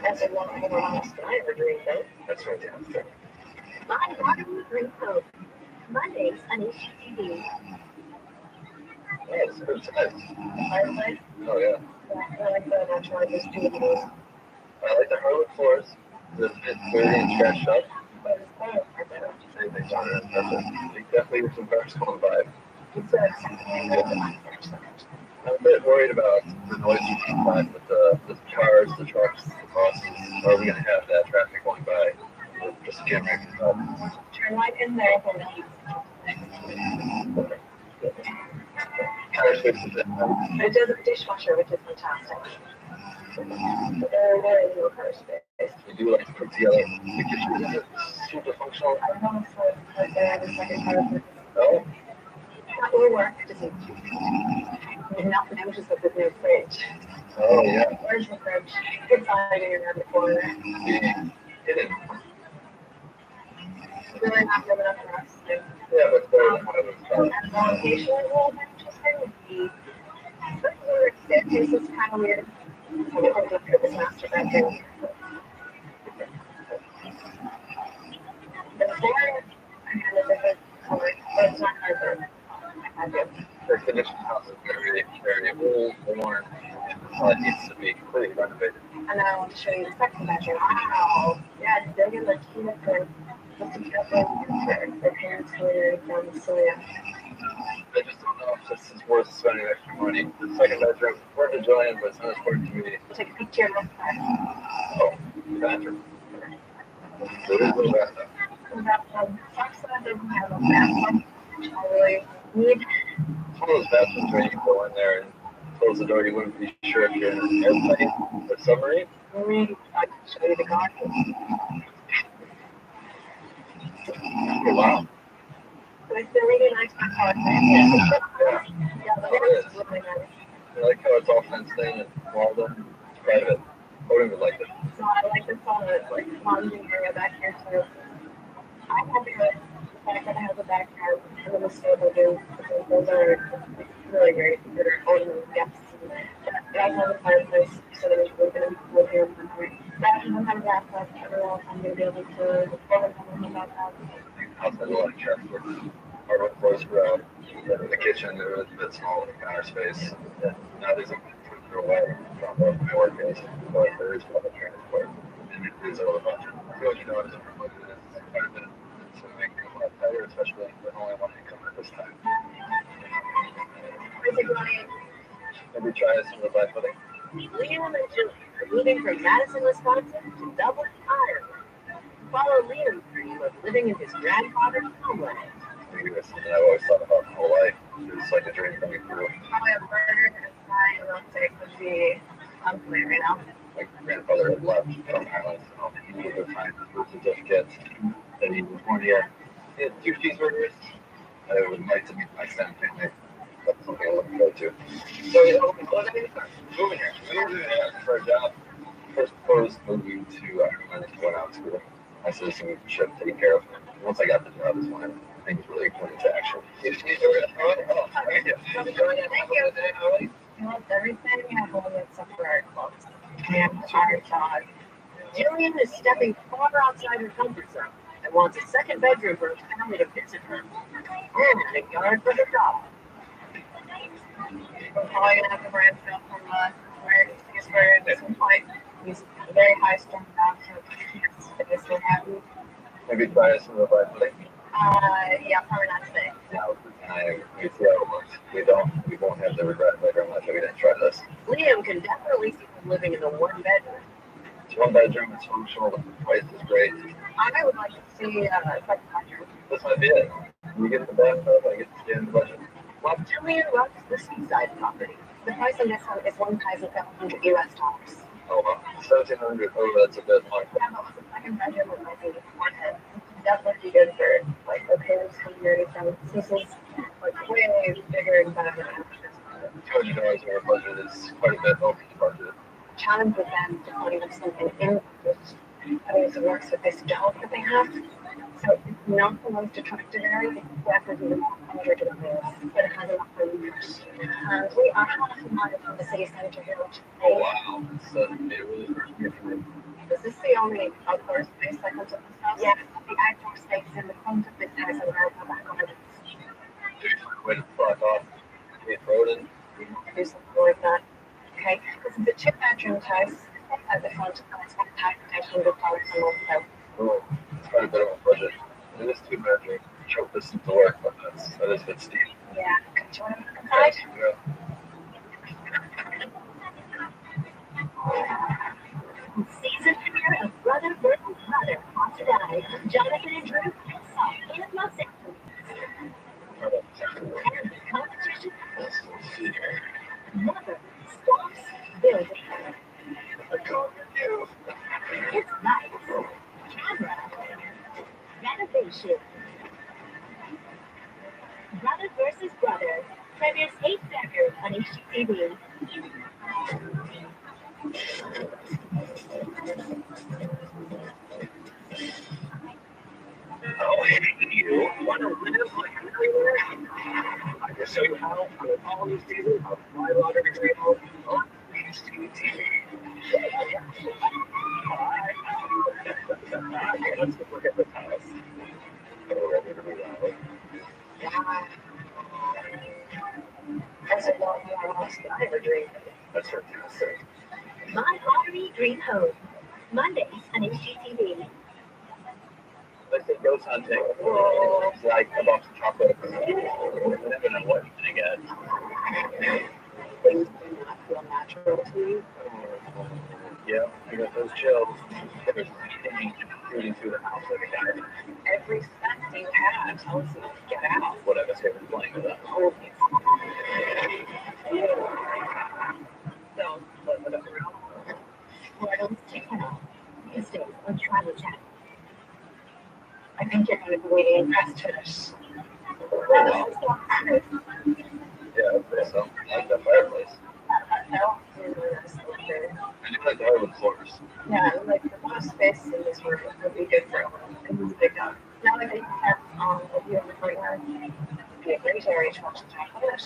That's a long house that I ever dreamed of. That's fantastic. My Waterloo Green Cove. Mondays on HGTV. Yes, it's nice. Fireplace? Oh, yeah. I like the natural just do those. I like the hardwood floors. It's dirty and scratched up. But it's better. I better. Same thing, John. They definitely have some cars going by. It's I'm a bit worried about the noise inside with the cars, the trucks, the buses. Are we going to have that traffic going by? Or just get right up? turn right in there for the heat. Tire fixes it. It does a dishwasher, which is fantastic. Very, very little car space. do like put together. The kitchen isn't super functional. I don't know if they have a second part. No? That will work. Just nothing. It was just with no fridge. Oh, yeah. Where's the fridge? It's hiding around the corner. Hidden. Really not good enough for us. Yeah, but it's better than what it was. And the location is a little bit interesting. The staircase is kind of weird. So we hooked up to this master bedroom. The floor, I had a different color, but it's not carpet. I had to. The condition house is very, very old, worn, and it needs to be completely renovated. And I want to show you the second bedroom. Wow. Yeah, it's big and the key for just to get their parents who are down the Celia. I just don't know if this is worth spending extra money. The second bedroom, worth enjoying, but it's not important to me. Take a picture of this Oh, the bathroom. There is no bathtub. The bathtub. Saxon doesn't have a bathtub, which I really need. It's one of those bathrooms where you can go in there and close the door. You wouldn't be sure if you're in an airplane or submarine. I can show you the garden. Oh, wow. But it's a really nice backyard. Yeah, the garden is really nice. I like how it's all fenced in and walled in. It's private. I wouldn't even like it. So I like this like lounging area back here too. I'm happy with the fact that it has a backyard and then the stable do. Those are really great for owning guests. It also has a fireplace so that we're going to live here one night. That doesn't have a bathtub. Everyone else I'm going to be able to live in the bathtub. Outside a lot of chest work. Hardwood floors around. In the kitchen, there was a bit small in the counter space. And now there's a further away from where my work is. But there is public transport. And it is over budget. So you know, it's over budget. It's quite a bit. So it makes it a lot tighter, especially with only one income at this time. Maybe try some of the black pudding. Liam and Julie are moving from Madison, Wisconsin to Dublin, Ireland. Follow Liam's dream of living in his grandfather's homeland. Maybe that's something I've always thought about my whole life. It's like a dream coming true. Probably a burger and pie and milkshake would be on plate right now. Like my grandfather had left from Ireland, so he would have signed his birth certificate that he was born here. He had 2 cheeseburgers. I would like to meet my extended family. That's something I'm looking forward to. So, moving here. Moving here for a job. First proposed moving to Ireland when I was school. My citizenship taken care of. Once I got the job, is when things really went into action. Thank you. We loved everything at home except for our clothes and our dog. Jillian is stepping far outside her comfort zone and wants a second bedroom for her family to visit her. And a yard for her dog. We're probably gonna have to branch out from where he's wearing at some point. He's a very high strung dog, so he can't stay so happy. Maybe try some of the black pudding. Yeah, probably not today. No, we see how it works. We won't have the regret later on that we didn't try this. Liam can definitely see him living in the one bedroom. It's 1 bedroom, it's functional, the price is great. I would like to see a second bedroom. This might be it. You get the bathtub, I get to stay in the budget. While Jillian loves the seaside property. The price on this one is $1,700 US. Oh, wow. 1,700. Oh, that's a bit much. Yeah, but the second bedroom would might be one head. Definitely be good for like the parents from here. This is like way bigger and better than $200 over budget is quite a bit over the budget. challenge with them to putting up something in which I think it works with this job that they have. So it's not the most attractive area, it's definitely not under to the place, but it has enough room. And we are half a mile from the city centre here, which is Oh, wow. So it'd be a really first year for me. Is this the only outdoor space that comes up this house? Yes, the outdoor space in the front of this house and the back of it. Way to block off Kate Roden. Do something like that. Okay, this is a 2-bedroom house at the front, and it's going to take $800 a month out. Oh, it's quite a bit of a budget. It is 2 bedroom. Choke this to work, but that is a bit steep. Yeah, do you want to look inside? Yeah. Season premiere of Brother vs. Brother on today. Jonathan and Drew saw in Los Angeles. And the competition never stops building. It's not Brother versus Brother premieres 8th February on HGTV. Oh, hey, you want to live like a millionaire? I can show you how with all these seasons of My Lottery Dream Home on HGTV. Okay, let's look at this house. Are we ready to move out? That's a lot more house than I ever dreamed of. That's fantastic. My Lottery Dream Home. Mondays on HGTV. Let's say ghost hunting. It's like a box of chocolate. You never know what you're going to get. Things do not feel natural to you. Yeah, I got those chills. There's anything shooting through the house like a guy. Every sense you have tells you to get out. What atmosphere is playing with that? So, but the Portals to Hell. Tuesdays on Travel Chat. I think you're going to be really impressed with it. Yeah, so like the fireplace. I don't really understand. I do like the hardwood floors. Yeah, like the boss space in this room would be good for a movie big up. Now that you have a view of the courtyard, it'd be a great area to watch the top of it.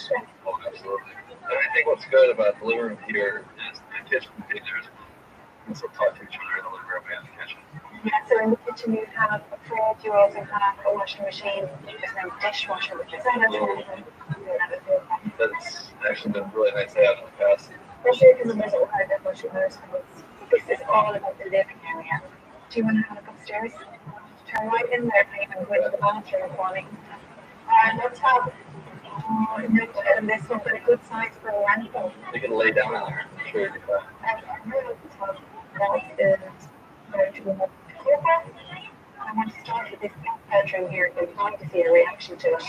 Oh, absolutely. And I think what's good about the living room here is the kitchen containers. You can still talk to each other in the living room and the kitchen. Yeah, so in the kitchen you have a fridge, you also have a washing machine, there's no dishwasher, which is That's actually been really nice to have in the past. especially because there's a lot of dishwasher in those homes. This is all about the living area. Do you want to have a look upstairs? Turn right in there and go into the bathroom for me. Let's have no in this one, but a good size for a rental. You can lay down in there. I'm sure you can. I'm really that is going to have I want to start with this bedroom here and I'd like to see a reaction to it.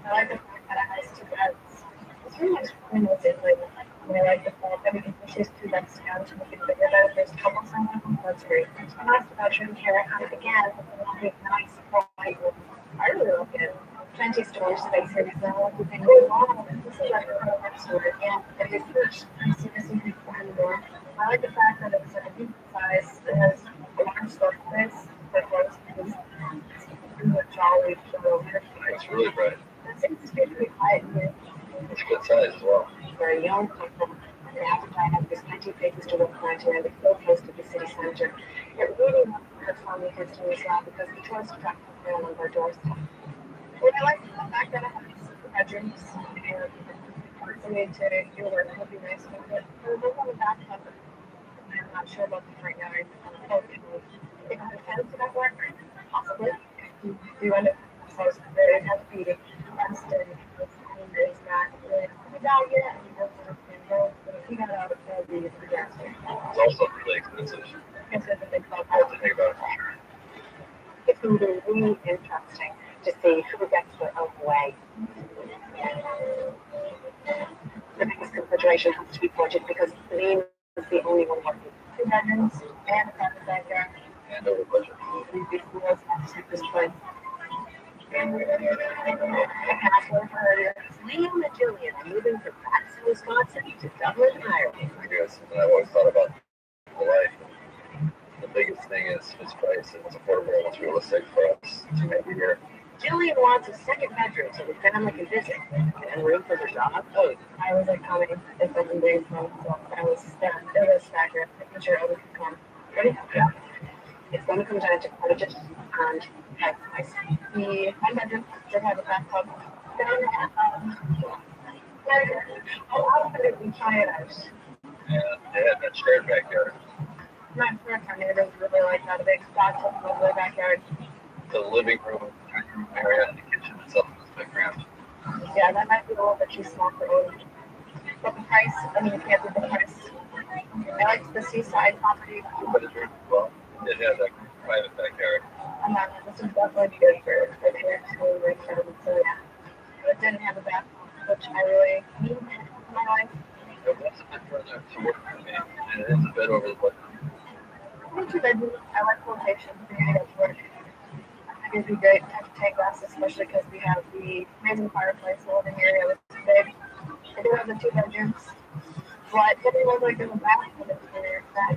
I like the fact that it has two beds. It's really nice windows in like I like the fact that we can push these two beds down to make it bigger bed. There's couples in them. That's great. It's a nice bedroom here and again it's a lovely nice bright room. I really like it. Plenty of storage space here as well. You think, oh wow, this is like a perfect storage. Yeah, it is huge. I see this in behind the door. I like the fact that it's like a decent size. It has a large surface that goes because it's jolly over here. It's really bright. It's pretty quiet here. It's a good size as well. For a young couple, they have to find out there's plenty of places to walk around here and they're so close to the city centre. It really has family history as well because the tourist attraction is on their doorstep. Well, I like the fact that it has bedrooms and for me to do work would be nice with it. There's no one back up. I'm not sure about the front yard. If I had a fence would that work? Possibly. If you end up so very heavy fenced in is not really out yet. But if you got out of there, it'd be a disaster. It's also really expensive. It's a big club. I have to think about it for sure. It's going to be really interesting to see who gets the away. The biggest consideration has to be budget because Lean is the only one working. 2 bedrooms and a private backyard. And over budget. We'd be fools not to take this place. I cannot wait for earlier. Liam and Julian are moving from Madison, Wisconsin to Dublin, Ireland. I guess, and I've always thought about the life. The biggest thing is price and it's affordable and it's realistic for us to make it here. Julian wants a second bedroom so the family can visit and room for their dog. Oh, I was like coming this second day from so I was stunned. It was staggering. I'm sure others could come. Ready? Yeah. It's going to come down to budget and price. The one bedroom should have a bathtub. Then how often did we try it out? And they had that shared backyard. My friends are neighbors really like that. A big bathtub in the backyard. The living room, dining room area, and the kitchen itself is big round. Yeah, that might be a little bit too small for old. But the price, I mean, you can't beat the price. I liked the seaside property. But it's very well. It had that private backyard. And that this would definitely be good for the parents who like them. So yeah. But it didn't have a bathroom, which I really need in my life. It was a bit further to work for me, and it is a bit over the budget. I think 2 bedrooms. I like location. I get to work. I It'd be great to have take us, especially because we have the amazing fireplace in the living area with the big. I do have the 2 bedrooms, but then we like in the bathroom in here that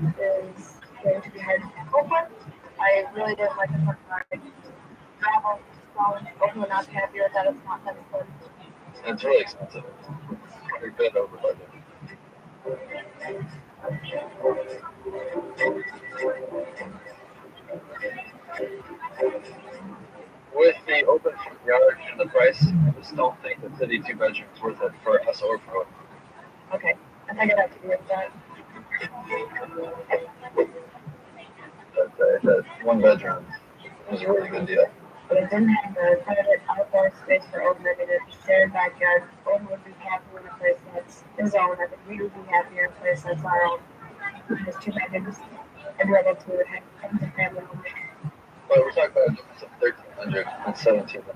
is going to be hard to open. I really didn't like the part where I travel, open and not happy with that. It's not that fun. It's really expensive. We're a bit over budget. With the open front yard and the price, I just don't think the city 2 bedroom is worth it for us or for them. Okay, I think I'd have to agree with that. That 1 bedroom is a really good deal. But it didn't have a private outdoor space for Odin. I mean, it's shared backyard. Odin would be happy with a place that's his own. I think we would be happier in a place that's our own. There's 2 bedrooms. I'd rather to have a family home. But we're talking about some 1,300 and 1,700.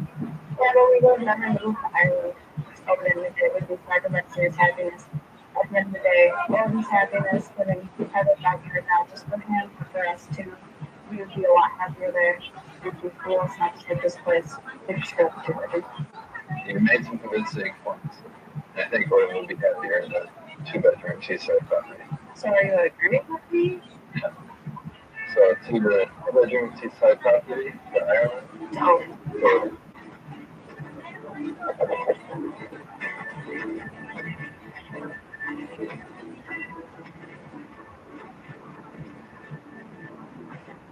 Yeah, but we would never move to Ireland. Odin, it would be part of his happiness. At the end of the day, Odin's happiness, but then we have a backyard now just for him, for us too. We would be a lot happier there. It would be cool. It's not just like this place. They just go to 2 bedrooms. You made some convincing points. I think Gordon will be happier in the 2 bedroom seaside property. So are you agreeing with me? Yeah. So 2 bedroom seaside property for Ireland. No.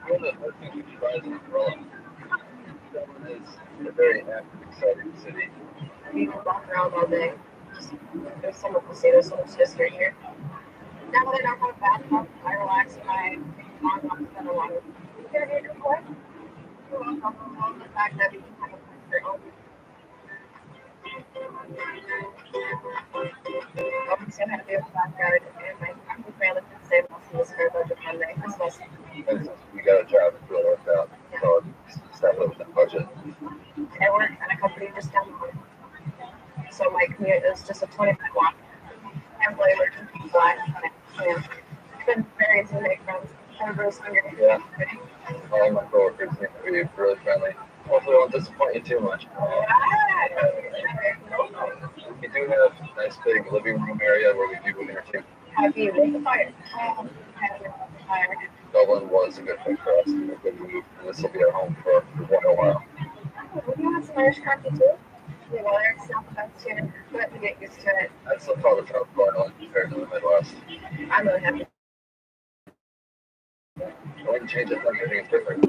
So, one of the things we try is umbrella. Dublin is a very active, exciting city. You can walk around all day. There's so much to see. There's so much history here. Now that I don't have a bathtub, I relax and I take time off to spend a lot of before. You're welcome. The fact that we can have a place for own. I'm so happy with the backyard and my family can save us in this very budget Monday. Christmas. We got a job that's really worked out. So it's not within budget. I work at a company just down the road. So my commute is just a 20-minute walk. I'm really allergic to black. Yeah. It's been very easy to make friends. Everybody's hungry. Yeah. All of my coworkers seem to be really friendly. Hopefully I won't disappoint you too much. We do have a nice big living room area where we do entertain. Have you lit the fire? Have you lit the fire? Dublin was a good thing for us and a good move. And this will be our home for quite a while. We have some Irish coffee too. The weather is not the best here, but we get used to it. I'd still call the South of Ireland compared to the Midwest. I'm really happy. I wouldn't change it. I think it's different.